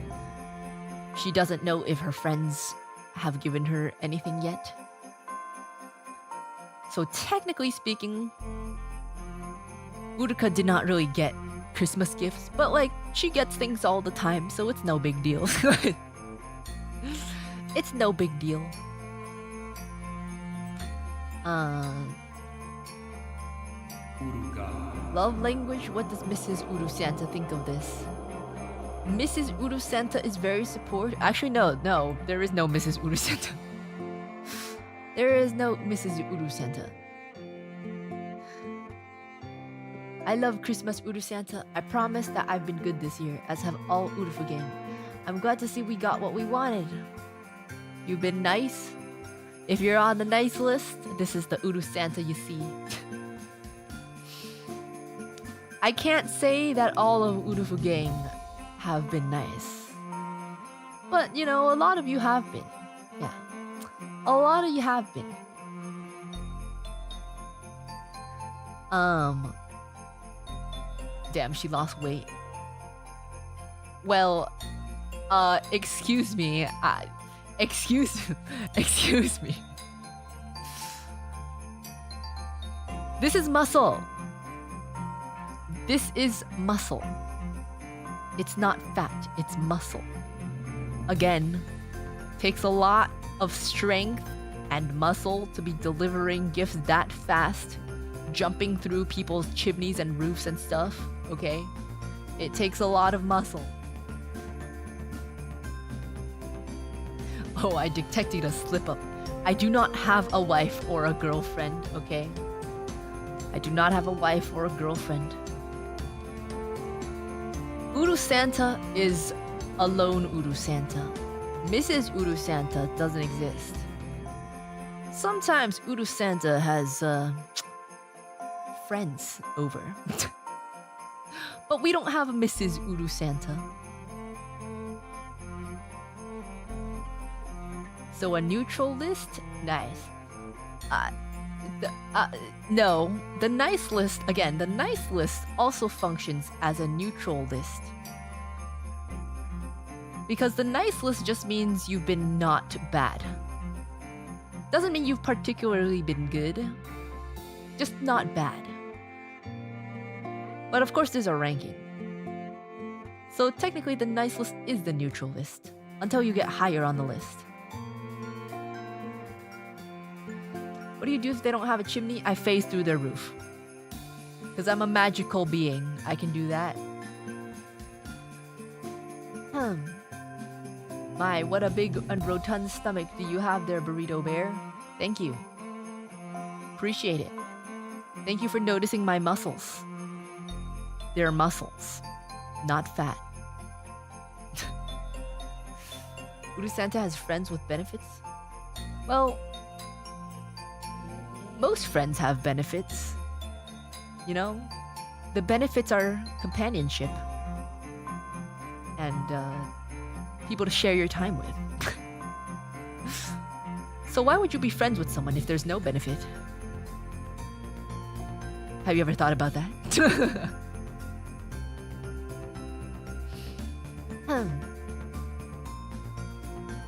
she doesn't know if her friends have given her anything yet. So technically speaking, Uruka did not really get Christmas gifts, but she gets things all the time, so it's no big deal. It's no big deal. Love language, what does Mrs. UruSanta think of this? Mrs. UruSanta is very supportive. Actually, no, there is no Mrs. UruSanta. There is no Mrs. UruSanta. I love Christmas, UruSanta. I promise that I've been good this year, as have all Urufu gang. I'm glad to see we got what we wanted. You've been nice. If you're on the nice list, this is the UruSanta you see. I can't say that all of Urufu gang have been nice. But, a lot of you have been. Yeah. A lot of you have been. Damn, she lost weight. Well, excuse me. Excuse me. This is muscle. This is muscle. It's not fat, it's muscle. Again, takes a lot of strength and muscle to be delivering gifts that fast, jumping through people's chimneys and roofs and stuff, okay? It takes a lot of muscle. Oh, I detected a slip up. I do not have a wife or a girlfriend, okay? I do not have a wife or a girlfriend. UruSanta is alone UruSanta. Mrs. UruSanta doesn't exist. Sometimes UruSanta has friends over. But we don't have a Mrs. UruSanta. So a neutral list? Nice. No. The nice list, again, the nice list also functions as a neutral list. Because the nice list just means you've been not bad. Doesn't mean you've particularly been good. Just not bad. But of course there's a ranking. So technically the nice list is the neutral list. Until you get higher on the list. What do you do if they don't have a chimney? I phase through their roof. Because I'm a magical being. I can do that. My, what a big and rotund stomach do you have there, Burrito Bear? Thank you. Appreciate it. Thank you for noticing my muscles. They're muscles, not fat. UruSanta has friends with benefits? Well, most friends have benefits. You know? The benefits are companionship. And, people to share your time with. So why would you be friends with someone if there's no benefit? Have you ever thought about that?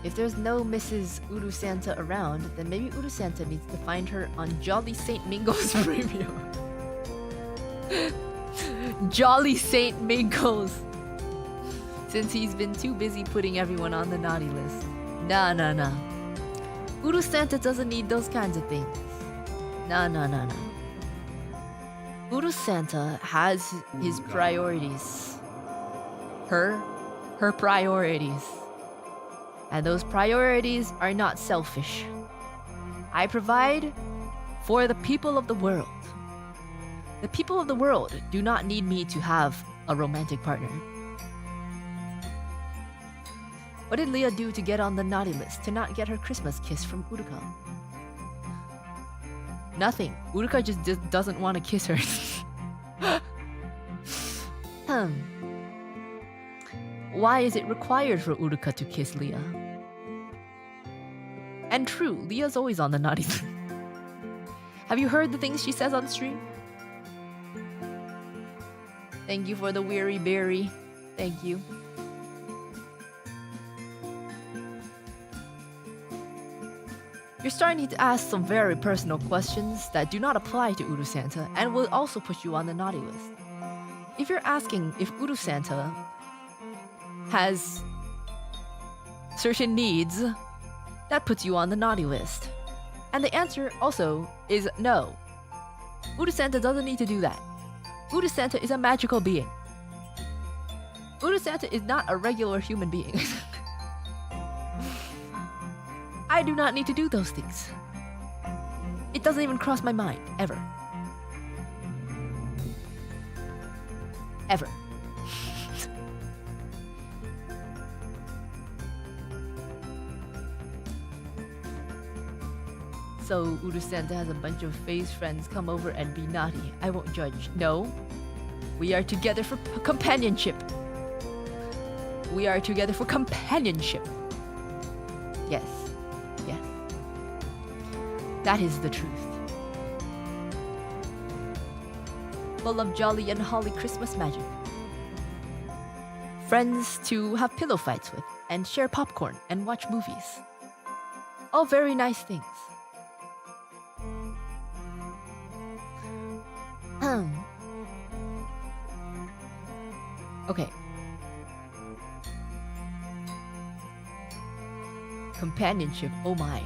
If there's no Mrs. UruSanta around, then maybe UruSanta needs to find her on Jolly St. Mingo's Premium. Jolly St. Mingo's. Since he's been too busy putting everyone on the naughty list. Nah. UruSanta doesn't need those kinds of things. Nah. UruSanta has his priorities. Her priorities. And those priorities are not selfish. I provide for the people of the world. The people of the world do not need me to have a romantic partner. What did Leah do to get on the naughty list to not get her Christmas kiss from Uruka? Nothing. Uruka just doesn't want to kiss her. Why is it required for Uruka to kiss Leah? And true, Leah's always on the naughty list. Have you heard the things she says on stream? Thank you for the weary berry. Thank you. You're starting to ask some very personal questions that do not apply to UruSanta and will also put you on the naughty list. If you're asking if UruSanta has certain needs, that puts you on the naughty list. And the answer also is no. UruSanta doesn't need to do that. UruSanta is a magical being. UruSanta is not a regular human being. I do not need to do those things. It doesn't even cross my mind, ever. Ever. So UruSanta has a bunch of phase friends come over and be naughty. I won't judge. No. We are together for companionship. We are together for companionship. Yes. That is the truth. full of jolly and holly Christmas magic. Friends to have pillow fights with and share popcorn and watch movies. All very nice things. Okay. Companionship, oh my.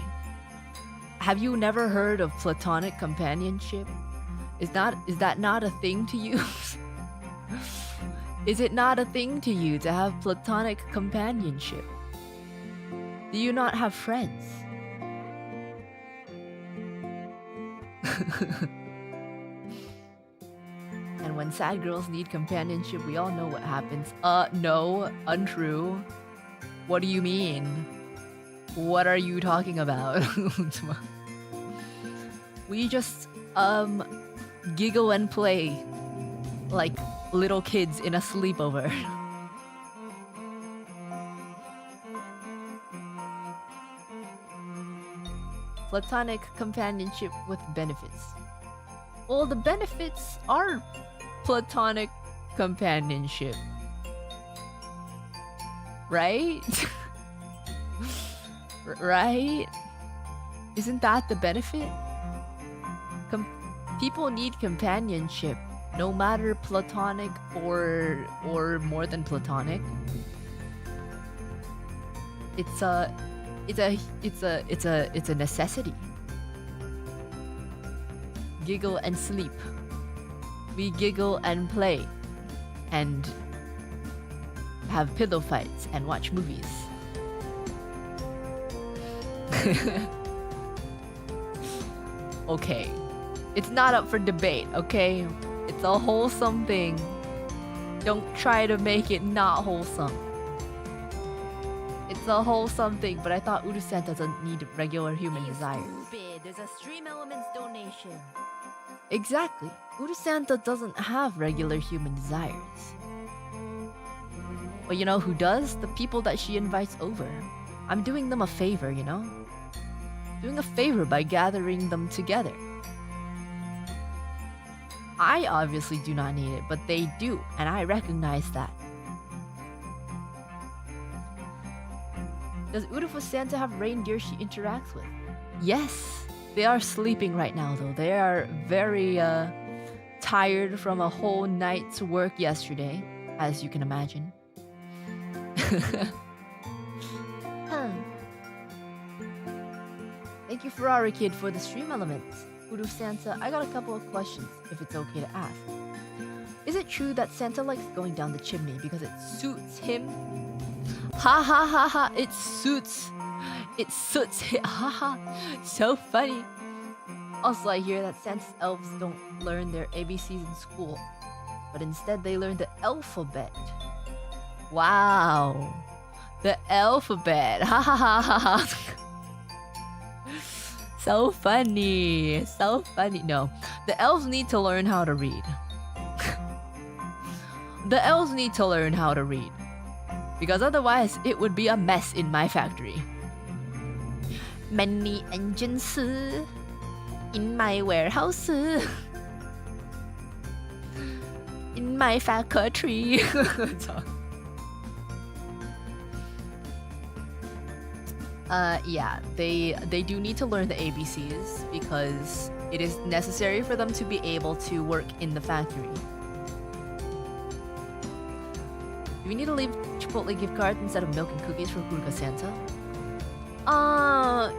Have you never heard of platonic companionship? Is that not a thing to you? Is it not a thing to you to have platonic companionship? Do you not have friends? And when sad girls need companionship, we all know what happens. No, untrue. What do you mean? What are you talking about? We just, giggle and play like little kids in a sleepover. Platonic companionship with benefits. Well, the benefits are platonic companionship. Right? Right? Isn't that the benefit? People need companionship, no matter platonic or more than platonic. It's a necessity. Giggle and sleep. We giggle and play and have pillow fights and watch movies. Okay. It's not up for debate, okay? It's a wholesome thing. Don't try to make it not wholesome. It's a wholesome thing, but I thought UruSanta doesn't need regular human desires. Stupid. There's a Stream Elements donation. Exactly. UruSanta doesn't have regular human desires. But you know who does? The people that she invites over. I'm doing them a favor, you know? Doing a favor by gathering them together. I obviously do not need it, but they do, and I recognize that. Does UruSanta have reindeer she interacts with? Yes. They are sleeping right now, though. They are very tired from a whole night's work yesterday, as you can imagine. Thank you, Ferrari Kid, for the stream elements. UruSanta, I got a couple of questions, if it's okay to ask. Is it true that Santa likes going down the chimney because it suits him? Ha ha ha ha, it suits him. Ha ha, so funny. Also, I hear that Santa's elves don't learn their ABCs in school, but instead they learn the alphabet. Wow, the alphabet. Ha ha ha ha ha. So funny, so funny. No, the elves need to learn how to read. The elves need to learn how to read, because otherwise it would be a mess in my factory. Many engines in my warehouse, in my factory. Yeah, they do need to learn the ABCs because it is necessary for them to be able to work in the factory. Do we need to leave Chipotle gift cards instead of milk and cookies for UruSanta?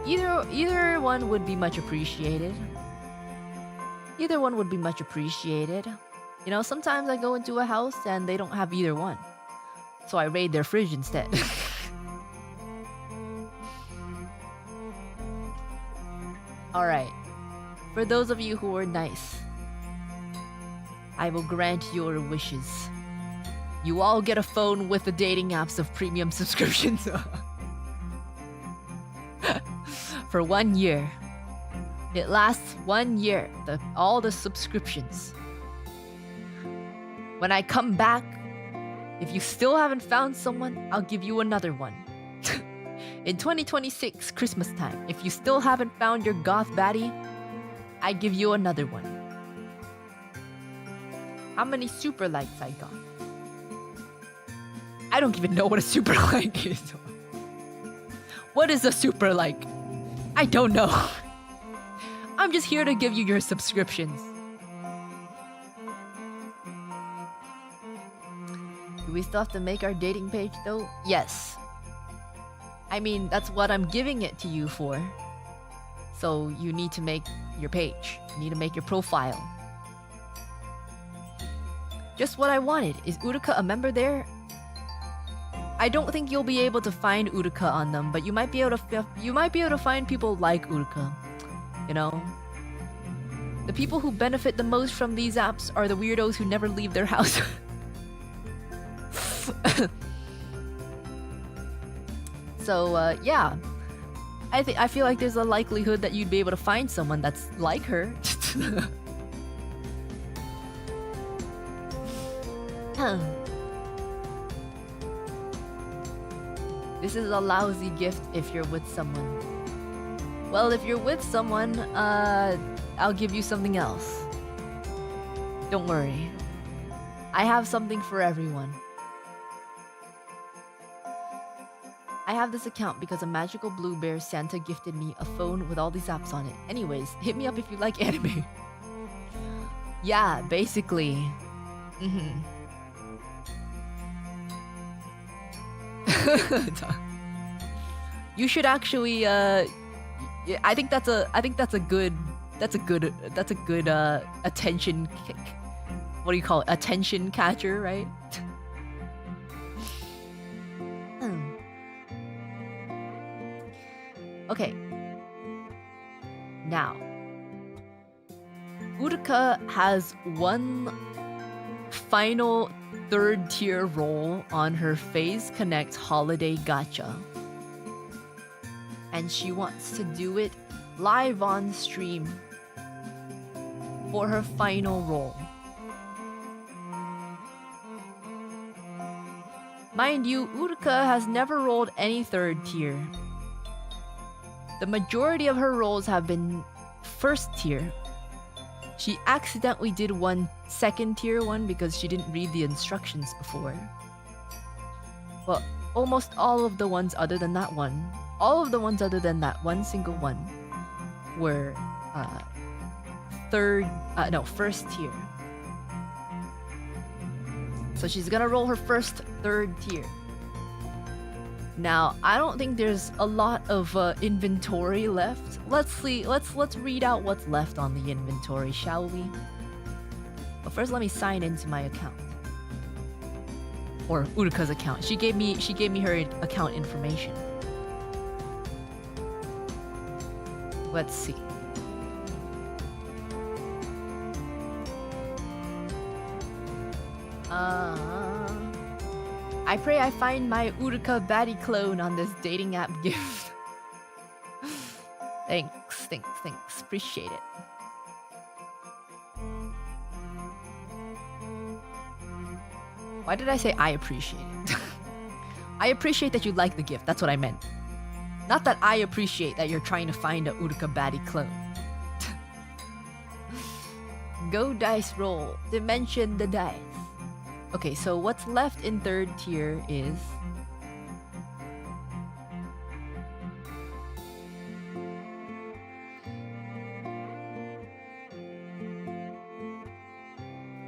Either one would be much appreciated. Either one would be much appreciated. You know, sometimes I go into a house and they don't have either one, so I raid their fridge instead. Alright, for those of you who are nice, I will grant your wishes. You all get a phone with the dating apps of premium subscriptions. For 1 year. It lasts 1 year, all the subscriptions. When I come back, if you still haven't found someone, I'll give you another one. In 2026, Christmas time, if you still haven't found your goth baddie, I give you another one. how many super likes I got. I don't even know what a super like is. What is a super like? I don't know. I'm just here to give you your subscriptions. Do we still have to make our dating page though? Yes. I mean, that's what I'm giving it to you for. So you need to make your page. You need to make your profile. Just what I wanted. Is Uruka a member there? I don't think you'll be able to find Uruka on them, but you might be able to find people like Uruka. You know? The people who benefit the most from these apps are the weirdos who never leave their house. So, yeah. I feel like there's a likelihood that you'd be able to find someone that's like her. This is a lousy gift if you're with someone. Well, if you're with someone, I'll give you something else. Don't worry. I have something for everyone. I have this account because a magical blue bear Santa gifted me a phone with all these apps on it. Anyways, hit me up if you like anime. Yeah, basically. You should actually I think that's a good attention what do you call it? Attention catcher, right? Okay. Now, Uruka has one final third tier role on her Phase Connect holiday gacha. And she wants to do it live on stream for her final role. Mind you, Uruka has never rolled any third tier. The majority of her rolls have been first tier. She accidentally did one second tier one because she didn't read the instructions before. Well, almost all of the ones other than that one, one single one, were first tier. So she's gonna roll her first third tier. Now, I don't think there's a lot of inventory left. Let's see. Let's read out what's left on the inventory, shall we? But first, let me sign into my account, or Uruka's account. She gave me her account information. Let's see. I pray I find my Uruka baddie clone on this dating app gift. Thanks. Appreciate it. Why did I say I appreciate it? I appreciate that you like the gift. That's what I meant. Not that I appreciate that you're trying to find a Uruka baddie clone. Go dice roll. Dimension the dice. Okay, so what's left in third tier is...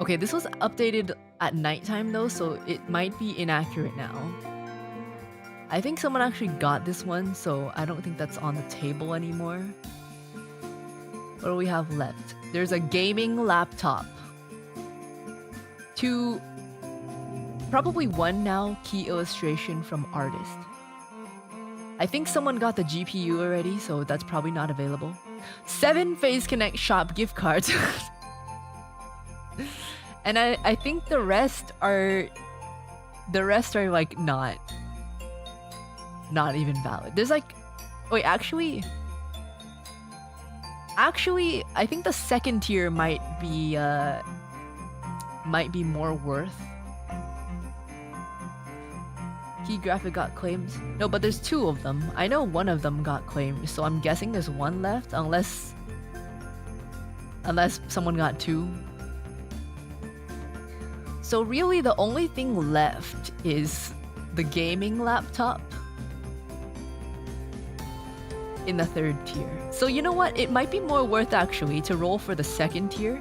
Okay, this was updated at nighttime though, so it might be inaccurate now. I think someone actually got this one, so I don't think that's on the table anymore. What do we have left? There's a gaming laptop. 2... Probably 1 now, key illustration from artist. I think someone got the GPU already, so that's probably not available. 7 Phase Connect shop gift cards. And I think the rest are like not even valid. There's like, wait, actually I think the second tier might be more worth. Key graphic got claimed. No, but there's 2 of them. I know one of them got claimed, so I'm guessing there's 1 left, unless someone got 2. So really the only thing left is the gaming laptop in the 3rd tier. So you know what? It might be more worth actually to roll for the 2nd tier.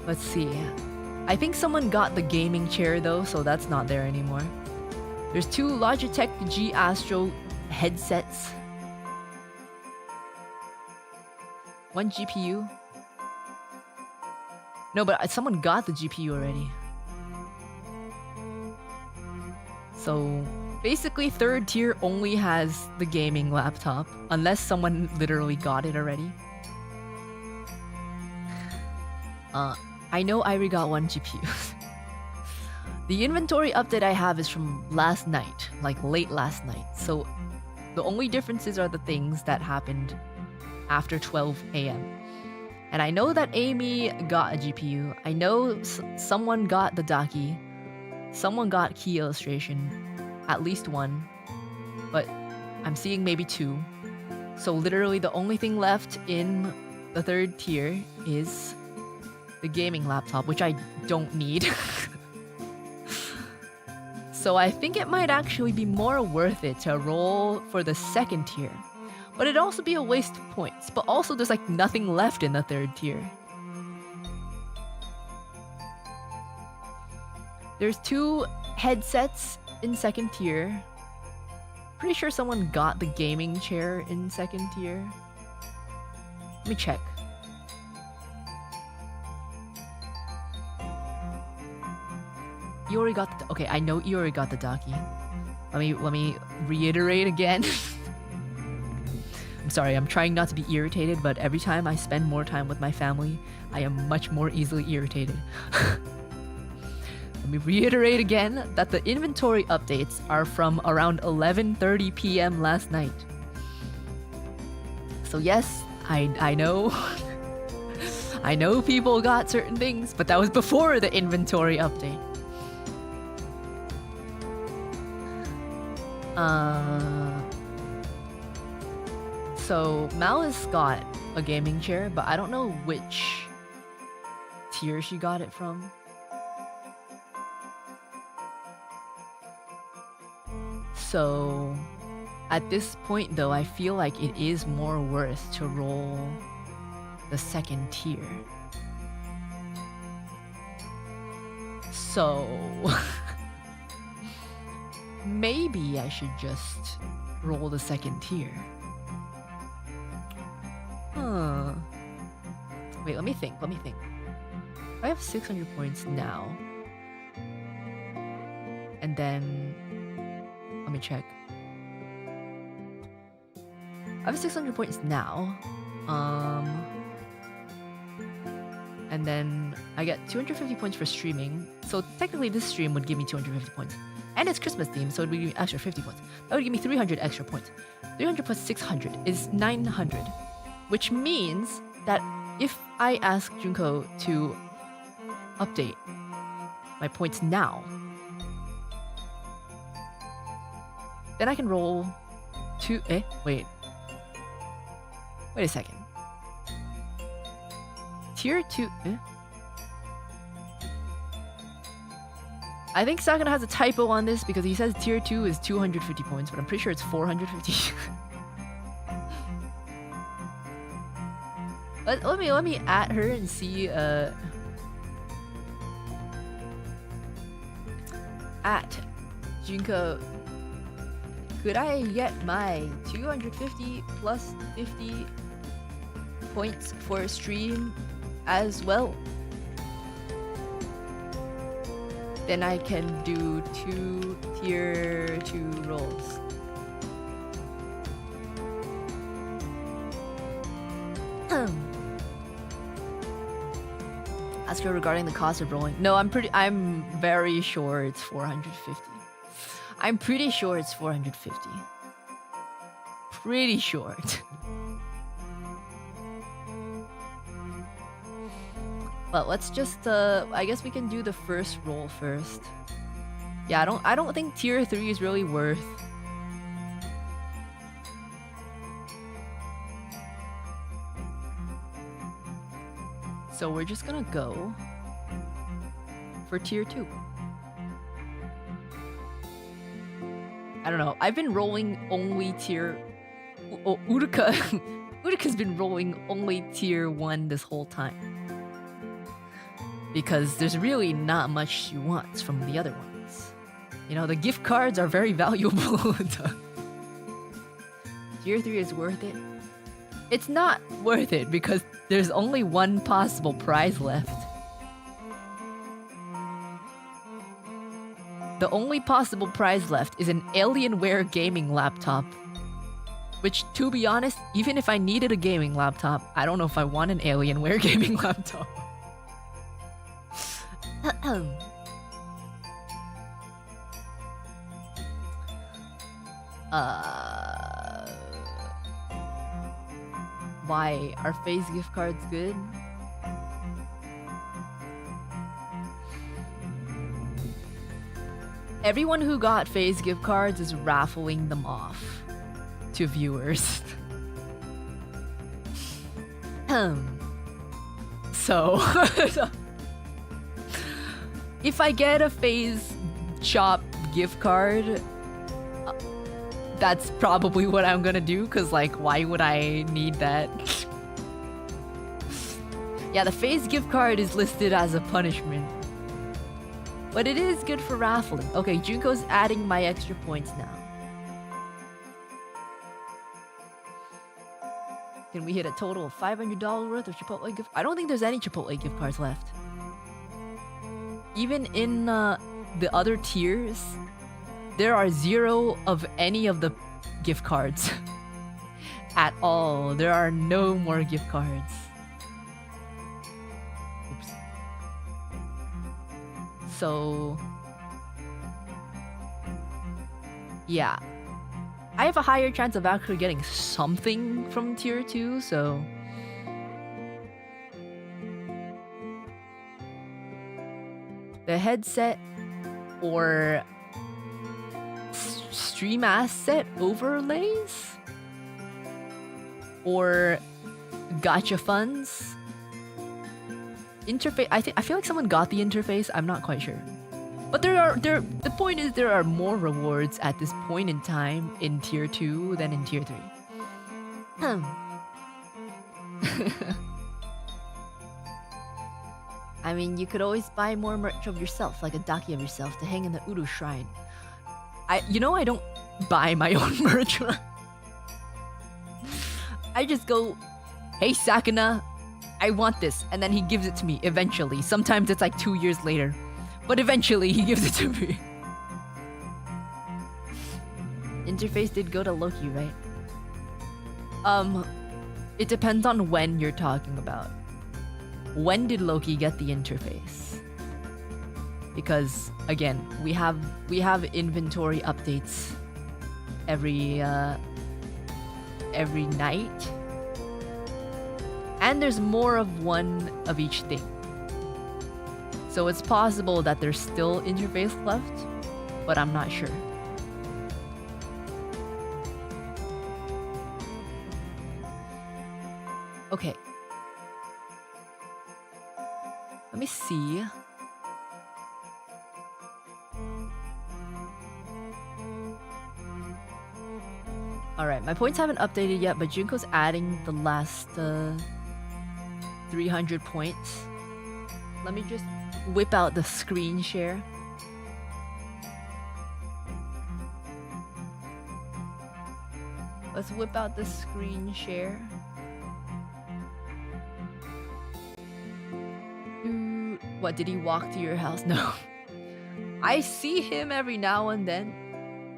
Let's see. I think someone got the gaming chair though, so that's not there anymore. There's 2 Logitech G Astro headsets. 1 GPU. No, but someone got the GPU already. So basically 3rd tier only has the gaming laptop, unless someone literally got it already. I know Irie got 1 GPU. The inventory update I have is from last night, like late last night. So the only differences are the things that happened after 12 a.m. And I know that Amy got a GPU. I know someone got the Daki. Someone got key illustration. At least 1. But I'm seeing maybe 2. So literally the only thing left in the 3rd tier is the gaming laptop, which I don't need. So I think it might actually be more worth it to roll for the 2nd tier. But it'd also be a waste of points. But also there's like nothing left in the 3rd tier. There's 2 headsets in 2nd tier. Pretty sure someone got the gaming chair in 2nd tier. Let me check. Iori got the... Okay, I know Iori got the Daki. Let me reiterate again. I'm sorry, I'm trying not to be irritated, but every time I spend more time with my family, I am much more easily irritated. Let me reiterate again that the inventory updates are from around 11:30 p.m. last night. So yes, I know. I know people got certain things, but that was before the inventory update. So Malice got a gaming chair, but I don't know which tier she got it from. So at this point though, I feel like it is more worth to roll the 2nd tier. So maybe I should just roll the 2nd tier. Wait, let me think. I have 600 points now. And then... Let me check. I have 600 points now. And then I get 250 points for streaming. So technically this stream would give me 250 points. And it's Christmas themed, so it would give me extra 50 points. That would give me 300 extra points. 300 plus 600 is 900. Which means that if I ask Junko to update my points now, then I can roll 2... Wait a second. Tier 2... I think Sakana has a typo on this because he says tier 2 is 250 points, but I'm pretty sure it's 450. Let me at her and see at Junko. Could I get my 250 plus 50 points for a stream as well? Then I can do 2 tier 2 rolls. Ask her regarding the cost of rolling. No, I'm very sure it's 450. I'm pretty sure it's 450. Pretty sure. But let's just I guess we can do the first roll first. Yeah, I don't think tier 3 is really worth. So we're just gonna go for tier 2. I don't know. I've been rolling only tier... Oh, Uruka... Uruka's been rolling only tier 1 this whole time. Because there's really not much she wants from the other ones. You know, the gift cards are very valuable. Tier 3 is worth it. It's not worth it because there's only one possible prize left. The only possible prize left is an Alienware gaming laptop. Which, to be honest, even if I needed a gaming laptop, I don't know if I want an Alienware gaming laptop. Why are phase gift cards good? Everyone who got phase gift cards is raffling them off to viewers. So if I get a phase shop gift card, that's probably what I'm gonna do, because like, why would I need that? Yeah, the phase gift card is listed as a punishment. But it is good for raffling. Okay, Junko's adding my extra points now. Can we hit a total of $500 worth of Chipotle gift? I don't think there's any Chipotle gift cards left. Even in the other tiers, there are 0 of any of the gift cards. At all. There are no more gift cards. Oops. So... yeah. I have a higher chance of actually getting something from tier 2, so... the headset or stream asset overlays or gacha funds interface. I feel like someone got the interface. I'm not quite sure, but the point is there are more rewards at this point in time in tier 2 than in tier 3. I mean, you could always buy more merch of yourself, like a daki of yourself, to hang in the Uru shrine. I don't buy my own merch. I just go, hey Sakuna, I want this, and then he gives it to me eventually. Sometimes it's like 2 years later, but eventually he gives it to me. Interface did go to Loki, right? It depends on when you're talking about. When did Loki get the interface? Because again, we have inventory updates every night, and there's more of one of each thing. So it's possible that there's still interface left, but I'm not sure. Okay. Let me see. Alright, my points haven't updated yet, but Junko's adding the last 300 points. Let me just whip out the screen share. Let's whip out the screen share. What, did he walk to your house? No. I see him every now and then.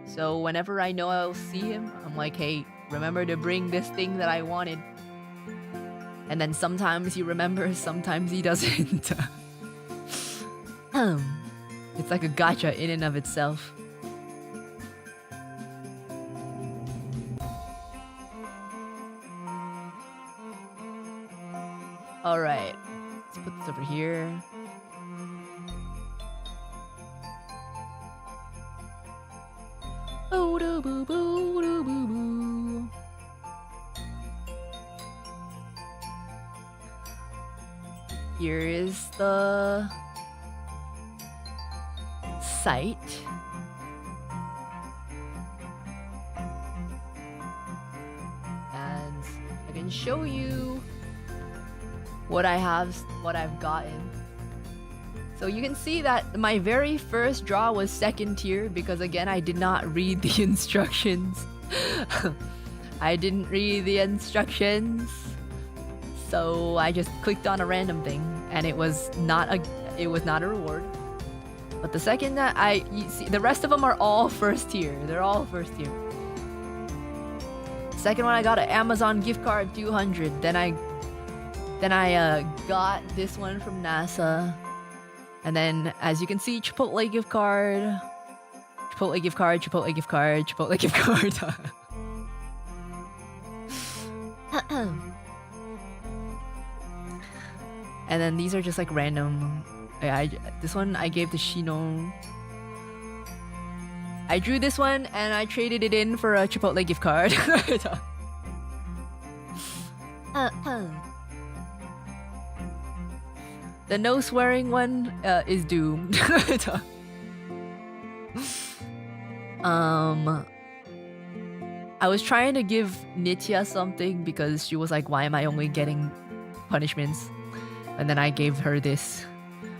So whenever I know I'll see him, I'm like, hey, remember to bring this thing that I wanted. And then sometimes he remembers, sometimes he doesn't. It's like a gacha in and of itself. Alright, let's put this over here. Here is the site. And I can show you what I've gotten. So you can see that my very first draw was second tier because again I did not read the instructions. I didn't read the instructions. So I just clicked on a random thing and it was not a reward. But the second that you see, the rest of them are all first tier. They're all first tier. Second one I got an Amazon gift card 200. Then I got this one from NASA. And then as you can see, Chipotle gift card. Chipotle gift card, Chipotle gift card, Chipotle gift card. And then these are just like random. This one I gave to Shino. I drew this one and I traded it in for a Chipotle gift card. The no swearing one is doomed. I was trying to give Nitya something because she was like, why am I only getting punishments? And then I gave her this.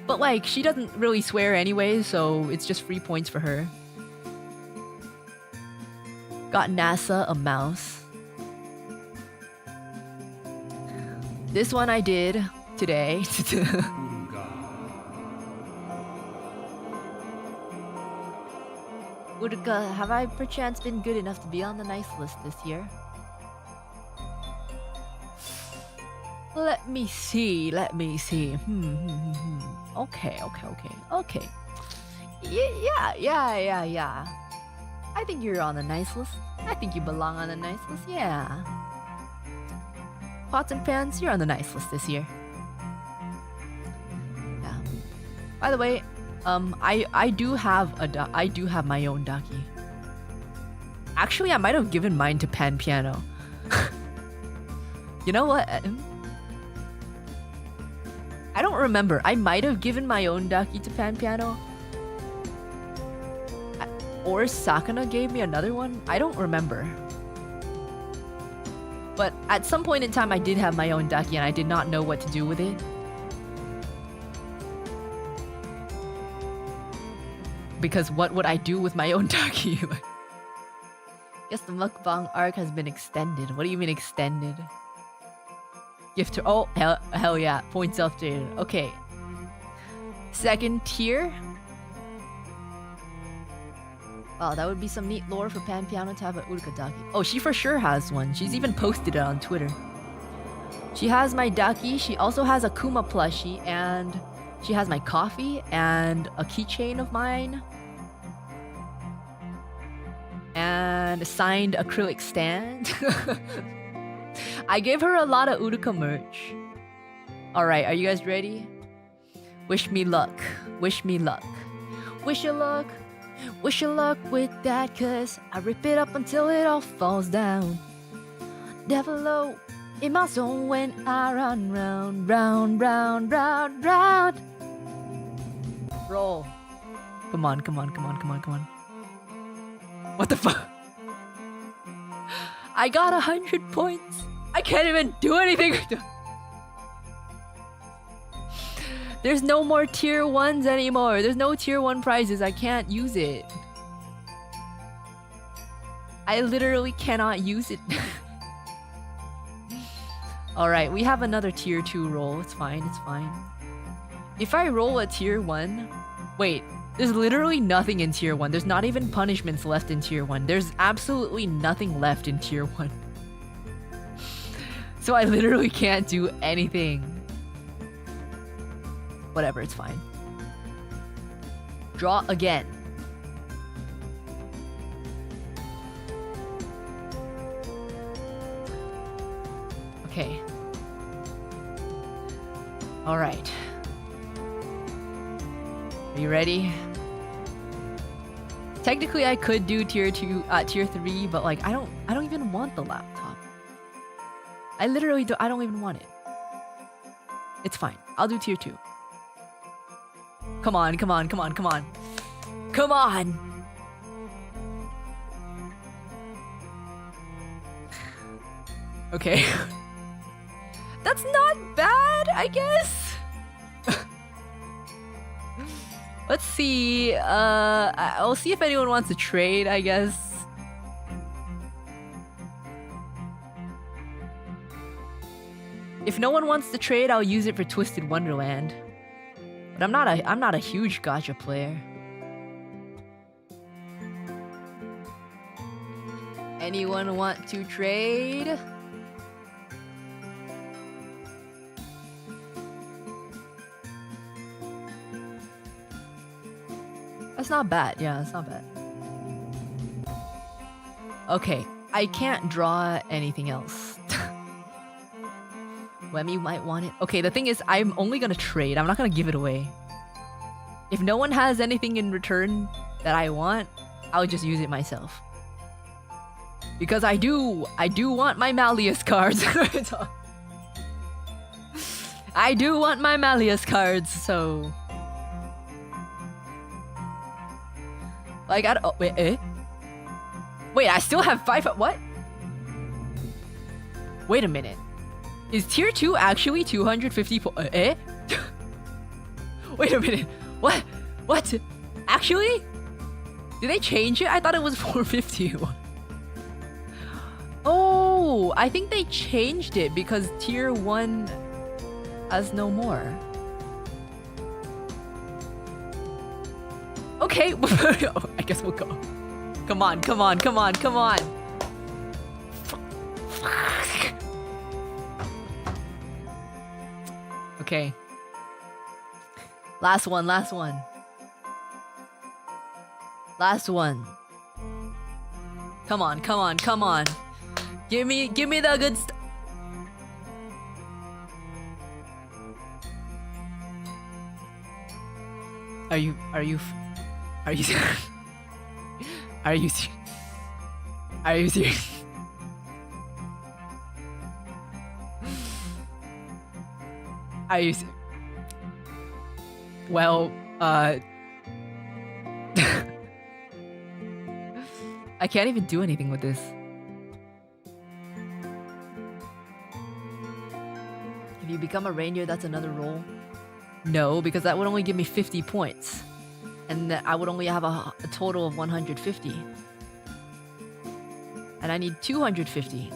But like, she doesn't really swear anyway, so it's just free points for her. Got NASA a mouse. This one I did today. Uruka, have I perchance been good enough to be on the nice list this year? Let me see. Okay. Yeah. I think you're on the nice list. I think you belong on the nice list, yeah. Pots and pans, you're on the nice list this year. Yeah. By the way, I do have my own daki. Actually, I might have given mine to Pan Piano. You know what? I don't remember. I might have given my own daki to Pan Piano. Or Sakana gave me another one. I don't remember. But at some point in time, I did have my own daki and I did not know what to do with it. Because what would I do with my own daki? Guess the mukbang arc has been extended. What do you mean extended? Gift to oh hell yeah, point self-dated. Okay. Second tier. Oh, that would be some neat lore for Pan Piano to have an Uruka daki. Oh, she for sure has one. She's even posted it on Twitter. She has my daki. She also has a Kuma plushie, and she has my coffee and a keychain of mine. And a signed acrylic stand. I gave her a lot of Uruka merch. Alright, are you guys ready? Wish me luck. Wish me luck. Wish you luck. Wish you luck with that, cause I rip it up until it all falls down. Devil low in my zone when I run round, round, round, round, round. Roll. Come on. What the fuck? I got 100 points. I can't even do anything. There's no more tier 1s anymore. There's no tier 1 prizes. I can't use it. I literally cannot use it. Alright, we have another tier 2 roll. It's fine. If I roll a tier 1... Wait, there's literally nothing in tier 1. There's not even punishments left in tier 1. There's absolutely nothing left in tier 1. So I literally can't do anything. Whatever, it's fine. Draw again. Okay. Alright. Are you ready? Technically I could do tier 3, but like I don't even want the laptop. I don't even want it. It's fine. I'll do tier 2. Come on, come on, come on, come on. Come on! Okay. That's not bad, I guess. Let's see. I'll see if anyone wants to trade, I guess. If no one wants to trade, I'll use it for Twisted Wonderland. But I'm not a huge gacha player. Anyone want to trade? That's not bad. Yeah, that's not bad. Okay, I can't draw anything else. Wemmy might want it. Okay, the thing is, I'm only gonna trade. I'm not gonna give it away. If no one has anything in return that I want, I'll just use it myself. Because I do want my Malleus cards. I do want my Malleus cards, so... Like, I don't... Oh, wait, eh? Wait, I still have 5... What? Wait a minute. Is tier 2 actually 250 eh? Wait a minute. What? What? Actually? Did they change it? I thought it was 450. Oh, I think they changed it because tier 1 has no more. Okay, I guess we'll go. Come on, come on, come on, come on. Okay. Last one, last one. Last one. Come on, come on, come on. Give me the good stuff. Are you serious? Are you serious? Are you serious? Are you serious? Well, I can't even do anything with this. If you become a reindeer, that's another roll. No, because that would only give me 50 points. And I would only have a total of 150. And I need 250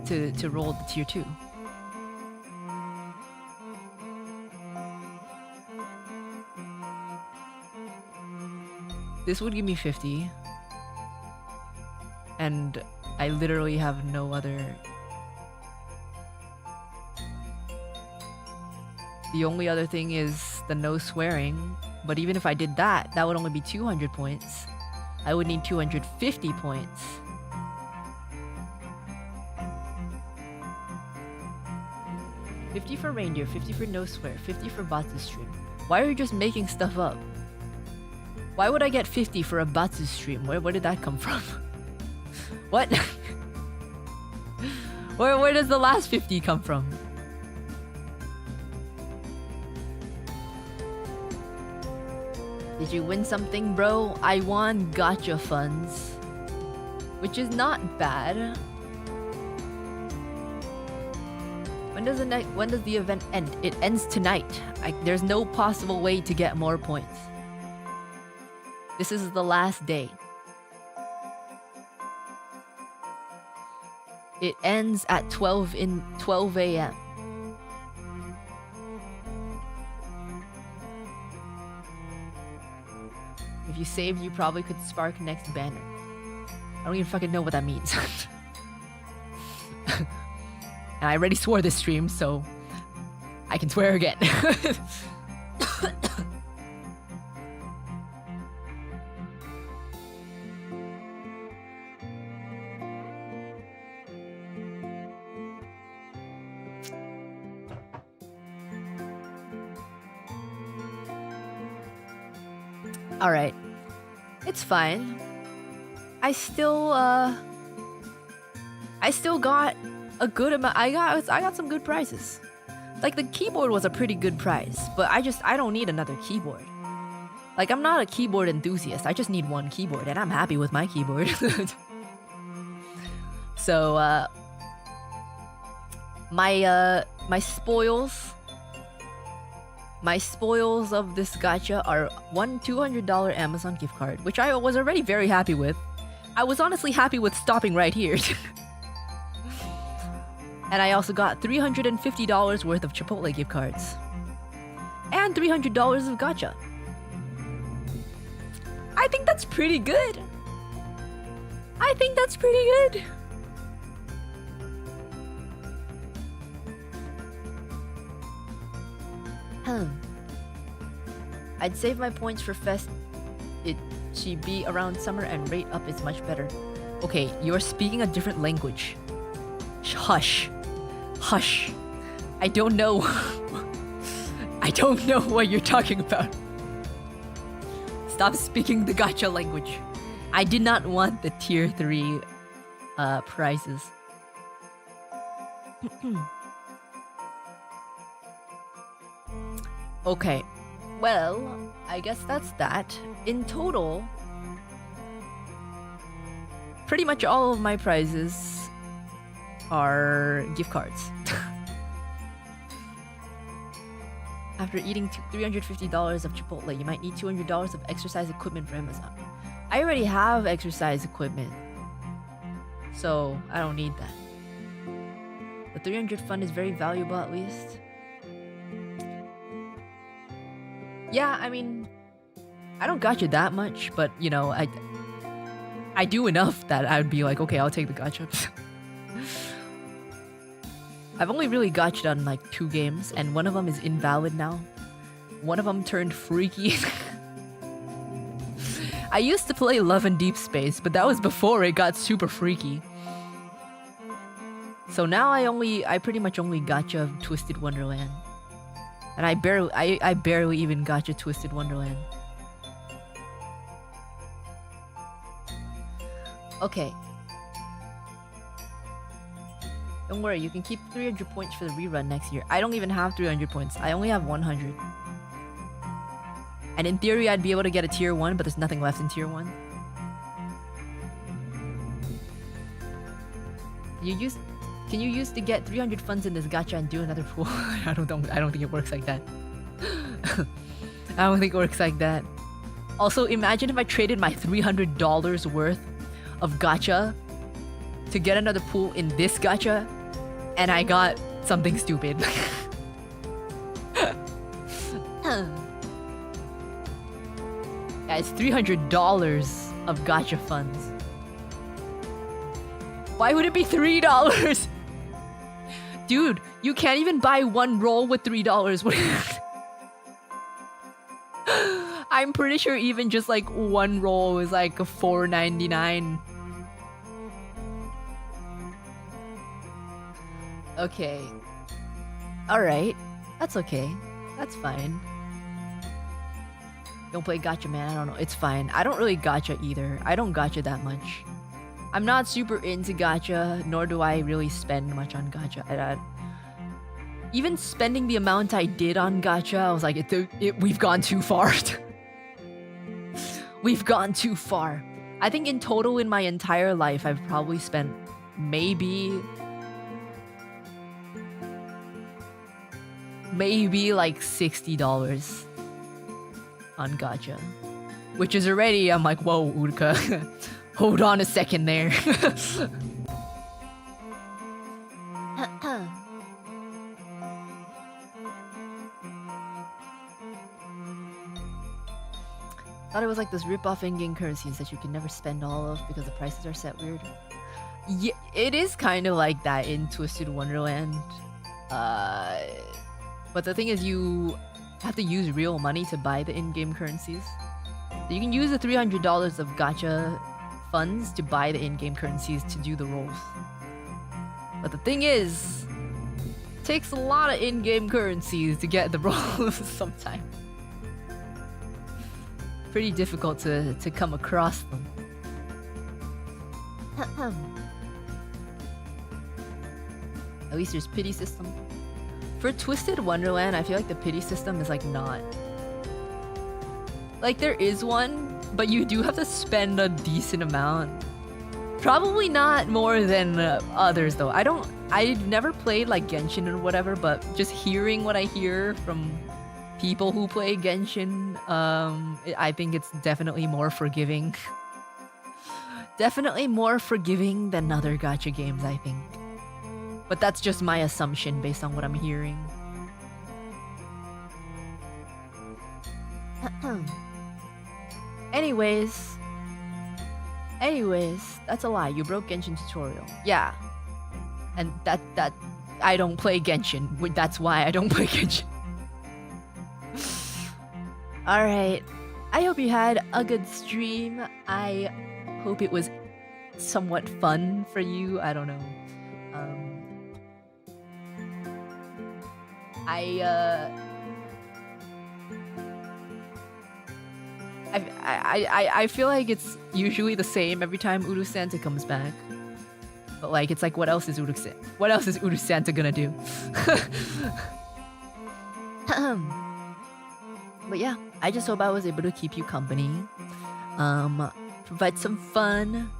to roll the tier 2. This would give me 50. And I literally have no other... The only other thing is the no swearing. But even if I did that, that would only be 200 points. I would need 250 points. $50 for reindeer, 50 for no swear, 50 for Batsu stream. Why are you just making stuff up? Why would I get 50 for a Batsu stream? Where did that come from? What? Where does the last 50 come from? Did you win something, bro? I won gacha funds, which is not bad. When does the event end? It ends tonight. There's no possible way to get more points. This is the last day. It ends at 12 a.m. If you saved, you probably could spark next banner. I don't even fucking know what that means. And I already swore this stream, so I can swear again. Alright. It's fine. I still got a good amount. I got some good prizes. Like, the keyboard was a pretty good price, but I don't need another keyboard. Like, I'm not a keyboard enthusiast. I just need one keyboard, and I'm happy with my keyboard. So, my spoils of this gacha are one $200 Amazon gift card, which I was already very happy with. I was honestly happy with stopping right here. And I also got $350 worth of Chipotle gift cards. And $300 of gacha. I think that's pretty good. I think that's pretty good. I'd save my points for fest. It should be around summer and rate up is much better. Okay, you're speaking a different language. Hush. Hush. I don't know. I don't know what you're talking about. Stop speaking the gacha language. I did not want the tier 3 prizes. Okay, well, I guess that's that. In total, pretty much all of my prizes are gift cards. After eating $350 of Chipotle, you might need $200 of exercise equipment for Amazon. I already have exercise equipment, so I don't need that. The 300 fund is very valuable, at least. Yeah, I mean, I don't gacha that much, but you know, I do enough that I would be like, okay, I'll take the gacha. I've only really gotcha'd on like 2 games, and one of them is invalid now. One of them turned freaky. I used to play Love and Deep Space, but that was before it got super freaky. So now I pretty much only gacha Twisted Wonderland. And I barely even gacha Twisted Wonderland. Okay. Don't worry, you can keep 300 points for the rerun next year. I don't even have 300 points. I only have 100. And in theory, I'd be able to get a tier 1, but there's nothing left in tier 1. Can you use to get 300 funds in this gacha and do another pool? I don't think it works like that. I don't think it works like that. Also, imagine if I traded my $300 worth of gacha to get another pool in this gacha, and I got something stupid. Yeah, it's $300 of gacha funds. Why would it be $3? Dude, you can't even buy one roll with $3. I'm pretty sure even just like one roll is like $4.99. Okay. Alright. That's okay. That's fine. Don't play gacha, man. I don't know. It's fine. I don't really gacha either. I don't gacha that much. I'm not super into gacha, nor do I really spend much on gacha. Even spending the amount I did on gacha, I was like, we've gone too far. We've gone too far. I think in total in my entire life, I've probably spent maybe like $60 on gacha. Which is already, I'm like, whoa, Uruka. Hold on a second there. Thought it was like this rip-off in-game currencies that you can never spend all of because the prices are set weird. Yeah, it is kind of like that in Twisted Wonderland. But the thing is, you have to use real money to buy the in-game currencies. So you can use the $300 of gacha funds to buy the in-game currencies to do the rolls. But the thing is, it takes a lot of in-game currencies to get the rolls sometimes. Pretty difficult to come across them. At least there's pity system. For Twisted Wonderland, I feel like the pity system is like not. Like there is one, but you do have to spend a decent amount. Probably not more than others though. I've never played like Genshin or whatever, but just hearing what I hear from people who play Genshin, I think it's definitely more forgiving. Definitely more forgiving than other gacha games, I think. But that's just my assumption based on what I'm hearing. Anyways, that's a lie. You broke Genshin tutorial. Yeah. And that I don't play Genshin. That's why I don't play Genshin. Alright. I hope you had a good stream. I hope it was somewhat fun for you. I don't know. I feel like it's usually the same every time UruSanta comes back. But like, it's like, what else is UruSanta gonna do? But yeah, I just hope I was able to keep you company, provide some fun,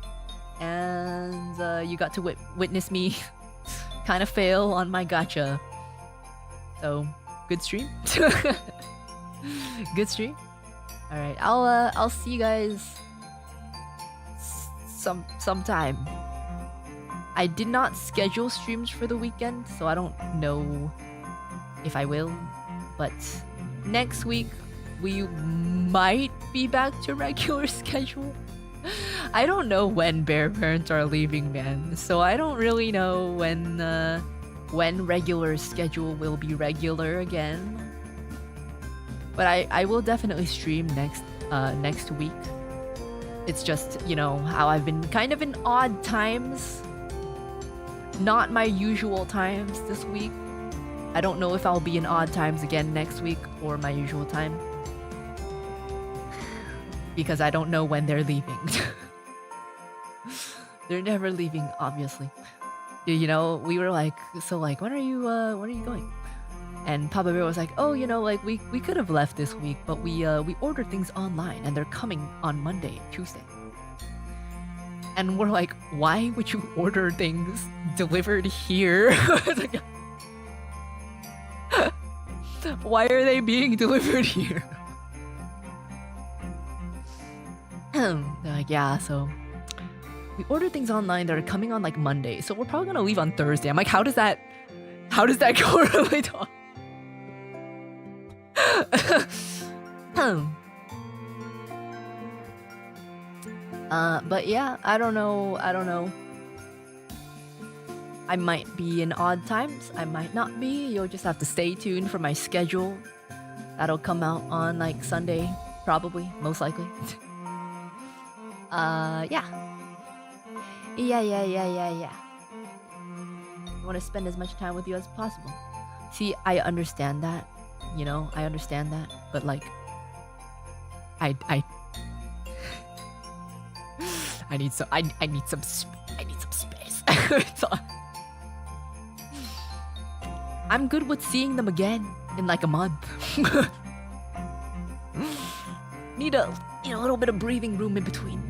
and you got to witness me kind of fail on my gacha. So, good stream. Good stream. All right, I'll see you guys sometime. I did not schedule streams for the weekend, so I don't know if I will. But next week we might be back to regular schedule. I don't know when Bear Parents are leaving, man. So I don't really know when regular schedule will be regular again. But I will definitely stream next week. It's just, you know, how I've been kind of in odd times. Not my usual times this week. I don't know if I'll be in odd times again next week or my usual time. Because I don't know when they're leaving. They're never leaving, obviously. You know, we were like, so like, when are you going? And Papa Bear was like, oh, you know, like we could have left this week, but we ordered things online and they're coming on Monday and Tuesday. And we're like, why would you order things delivered here? Why are they being delivered here? They're like, yeah, so we ordered things online that are coming on like Monday, so we're probably gonna leave on Thursday. I'm like, how does that correlate? But yeah, I don't know. I might be in odd times, I might not be. You'll just have to stay tuned for my schedule. That'll come out on like Sunday, probably, most likely. Yeah. I want to spend as much time with you as possible. See, I understand that, you know, I understand that, but like, I need some space. So, I'm good with seeing them again in like a month. Need a little bit of breathing room in between.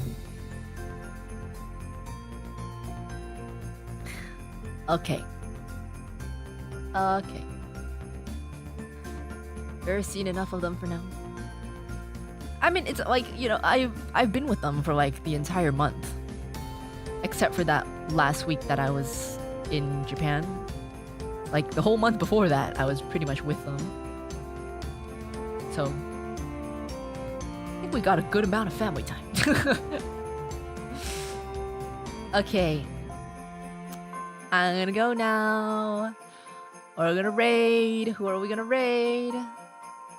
Okay. Ever seen enough of them for now? I mean, it's like, you know, I've been with them for like the entire month. Except for that last week that I was in Japan. Like the whole month before that, I was pretty much with them. So, I think we got a good amount of family time. Okay. I'm gonna go now. We're gonna raid. Who are we gonna raid?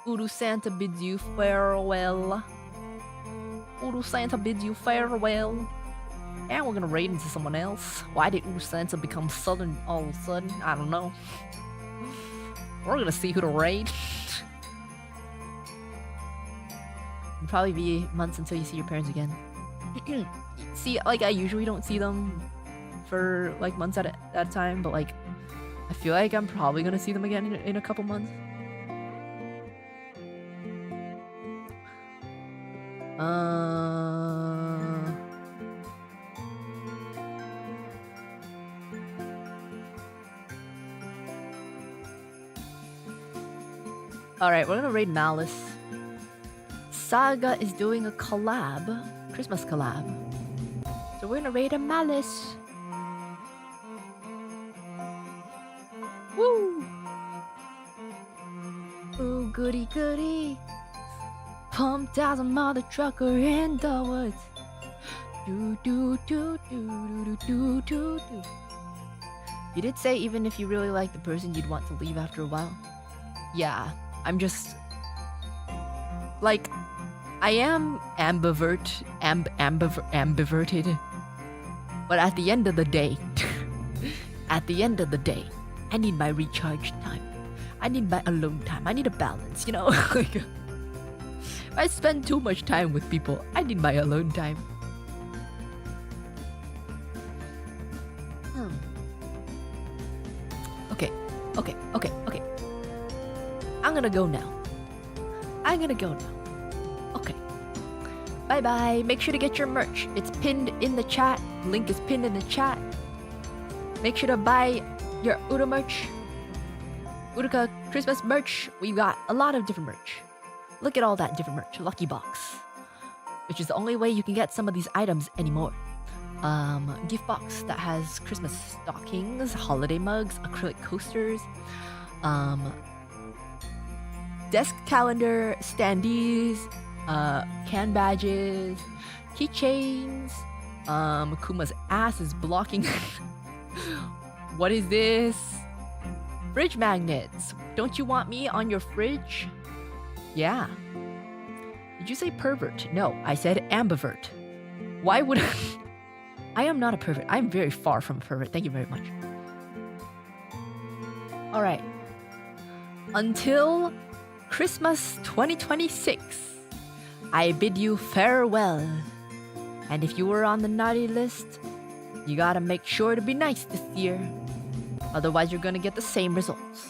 UruSanta bids you farewell. UruSanta bids you farewell. And we're gonna raid into someone else. Why did UruSanta become southern all of a sudden? I don't know. We're gonna see who to raid. It'll probably be months until you see your parents again. See, like I usually don't see them for like months at a time, but like I feel like I'm probably gonna see them again in a couple months. Alright, we're gonna raid Malice. Saga is doing a collab, Christmas collab. So we're gonna raid a Malice. Woo! Ooh, goody goody. Pumped as a mother trucker in the woods. Do do do do do do do do. You did say even if you really like the person, you'd want to leave after a while. Yeah, I'm just like I am ambiverted. But at the end of the day, I need my recharge time. I need my alone time. I need a balance, you know? Like, if I spend too much time with people, I need my alone time. Okay. I'm gonna go now. Okay. Bye-bye. Make sure to get your merch. It's pinned in the chat. Link is pinned in the chat. Make sure to buy your Uruka Christmas merch. We've got a lot of different merch. Look at all that different merch. Lucky box. Which is the only way you can get some of these items anymore. Gift box that has Christmas stockings, holiday mugs, acrylic coasters, desk calendar, standees, can badges, keychains. Kuma's ass is blocking. What is this? Fridge magnets. Don't you want me on your fridge? Yeah. Did you say pervert? No, I said ambivert. Why would I? I am not a pervert. I'm very far from a pervert. Thank you very much. All right. Until Christmas 2026, I bid you farewell. And if you were on the naughty list, you gotta make sure to be nice this year. Otherwise, you're gonna get the same results.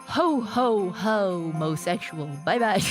Ho, ho, ho, homosexual. Bye-bye.